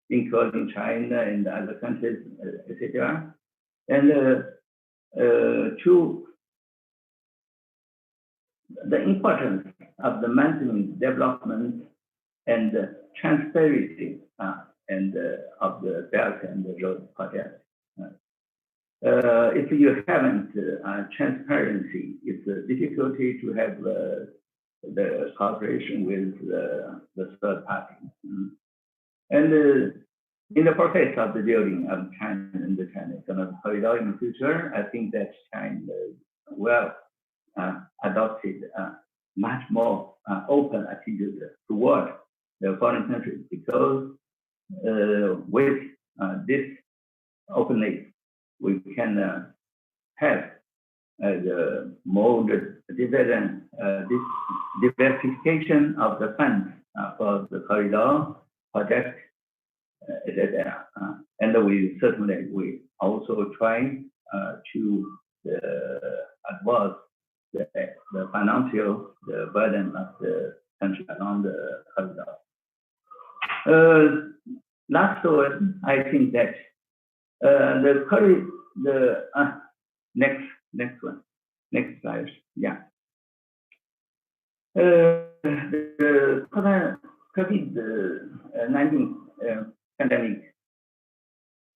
including China and other countries, etc. And to the importance of the maintaining development and transparency and of the Belt and the Road project. If you haven't transparency, it's a difficulty to have the cooperation with the third party. And in the process of the building of China and the China economic corridor in the future, I think that China will adopted much more open attitude toward the foreign countries, because with this openness, we can have the more diversification of the funds for the corridor project, etc. And we also try to advance the financial burden of the country along the corridor. Last one, I think that next slide, yeah. The COVID-19 pandemic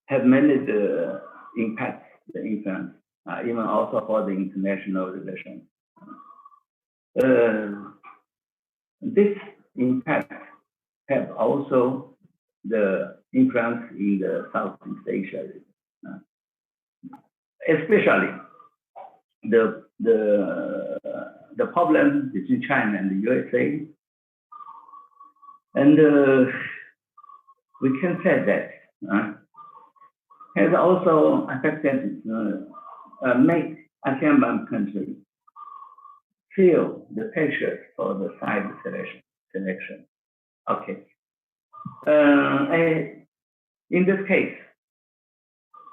have many the impacts, the influence, even also for the international relations. This impact have also the influence in the Southeast Asia, especially the problem between China and the USA, and we can say that has also affected make ASEAN member countries feel the pressure for the site selection. Okay. In this case,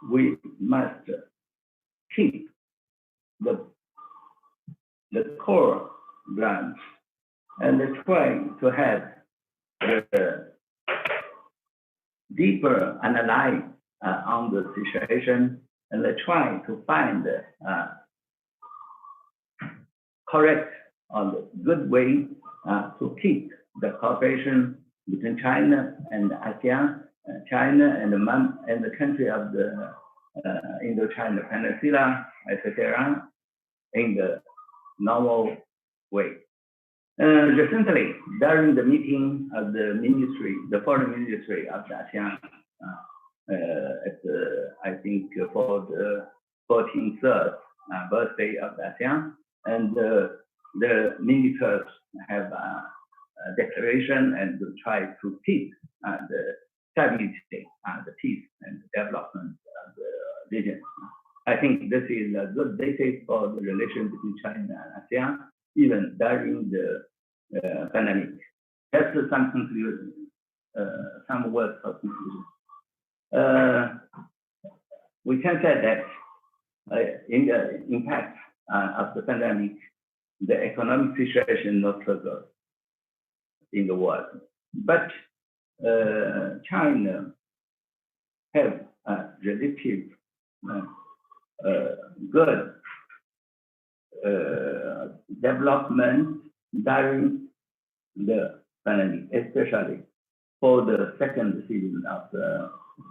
we must keep the core branch and try to have the deeper analyze on the situation and try to find correct or the good way to keep the cooperation between China and ASEAN, China and the country of the Indo-China Peninsula, etc., in the normal way. Recently, during the meeting of the foreign ministry of the ASEAN, I think for the 43rd birthday of the ASEAN, and the ministers have a declaration and try to keep the stability, the peace and development of the region. I think this is a good basis for the relation between China and ASEAN, even during the pandemic. That's some conclusion, some words of conclusion. We can say that in the impact of the pandemic, the economic situation not so good in the world, but China have a relative good development during the pandemic, especially for the second season of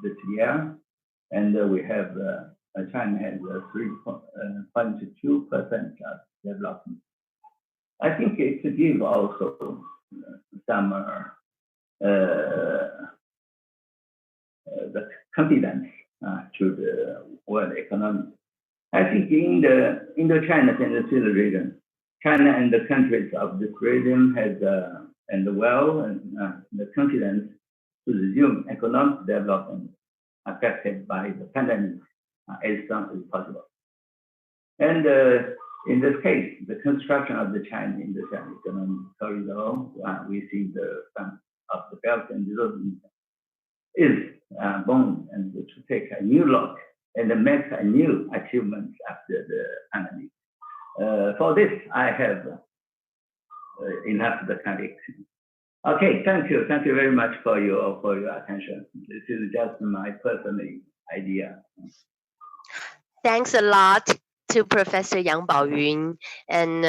this year, and we have China has 3.2% of development. I think it gives also some the confidence to the world economy. I think in the Indo-China Peninsula region, China and the countries of this region has the confidence to resume economic development affected by the pandemic as soon as possible. And in this case, the construction of the China Indo-China Economic Corridor, we see some of the Belt and Road is born and to take a new look and make a new achievement after the pandemic. For this, I have enough the conviction. Okay, thank you very much for your attention. This is just my personal idea. Thanks a lot to Professor Yang Baoyun and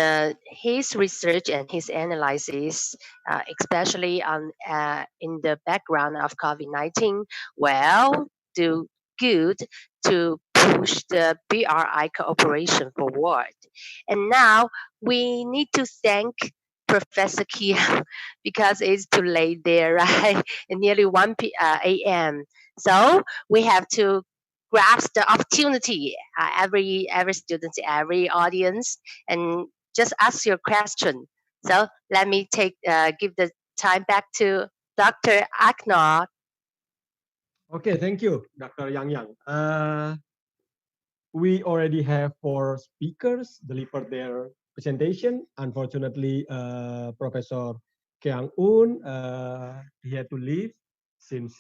his research and his analysis, especially on in the background of COVID-19. Well, do good to push the BRI cooperation forward. And now we need to thank Professor Kia because it's too late there, right? At nearly 1 a.m. So we have to grasp the opportunity, every student, every audience, and just ask your question. So let me give the time back to Dr. Aknor. Okay, thank you, Dr. Yang. We already have 4 speakers deliver their presentation. Unfortunately, Professor Keang Un, he had to leave since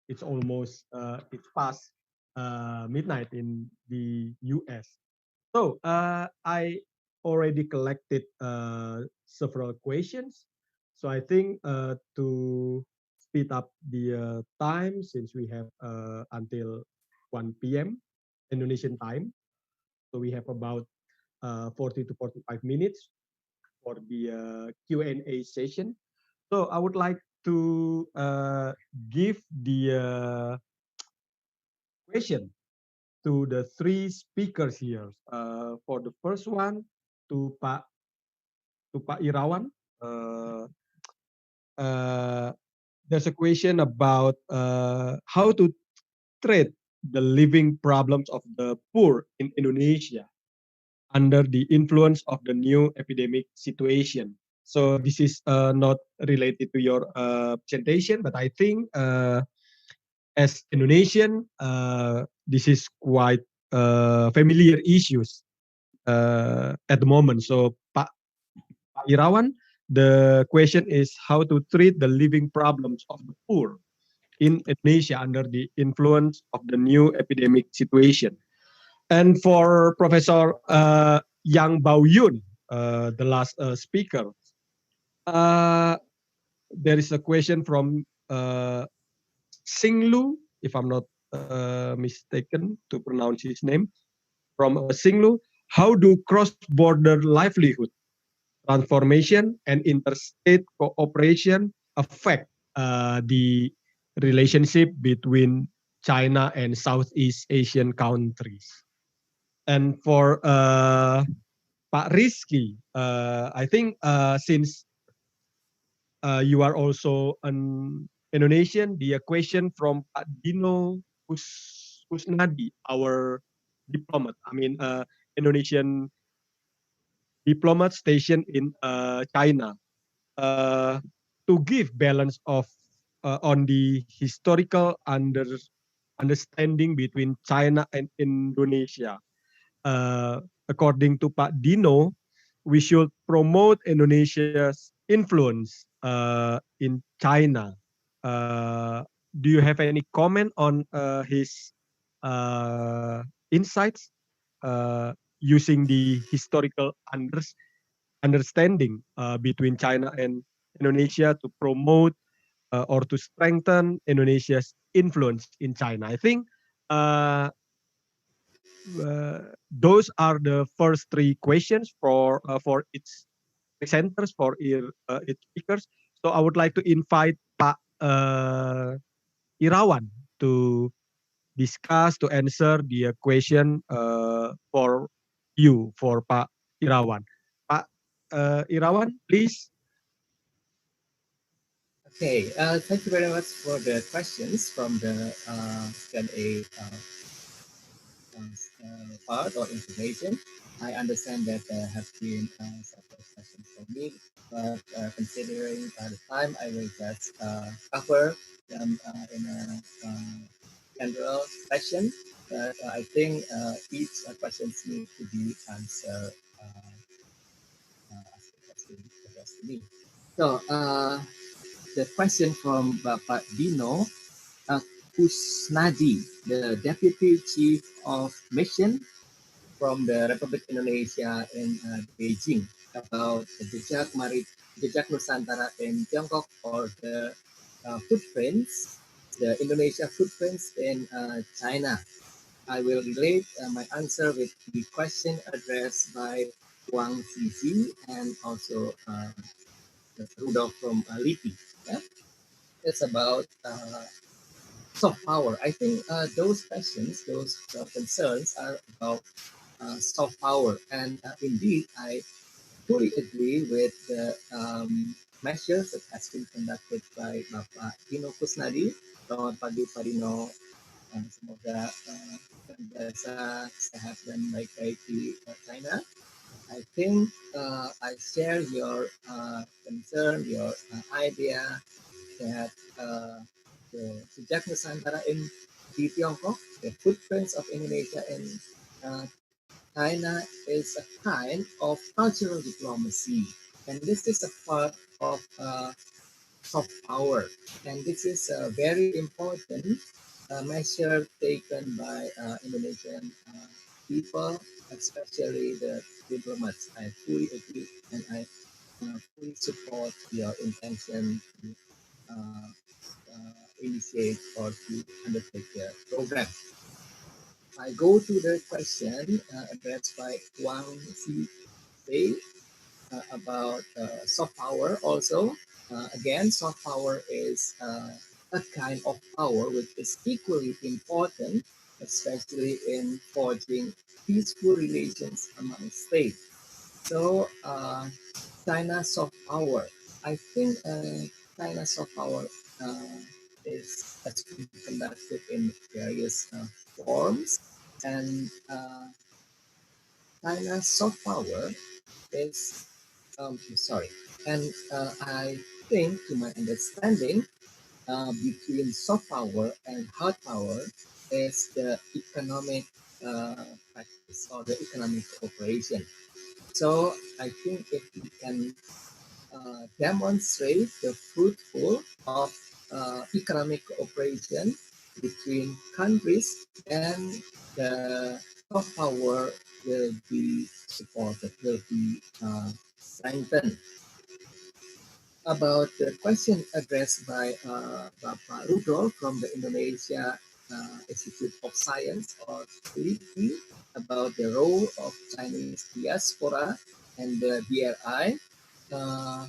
it's almost it's past midnight in the US. So I already collected several questions. So I think to speed up the time, since we have until 1 p.m. Indonesian time, so we have about 40 to 45 minutes for the Q&A session. So I would like to give the question to the 3 speakers here. For the first one, to Pak Irawan. there's a question about how to treat the living problems of the poor in Indonesia under the influence of the new epidemic situation. So this is not related to your presentation, but I think as Indonesian, this is quite familiar issues at the moment. So Pak Irawan, the question is how to treat the living problems of the poor in Indonesia under the influence of the new epidemic situation. And for Professor Yang Bao Yun, the last speaker, there is a question from Singlu, if I'm not mistaken to pronounce his name, from Singlu. How do cross-border livelihood transformation and interstate cooperation affect the relationship between China and Southeast Asian countries? And for Pak Rizky, I think since you are also an Indonesian, the question from Pak Dino Kusnadi, our diplomat, I mean Indonesian diplomat stationed in China, to give balance of on the historical understanding between China and Indonesia. According to Pak Dino, we should promote Indonesia's influence in China. Do you have any comment on his insights using the historical understanding between China and Indonesia to promote or to strengthen Indonesia's influence in China? I think those are the first three questions for its presenters, for its speakers. So I would like to invite Pak Irawan to discuss, to answer the question for you, for Pak Irawan. Pak Irawan, please. Okay, thank you very much for the questions from the Q&A part or information. I understand that there have been several questions for me, but considering the time, I will just cover them in a general session. But I think each question needs to be answered as it has been addressed to me. So the question from Bapak Dino Kusnadi, the Deputy Chief of Mission from the Republic Indonesia in Beijing, about the jejak Nusantara in Tiongkok, or the footprints, the Indonesia footprints in China. I will relate my answer with the question addressed by Guangxi and also Rudolph from LIPI. Yeah? It's about soft power. I think those questions, those concerns are about soft power. And indeed, I fully agree with the measures that has been conducted by Bapak Dino Kusnadi. Selamat pagi Pak Dino. Semoga biasa sehat dan baik-baik di China. I think I share your concern, your idea that the jejak Nusantara in Tiongkok, the footprints of Indonesia in China is a kind of cultural diplomacy, and this is a part of soft power, and this is a very important measure taken by Indonesian people, especially the diplomats. I fully agree, and I fully support your intention to initiate or to undertake the program. I go to the question addressed by Wang Xi about soft power also. Again, soft power is a kind of power which is equally important, especially in forging peaceful relations among states. So, China soft power. I think China soft power has been conducted in various forms, and China's soft power is sorry, and I think, to my understanding, between soft power and hard power is the economic practice or the economic cooperation. So I think if we can demonstrate the fruitful of economic cooperation between countries, then the soft power will be supported, will be strengthened. About the question addressed by Bapak Rudolf from the Indonesia Institute of Science, or LIPI, about the role of Chinese diaspora and the BRI, I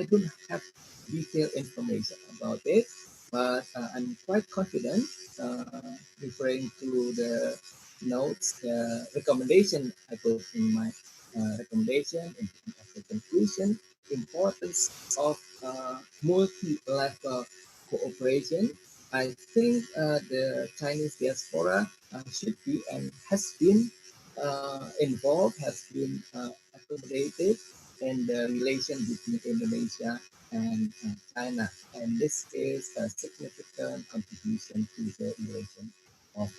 don't have detailed information about it, but I'm quite confident, referring to the notes, the recommendation I put in my recommendation in the conclusion, importance of multi-level cooperation. I think the Chinese diaspora should be and has been involved, has been accommodated in the relation between Indonesia and China. And this is a significant contribution to the relation of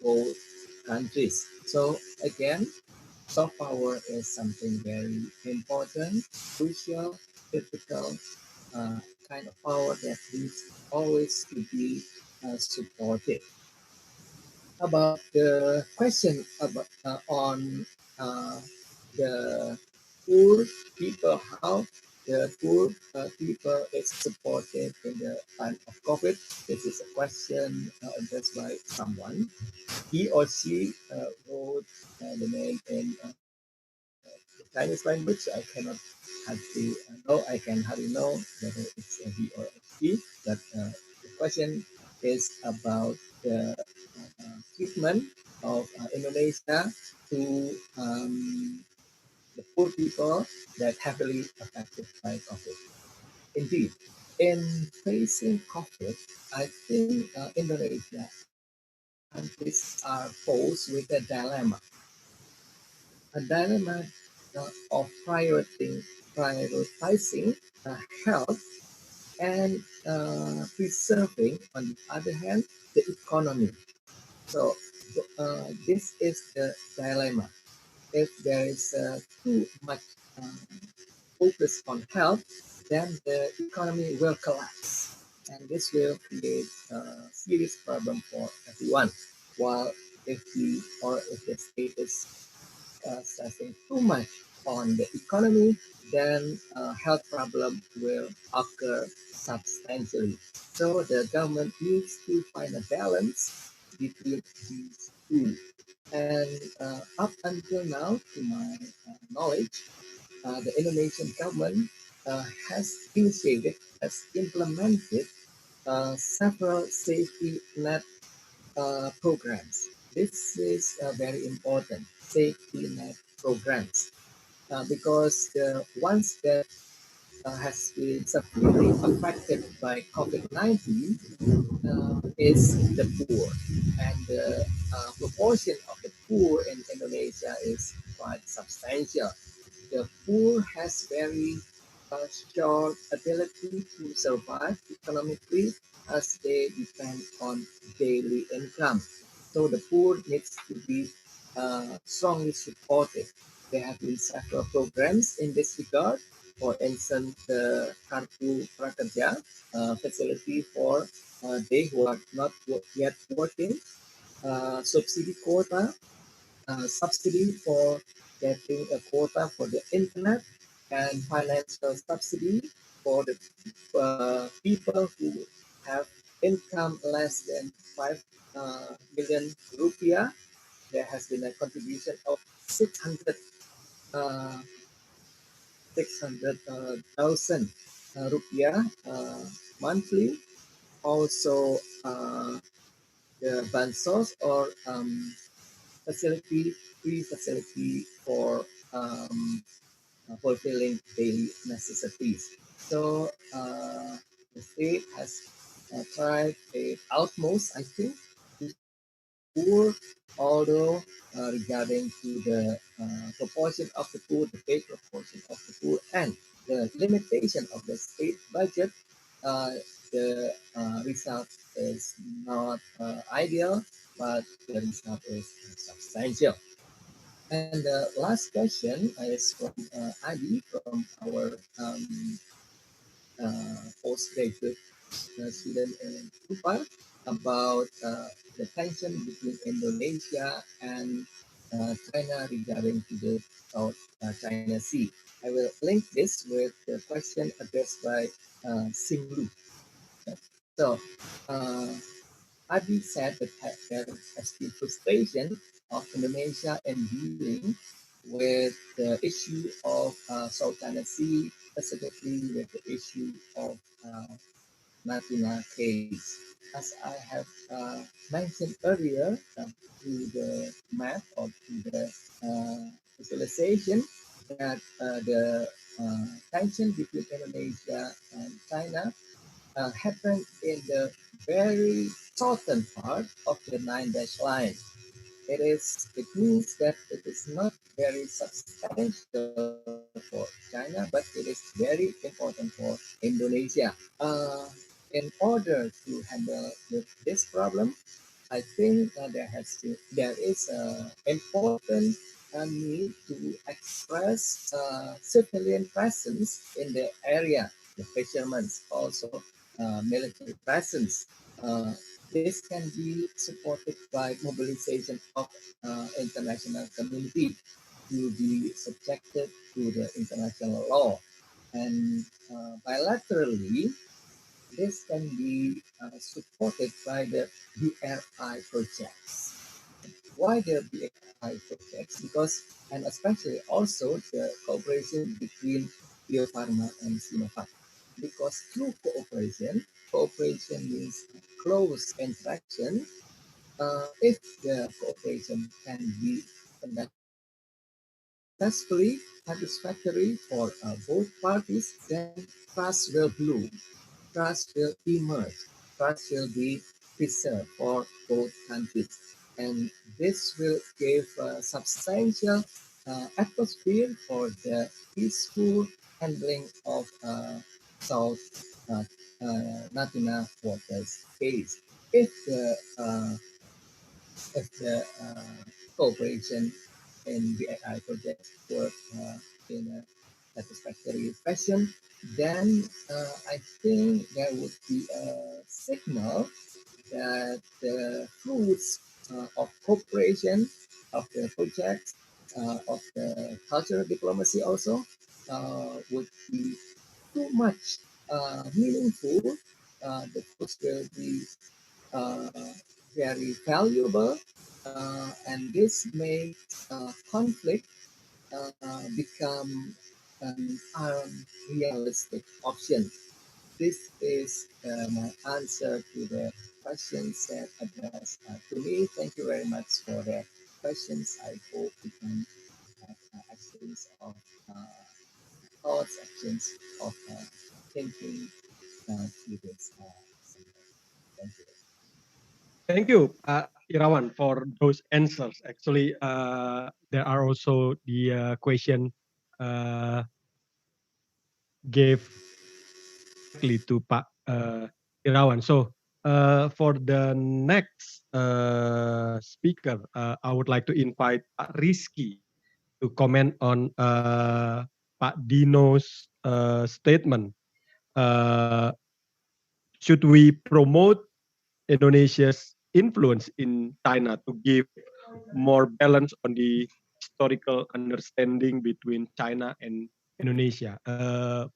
both countries. So again, soft power is something very important, crucial, critical, kind of power that needs always to be supported. About the question about on the poor people, how the poor people is supported in the time of COVID. This is a question addressed by someone. He or she wrote the name in the Chinese language. I cannot hardly know. I can hardly know whether it's a he or a she. But the question is about the treatment of Indonesia to the poor people that heavily affected by COVID. Indeed, in facing COVID, I think Indonesia countries are posed with a dilemma of prioritizing health and preserving, on the other hand, the economy. So this is the dilemma. If there is too much focus on health, then the economy will collapse. And this will create a serious problem for everyone. While if the state is stressing too much on the economy, then health problem will occur substantially. So the government needs to find a balance between these two. And up until now, to my knowledge, the Indonesian government has implemented several safety net programs. This is very important, safety net programs, because the ones that has been severely affected by COVID-19 is the poor, and the proportion of the poor in Indonesia is quite substantial. The poor has very short ability to survive economically, as they depend on daily income. So the poor needs to be strongly supported. There have been several programs in this regard. For instance, the Kartu Prakerja facility for they who are not yet working, subsidy quota, subsidy for getting a quota for the internet, and financial subsidy for the people who have income less than 5 million rupiah. There has been a contribution of 600,000 rupiah monthly. Also, the bansos, or free facility for fulfilling daily necessities. So the state has tried its utmost, I think, to poor, although regarding to the proportion of the poor, the big proportion of the poor, and the limitation of the state budget, uh, the result is not ideal, but the result is substantial. And the last question is from Adi from our postgraduate student in Kupar about the tension between Indonesia and China regarding to the South China Sea. I will link this with the question addressed by Singlu. So, uh, Adi said that there has been frustration of Indonesia in dealing with the issue of South China Sea, specifically with the issue of Natuna case. As I have mentioned earlier, through the map or through the visualization, that the tension between Indonesia and China happened in the very southern part of the nine dash line. It means that it is not very substantial for China, but it is very important for Indonesia. In order to handle this problem, I think there is an important need to express civilian presence in the area, the fishermen, also military presence. Uh, this can be supported by mobilization of international community to be subjected to the international law. And bilaterally, this can be supported by the BRI projects. Why the BRI projects? Because, and especially also the cooperation between Bio Farma and Sinovac. Because through cooperation means close interaction. If the cooperation can be conducted successfully, satisfactory for both parties, then trust will bloom, trust will emerge, trust will be preserved for both countries. And this will give a substantial atmosphere for the peaceful handling of South uh, Natuna waters case. If the cooperation in the AI project work in a satisfactory fashion, then I think there would be a signal that the fruits of cooperation of the project, of the cultural diplomacy also, would be too much meaningful. The fruits will be uh, very valuable, and this makes conflict become an unrealistic option. This is my answer to the questions that addressed to me. Thank you very much for the questions. I hope we can have exchange of thoughts, exchange of thinking to this. Thank you. Thank you, Irawan, for those answers. Actually, there are also the question gave to Pak Irawan. So for the next speaker, I would like to invite Pak Rizky to comment on Pak Dino's statement. Should we promote Indonesia's influence in China to give more balance on the historical understanding between China and Indonesia?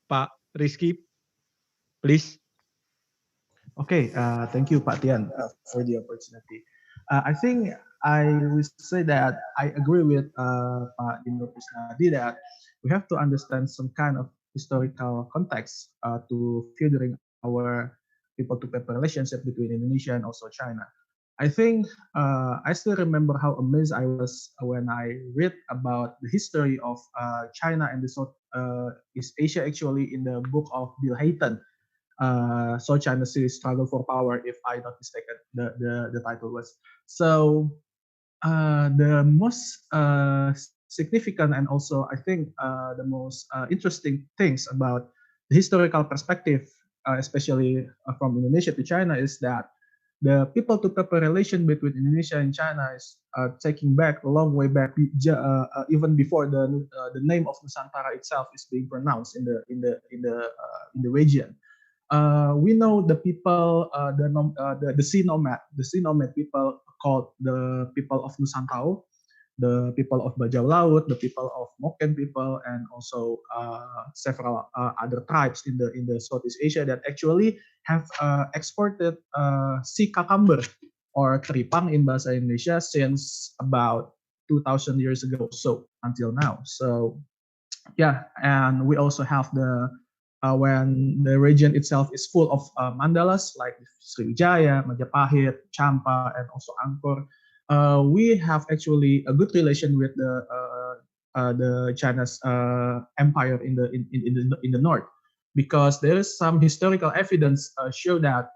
Pak Rizky, please. Okay, thank you, Pak Tian, for the opportunity. I think I will say that I agree with Pak Dino Krisnadi that we have to understand some kind of historical context to furthering our people-to-people relationship between Indonesia and also China. I think I still remember how amazed I was when I read about the history of China and the South East Asia actually in the book of Bill Hayton. South China Sea Struggle for Power, if I'm not mistaken, the title was. So the most significant and also I think the most interesting things about the historical perspective, especially from Indonesia to China, is that the people-to-people relation between Indonesia and China is taking back a long way back, even before the name of Nusantara itself is being pronounced in the region. We know the people, the sea nomad people called the people of Nusantara, the people of Bajau Laut, the people of Moken people, and also several other tribes in the Southeast Asia that actually have exported sea cucumber or teripang in bahasa Indonesia since about 2,000 years ago, so until now. So yeah, and we also have the when the region itself is full of mandalas like Sriwijaya, Majapahit, Champa, and also Angkor. We have actually a good relation with the China's empire in the north, because there is some historical evidence show that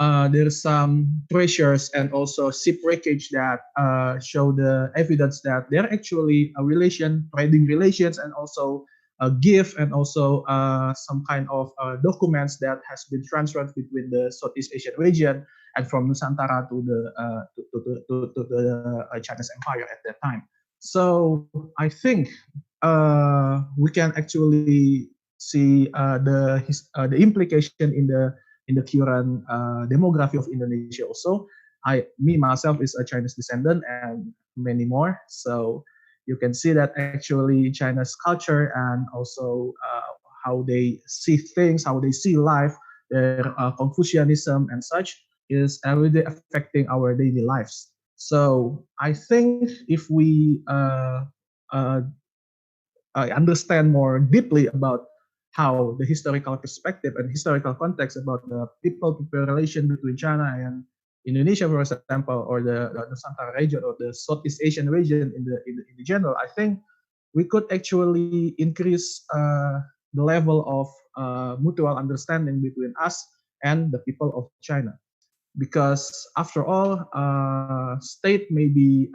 there are some treasures and also ship wreckage that show the evidence that there are actually a trading relations, and also a gift, and also some kind of documents that has been transferred between the Southeast Asian region and from Nusantara to the Chinese Empire at that time. So I think we can actually see the implication in the current demography of Indonesia also. Me myself is a Chinese descendant and many more. So you can see that actually China's culture and also how they see things, how they see life, their Confucianism and such is everyday affecting our daily lives. So I think if we understand more deeply about how the historical perspective and historical context about the people-to-people relation between China and Indonesia, for example, or the Nusantara region or the Southeast Asian region in the general, I think we could actually increase the level of mutual understanding between us and the people of China. Because after all, state may be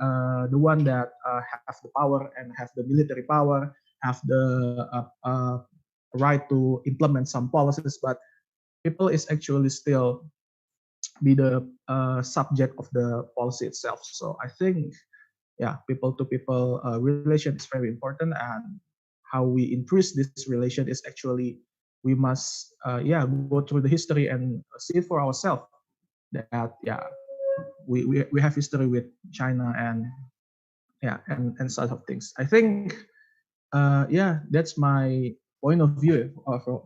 the one that have the power and have the military power, have the right to implement some policies, but people is actually still be the subject of the policy itself. So I think, yeah, people-to-people relation is very important, and how we increase this relation is actually we must go through the history and see it for ourselves that we have history with China and sort of things. I think that's my point of view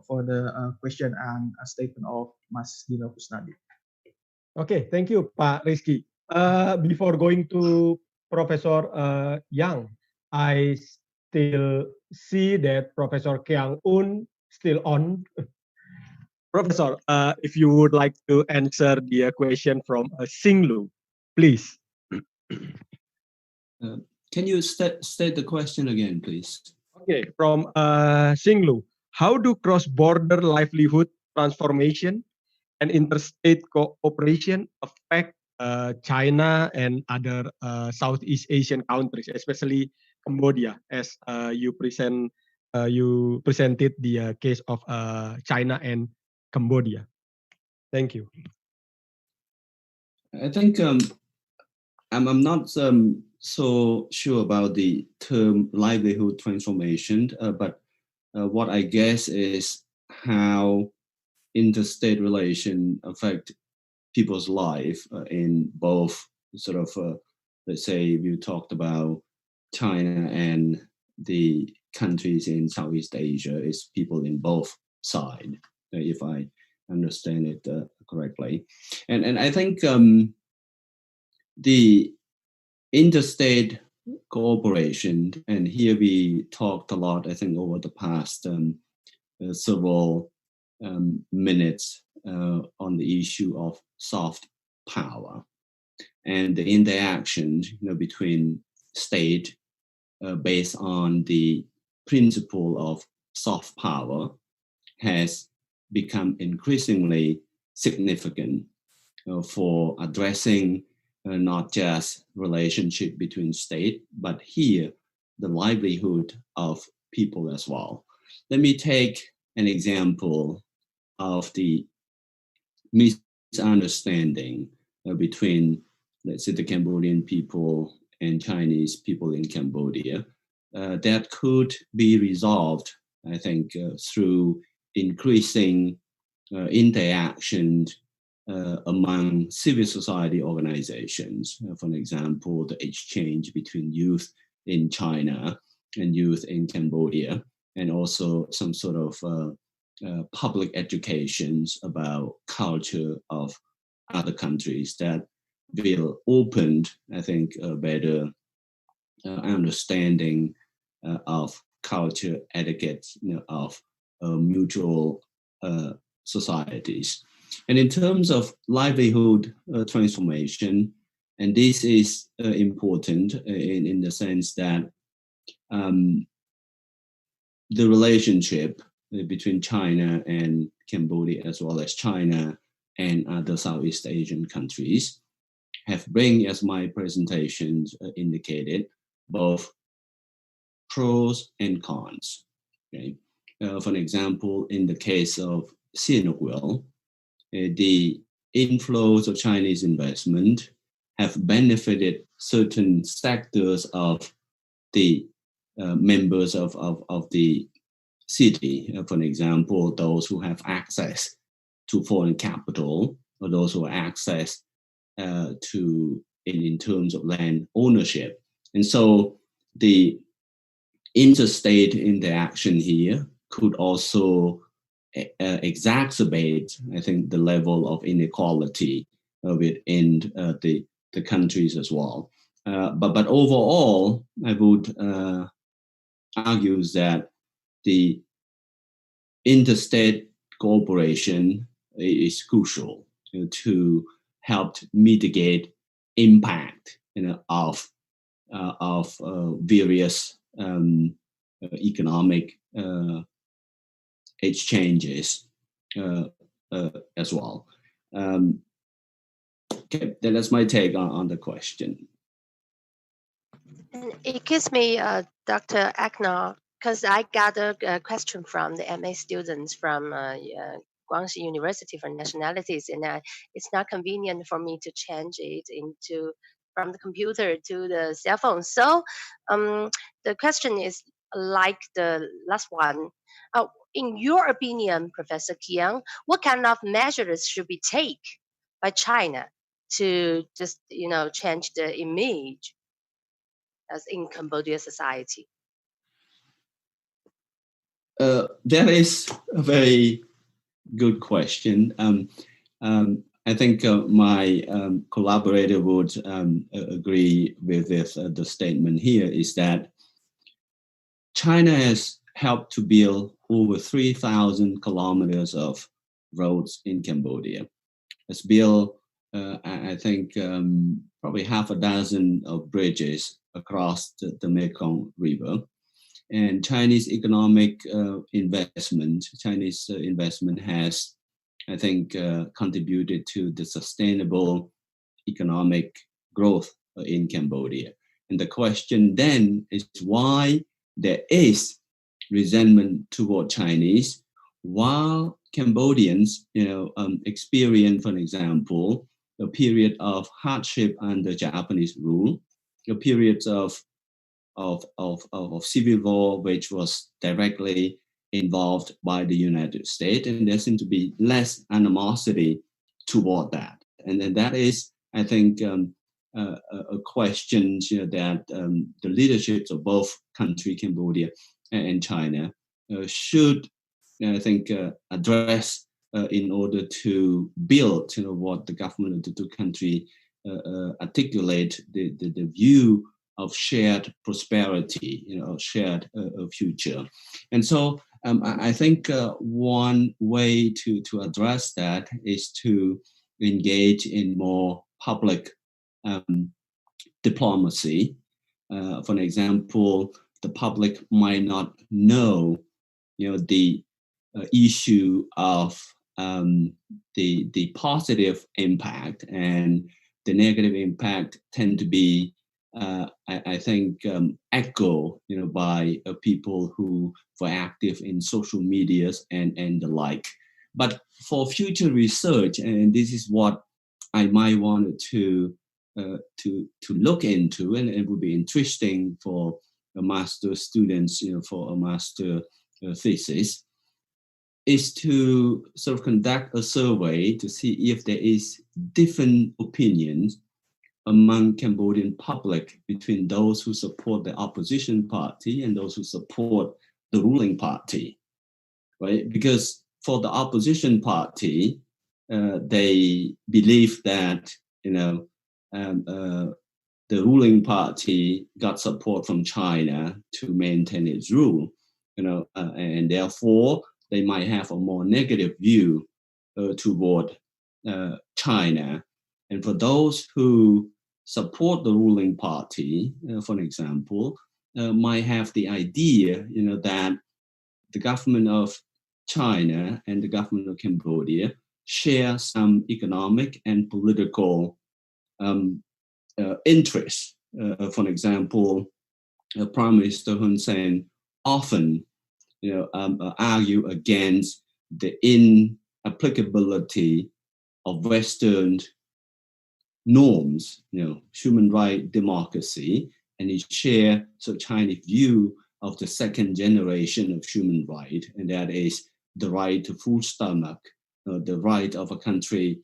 for the question and statement of Mas Dino Kusnadi. Okay, thank you, Pak Rizky. Before going to Professor Yang, I still see that Professor Keang Un still on. Professor, if you would like to answer the question from Singlu, please. Can you state the question again, please? Okay, from Singlu, how do cross-border livelihood transformation and interstate cooperation affect China and other Southeast Asian countries, especially Cambodia, as you presented the case of China and Cambodia? Thank you. I think I'm not so sure about the term livelihood transformation, but what I guess is how interstate relation affect people's life in both sort of, let's say we talked about China and the countries in Southeast Asia, is people in both sides, if I understand it correctly. And I think the interstate cooperation, and here we talked a lot, I think, over the past several minutes on the issue of soft power and the interaction between state based on the principle of soft power has become increasingly significant for addressing not just relationship between state, but here the livelihood of people as well. Let me take an example of the misunderstanding between, let's say, the Cambodian people and Chinese people in Cambodia that could be resolved, I think, through increasing interaction among civil society organizations. For example, the exchange between youth in China and youth in Cambodia, and also some sort of public educations about culture of other countries that will open, I think, a better understanding of culture, etiquette, of mutual societies. And in terms of livelihood transformation, and this is important in the sense that the relationship between China and Cambodia, as well as China and other Southeast Asian countries, have bring, as my presentations indicated, both pros and cons. Okay? For example, in the case of Sihanouk, the inflows of Chinese investment have benefited certain sectors of the members of the city. For example, those who have access to foreign capital, or those who have access to in terms of land ownership. And so the interstate interaction here could also exacerbate, I think, the level of inequality within the countries as well. But overall, I would argue that the interstate cooperation is crucial to help mitigate impact of various economic exchanges as well. Okay, that's my take on the question. And it gives me, Dr. Acknor, because I got a question from the MA students from Guangxi University for Nationalities, and it's not convenient for me to change it into from the computer to the cell phone. So the question is like the last one. In your opinion, Professor Kiang, what kind of measures should be taken by China to just change the image as in Cambodia society? That is a very good question. I think my collaborator would agree with this. The statement here is that China has helped to build over 3,000 kilometers of roads in Cambodia. It's built, I think, probably half a dozen of bridges across the Mekong River. And Chinese economic investment has, I think, contributed to the sustainable economic growth in Cambodia. And the question then is why there is resentment toward Chinese, while Cambodians, experience, for example, a period of hardship under Japanese rule, a period of civil war, which was directly involved by the United States, and there seems to be less animosity toward that. And that is, I think, a question that the leaderships of both countries, Cambodia and China, should, I think, address in order to build, what the government of the two countries articulate the view of shared prosperity, shared future. And so I think one way to address that is to engage in more public diplomacy. For example, the public might not know, the issue of the positive impact and the negative impact tend to be, I think, echoed, by people who were active in social medias and the like. But for future research, and this is what I might want to look into, and it would be interesting for a master students, for a master thesis, is to sort of conduct a survey to see if there is different opinions among Cambodian public between those who support the opposition party and those who support the ruling party, right? Because for the opposition party, they believe that, the ruling party got support from China to maintain its rule, and therefore they might have a more negative view toward China. And for those who support the ruling party, for example, might have the idea, that the government of China and the government of Cambodia share some economic and political interests. For example, Prime Minister Hun Sen often, argue against the inapplicability of Western norms, human right, democracy, and he shares the Chinese view of the second generation of human right, and that is the right to food stomach, the right of a country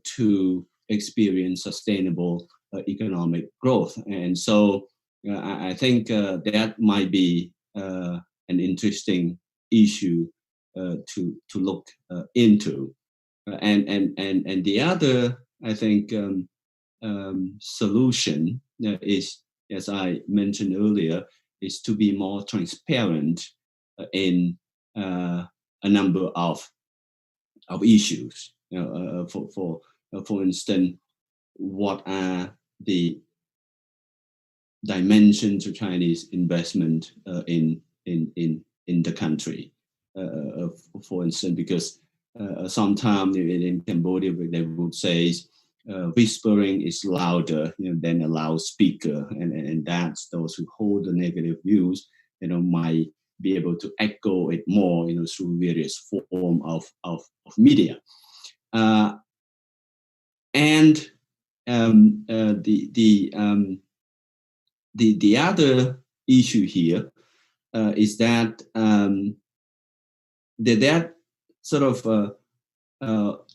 to experience sustainable economic growth. And so I think that might be an interesting issue to look into. And the other, I think, solution is, as I mentioned earlier, is to be more transparent in a number of issues. For instance, what are the dimensions of Chinese investment in the country? For instance, because sometimes in Cambodia they would say whispering is louder than a loudspeaker, and that's those who hold the negative views, might be able to echo it more, through various form of media. And the other issue here is that that sort of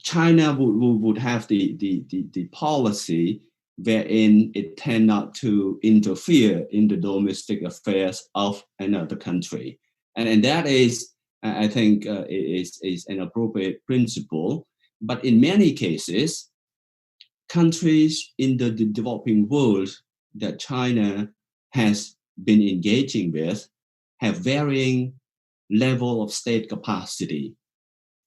China would have the policy wherein it tend not to interfere in the domestic affairs of another country, and that is, I think, is an appropriate principle. But in many cases, countries in the developing world that China has been engaging with have varying level of state capacity.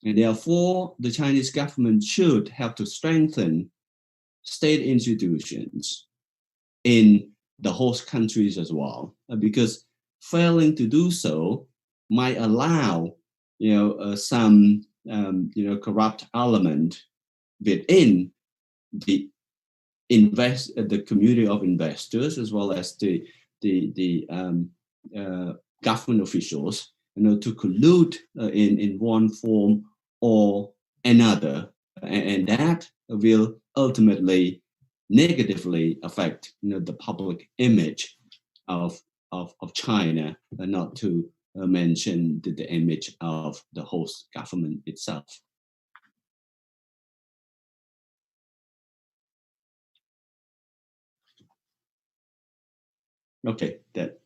And therefore, the Chinese government should have to strengthen state institutions in the host countries as well, because failing to do so might allow, some, corrupt element within the community of investors, as well as the government officials, to collude in one form or another, and that will ultimately negatively affect the public image of China, not to mention the image of the host government itself. Okay, that.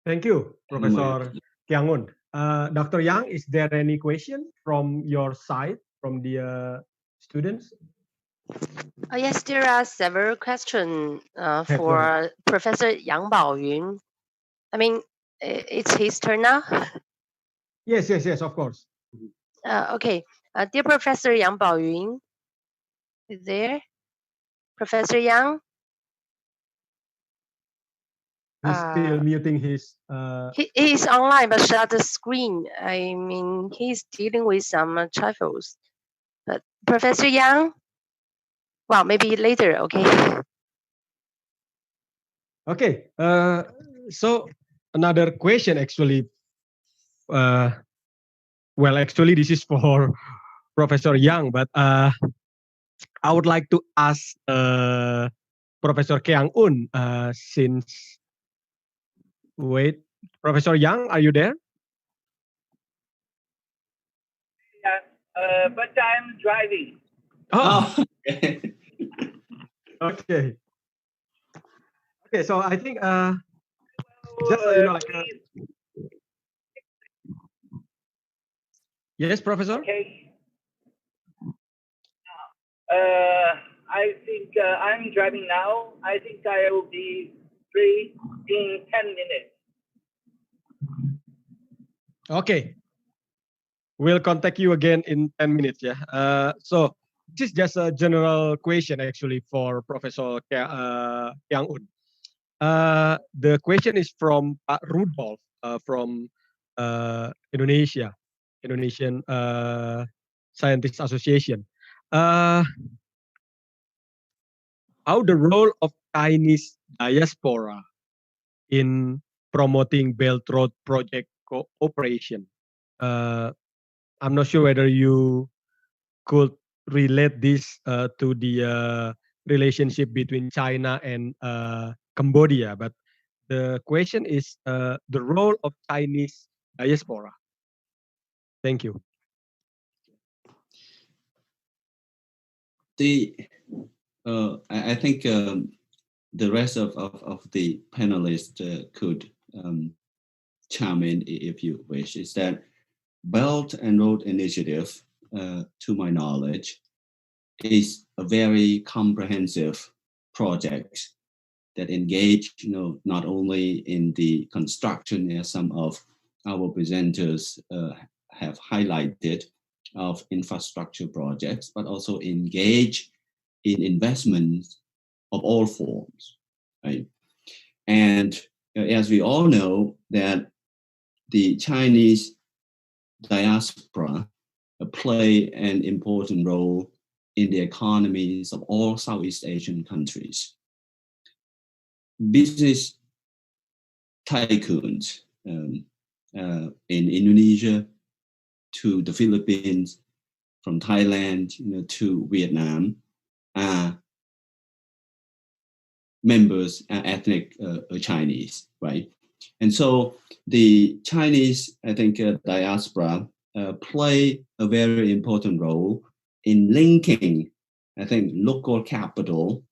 Thank you, Professor Kiangun. Dr. Yang, is there any question from your side, from the students? Yes, there are several questions for Professor Yang Baoyun. I mean, it's his turn now? Yes, of course. Okay. Dear Professor Yang Baoyun, is there? Professor Yang? He's still muting his. He's online, but shut the screen. I mean, he's dealing with some trifles. But Professor Yang, well, maybe later. Okay. Okay. So another question actually. Well, actually, this is for Professor Yang, but I would like to ask Professor Keang Un since. Wait, Professor Yang, are you there? Yeah, but I'm driving. Oh, okay. okay. Okay, so I think just so you know, like. Yes, Professor. Okay. I think I'm driving now. I think I will be free in 10 minutes. Okay. We'll contact you again in 10 minutes. Yeah. So this is just a general question actually for Professor Yang Un. The question is from Pak Rudolf from Indonesian Scientists Association. How the role of Chinese diaspora in promoting Belt Road project cooperation? I'm not sure whether you could relate this to the relationship between China and Cambodia, but the question is the role of Chinese diaspora. Thank you. I think the rest of the panelists could chime in if you wish. Is that Belt and Road Initiative, to my knowledge, is a very comprehensive project that engage, not only in the construction, as some of our presenters have highlighted, of infrastructure projects, but also engage in investments of all forms, right? And as we all know, that the Chinese diaspora play an important role in the economies of all Southeast Asian countries. Business tycoons in Indonesia to the Philippines, from Thailand to Vietnam, are members, ethnic Chinese, right? And so the Chinese, I think, diaspora play a very important role in linking, I think, local capital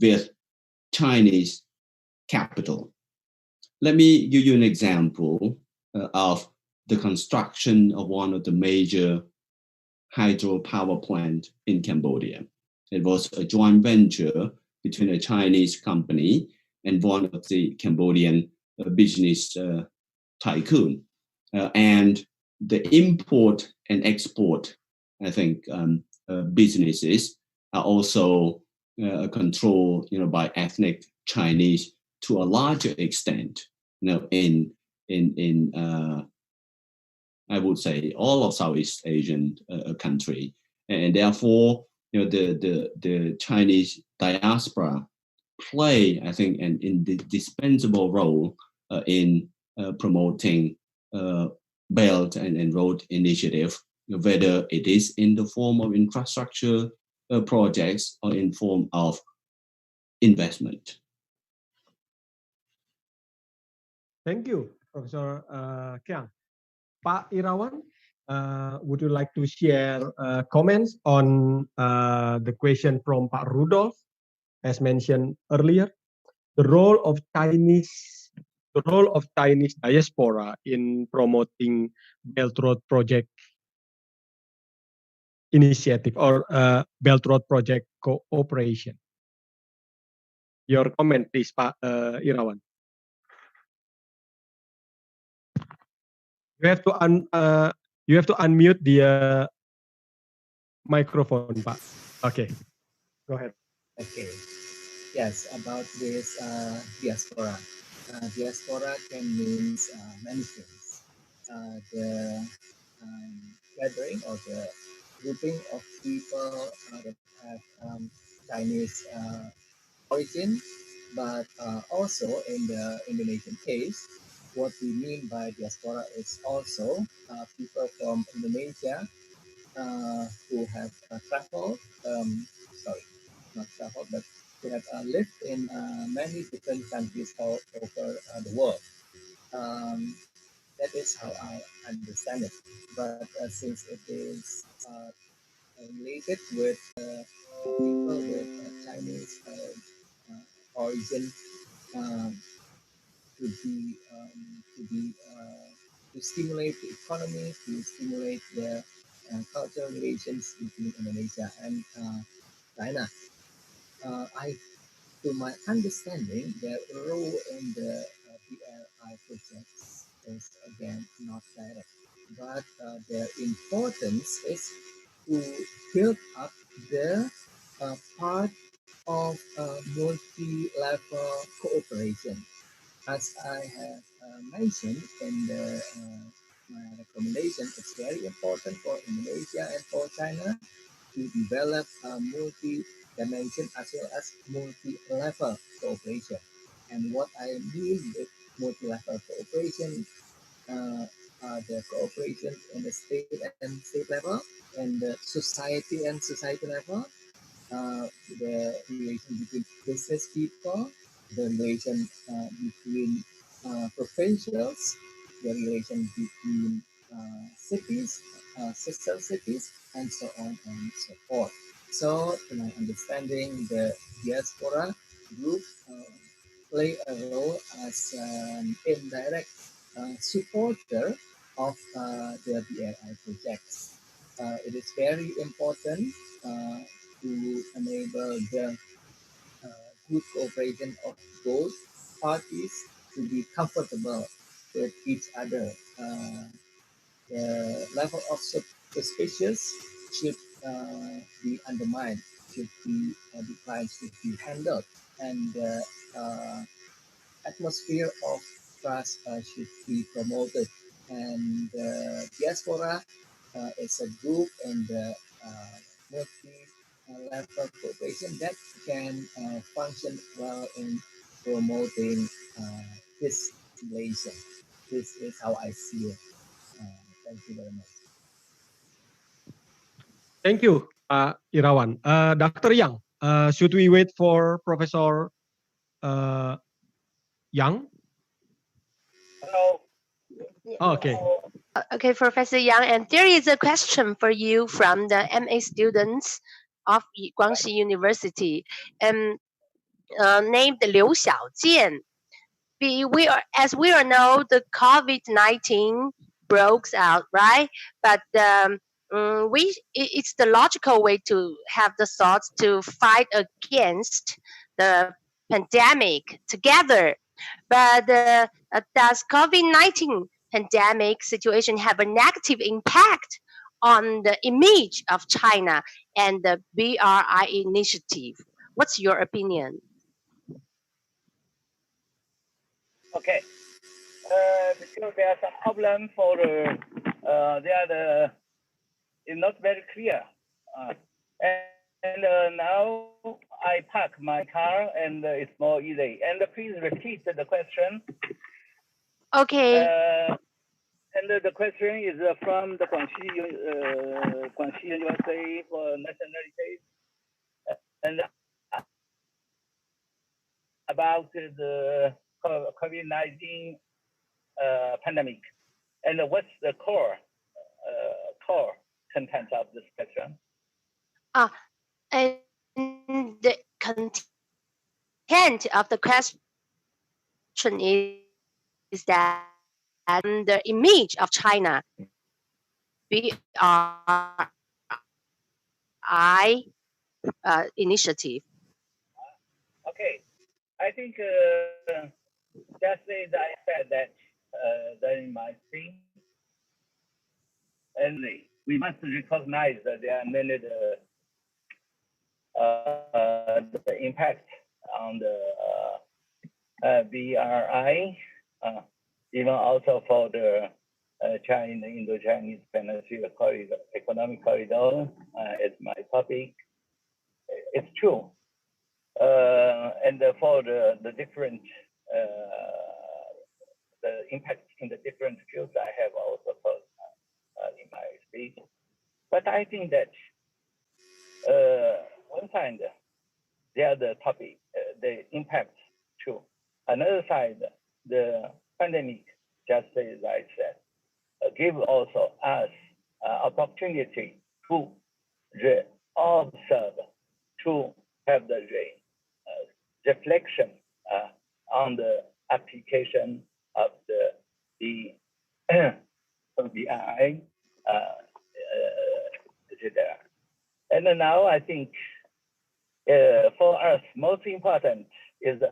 with Chinese capital. Let me give you an example of the construction of one of the major hydropower plant in Cambodia. It was a joint venture between a Chinese company and one of the Cambodian business tycoon. And the import and export, I think, businesses are also controlled, by ethnic Chinese to a larger extent, in I would say all of Southeast Asian country, and therefore, the Chinese diaspora play, I think, an indispensable role in promoting Belt and Road Initiative, whether it is in the form of infrastructure projects or in form of investment. Thank you, Professor Keang. Pak Irawan, would you like to share comments on the question from Pak Rudolf, as mentioned earlier, the role of Chinese diaspora in promoting Belt Road Project initiative or Belt Road Project cooperation? Your comment, please, Pak Irawan. You have to unmute the microphone, Pak. Okay, go ahead. Okay. Yes, about this diaspora. diaspora can mean many things. The gathering or the grouping of people that have Chinese origin, but also in the Indonesian case, what we mean by diaspora is also people from Indonesia who have traveled, sorry, not traveled, but who have lived in many different countries all over the world. Um, that is how I understand it. But since it is related with people with Chinese origin, um, to be to stimulate the economy, to stimulate the cultural relations between Indonesia and China. I, to my understanding, the role in the BRI projects is again not direct, but their importance is to build up the part of multi-level cooperation. As I have mentioned in my recommendation, it's very important for Indonesia and for China to develop a multi-dimension as well as multi-level cooperation. And what I mean with multi-level cooperation, the cooperation in the state and state level, and the society and society level, the relation between business people, the relation between provincials, the relation between cities, sister cities, and so on and so forth. So, to my understanding, the diaspora group play a role as an indirect supporter of the BRI projects. It is very important to enable the good cooperation of both parties to be comfortable with each other. The level of suspicious should be undermined, should be declined, should be handled, and the atmosphere of trust should be promoted. And the diaspora is a group and the multi-level cooperation that can function well in promoting this relation. This is how I see it. Thank you very much. Thank you, Pak Irawan. Dr. Yang, should we wait for Professor Yang? Hello. Oh, okay. Okay, Professor Yang, and there is a question for you from the MA students of Guangxi University, named Liu Xiaojian. As we all know, the COVID-19 broke out, right? But it's the logical way to have the thoughts to fight against the pandemic together. But does COVID-19 pandemic situation have a negative impact on the image of China and the BRI initiative? What's your opinion? Okay. Because there are some problem for it's not very clear. And now I park my car and it's more easy. And please repeat the question. Okay. And the question is from the Guangxi University for Nationalities, and about the COVID-19 pandemic, and what's the core content of this question? And the content of the question is that the image of China, BRI initiative. Okay, I think just as I said that in my thing, and we must recognize that there are many the impact on the BRI, even also for the China Indo-Chinese Peninsula Corridor, Economic Corridor, is my topic. It's true, and for the different the impact in the different fields, I have also put in my speech. But I think that one side, they are the topic, the impact true. Another side, the pandemic, just as I said, give also us opportunity to observe, to have the reflection on the application of the BRI, etc. And now I think for us, most important is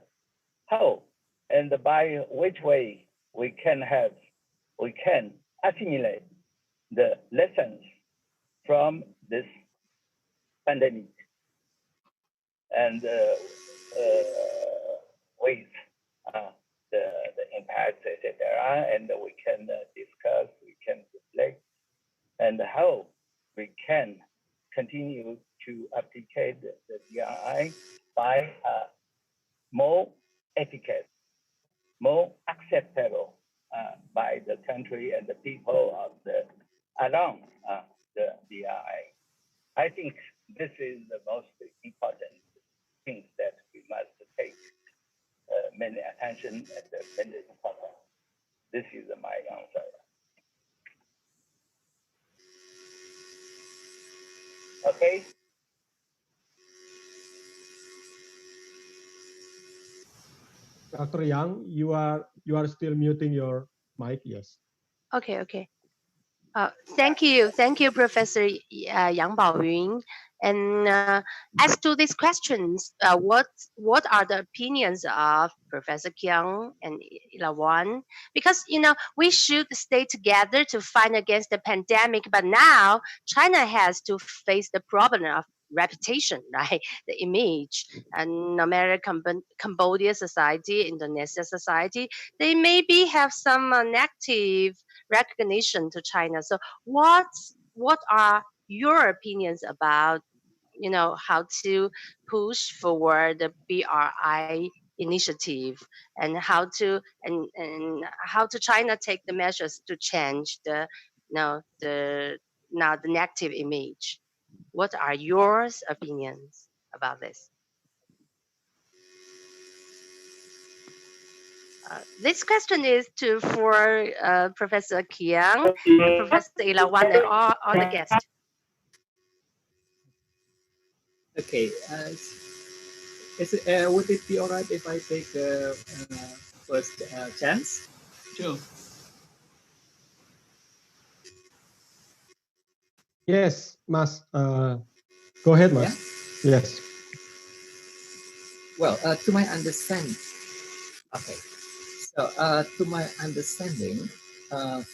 how and by which way we can assimilate the lessons from this pandemic and with the impact, etc. And we can discuss, we can reflect, and how we can continue to apply the BRI by more efficacious, more acceptable by the country and the people of around the BRI. I think this is the most important things that we must take many attention and many important. This is my answer. Okay. Dr. Yang, you are still muting your mic. Yes. Okay. Thank you, Professor Yang Baoyun. And as to these questions, what are the opinions of Professor Kiang and Ilawan? Because we should stay together to fight against the pandemic, but now China has to face the problem of reputation, right? The image, and no matter Cambodia society, Indonesia society, they maybe have some negative recognition to China. So what are your opinions about how to push forward the BRI initiative, and how to China take the measures to change the negative image? What are your opinions about this? This question is for Professor Kiang, Professor Ilawan, and all the guests. Okay. Would it be all right if I take first chance? Sure. Yes, Mas. Go ahead, Mas. Yeah? Yes. Well, to my understanding, okay. So, to my understanding,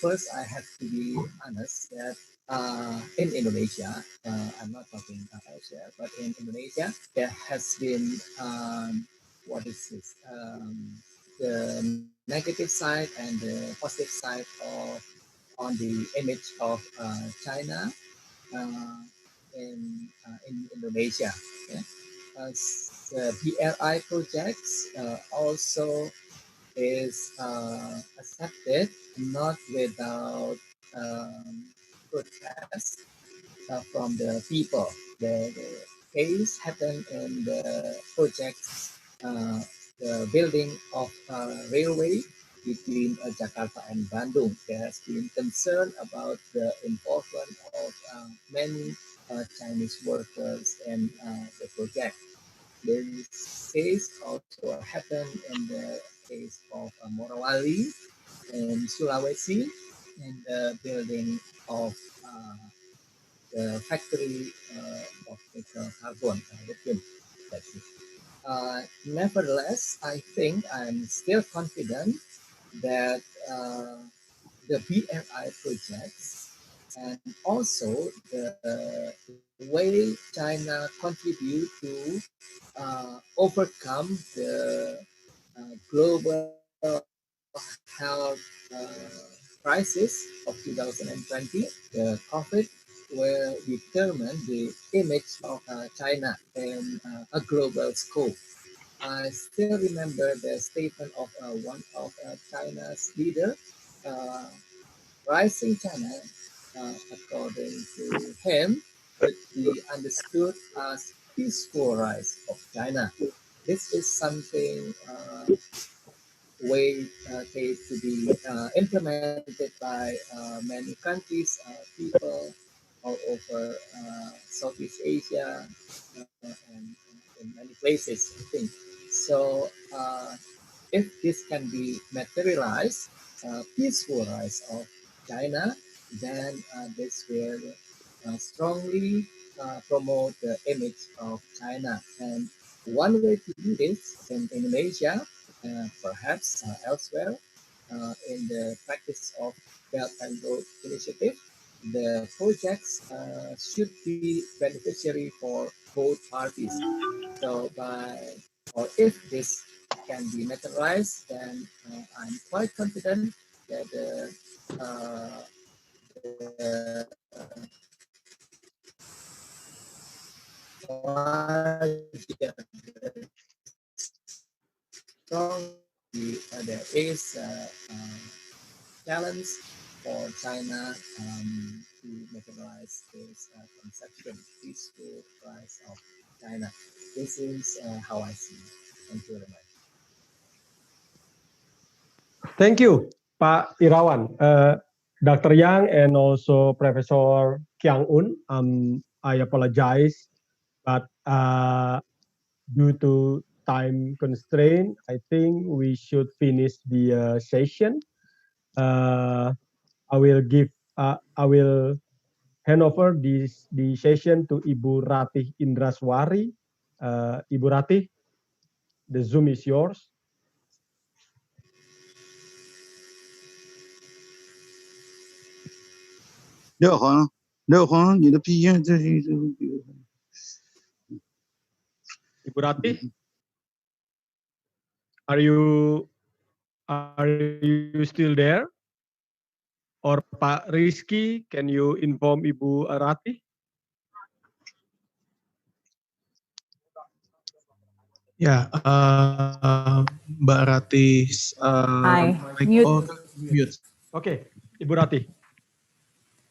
first I have to be honest that in Indonesia, I'm not talking Asia, but in Indonesia, there has been what is this? The negative side and the positive side on the image of China in Indonesia. Yeah? The BRI projects also is accepted not without protest from the people. The case happened in the projects, the building of railway between Jakarta and Bandung. There has been concern about the involvement of many Chinese workers in the project. This case also happened in the case of Morowali in Sulawesi, in the building of the factory of carbon, lithium. Nevertheless, I think I'm still confident that the BRI projects and also the way China contribute to overcome the global health crisis of 2020, the COVID will determine the image of China in a global scope. I still remember the statement of one of China's leader, uh, rising China, according to him, should be understood as peaceful rise of China. This is something way to be implemented by many countries, people all over Southeast Asia and in many places, I think. So if this can be materialized, peaceful rise of China, then this will strongly promote the image of China. And one way to do this in Indonesia, perhaps elsewhere, in the practice of Belt and Road Initiative, the projects should be beneficiary for both parties. So or if this can be materialized, then I'm quite confident that the there is a challenge for China to materialize this conception, peaceful rise of China. This is how I see it. Thank you very much. Thank you, Pak Irawan. Dr. Yang and also Professor Kiang Un, I apologize, but due to time constraint, I think we should finish the session. I will hand over the session to Ibu Ratih Indraswari. Ibu Ratih, the Zoom is yours. Ibu Ratih, are you still there? Or Pak Rizky, can you inform Ibu Ratih? Ya, Mbak Ratih, Hi, mute. mute. Okay, Ibu Ratih.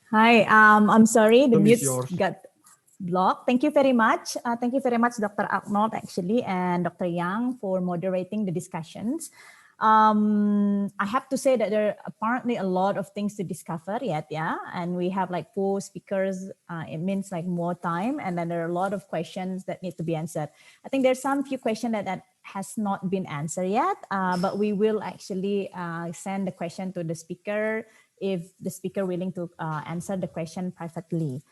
Hi, I'm sorry, the Zoom is mute yours. got blocked. Thank you very much. Thank you very much, Dr. Arnold, actually, and Dr. Yang for moderating the discussions. I have to say that there are apparently a lot of things to discover yet, yeah, and we have like 4 speakers. It means like more time, and then there are a lot of questions that need to be answered. I think there's some few questions that has not been answered yet, but we will actually send the question to the speaker if the speaker willing to answer the question perfectly.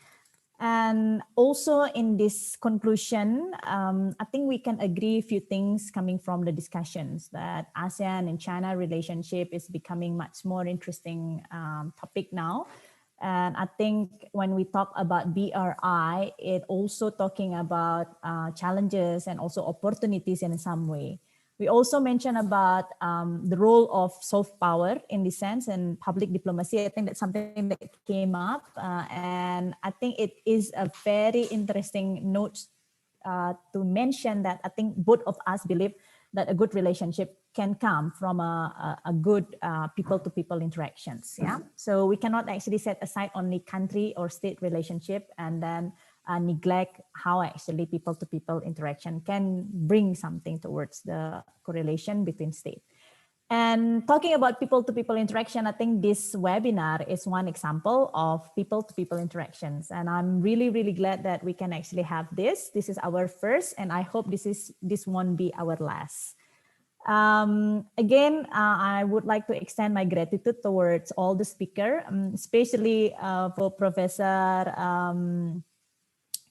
And also in this conclusion, I think we can agree a few things coming from the discussions that ASEAN and China relationship is becoming much more interesting topic now. And I think when we talk about BRI, it also talking about challenges and also opportunities in some way. We also mentioned about the role of soft power in this sense and public diplomacy. I think that's something that came up. And I think it is a very interesting note to mention that I think both of us believe that a good relationship can come from a good people-to-people interactions. Yeah. So we cannot actually set aside only country or state relationship and then neglect how actually people-to-people interaction can bring something towards the correlation between state. And talking about people-to-people interaction, I think this webinar is one example of people-to-people interactions. And I'm really, really glad that we can actually have this. This is our first, and I hope this won't be our last. Again, I would like to extend my gratitude towards all the speakers, especially for Professor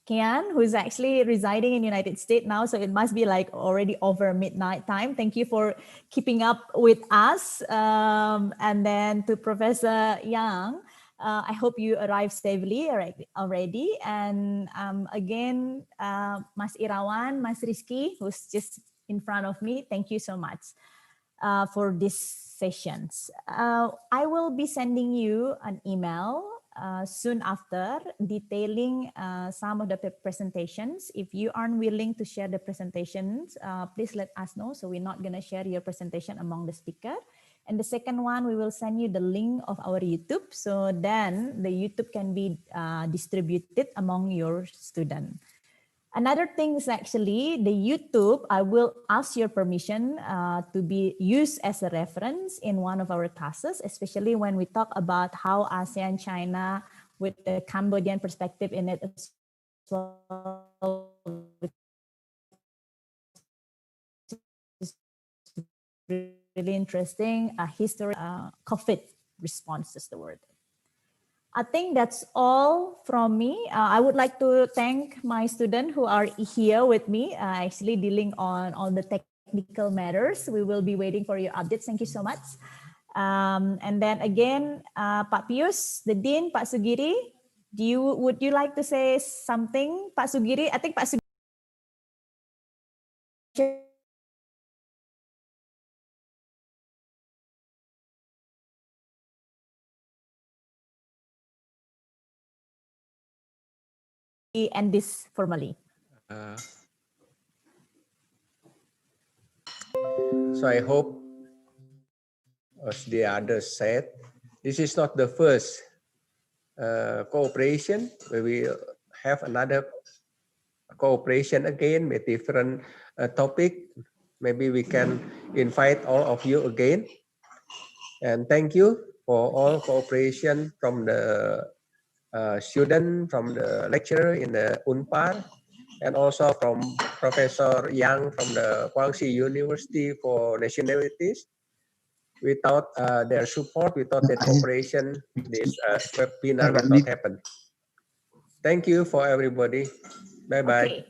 Kian, who's actually residing in the United States now. So it must be like already over midnight time. Thank you for keeping up with us. And then to Professor Yang, I hope you arrived safely already. And again, Mas Irawan, Mas Rizky, who's just in front of me. Thank you so much for these sessions. I will be sending you an email soon after detailing some of the presentations. If you aren't willing to share the presentations, please let us know. So we're not going to share your presentation among the speaker. And the second one, we will send you the link of our YouTube. So then the YouTube can be distributed among your students. Another thing is actually the YouTube, I will ask your permission to be used as a reference in one of our classes, especially when we talk about how ASEAN, China, with the Cambodian perspective in it as well. Really interesting history, COVID response is the word. I think that's all from me. I would like to thank my students who are here with me, actually dealing on all the technical matters. We will be waiting for your updates. Thank you so much. And then again, Pak Pius, the Dean, Pak Sugiri, would you like to say something, Pak Sugiri? I think Pak Sugiri end this formally. So I hope, as the others said, this is not the first cooperation. We will have another cooperation again with different topic. Maybe we can invite all of you again. And thank you for all cooperation from the student, from the lecturer in the UNPAR, and also from Professor Yang from the Guangxi University for Nationalities. Without their support, without their cooperation, this webinar will not happen. Thank you for everybody. Bye-bye. Okay.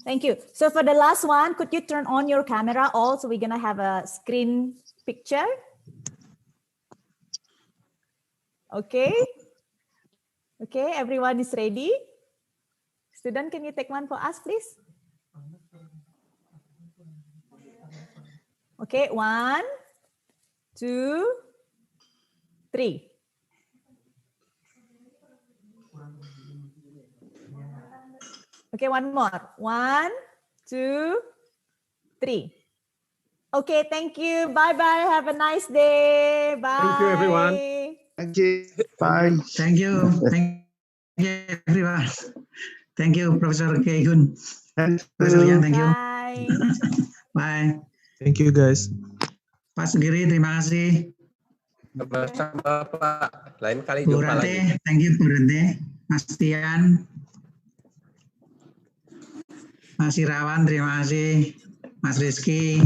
Thank you. So for the last one, could you turn on your camera also? We're going to have a screen picture. Okay. Okay, everyone is ready. Student, can you take one for us, please? Okay, 1, 2, 3. Okay, one more. 1, 2, 3. Okay, thank you. Bye-bye. Have a nice day. Bye. Thank you, everyone. Thank you. Bye. Thank you. Thank you, everyone. Thank you, Professor Kegun. Professor Yang, thank you. Bye. Bye. Thank you, guys. Pak Sugiri, terima kasih. Sama-sama Pak. Lain kali Bu jumpa lagi. Rante, thank you Bu Rante. Mas Tian. Mas Irawan, terima kasih. Mas Rizky.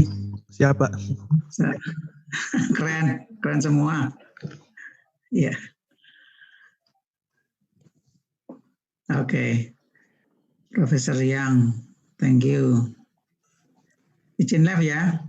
Siapa? Keren, keren semua. Iya. Yeah. Oke. Profesor Yang, thank you. Izin live ya.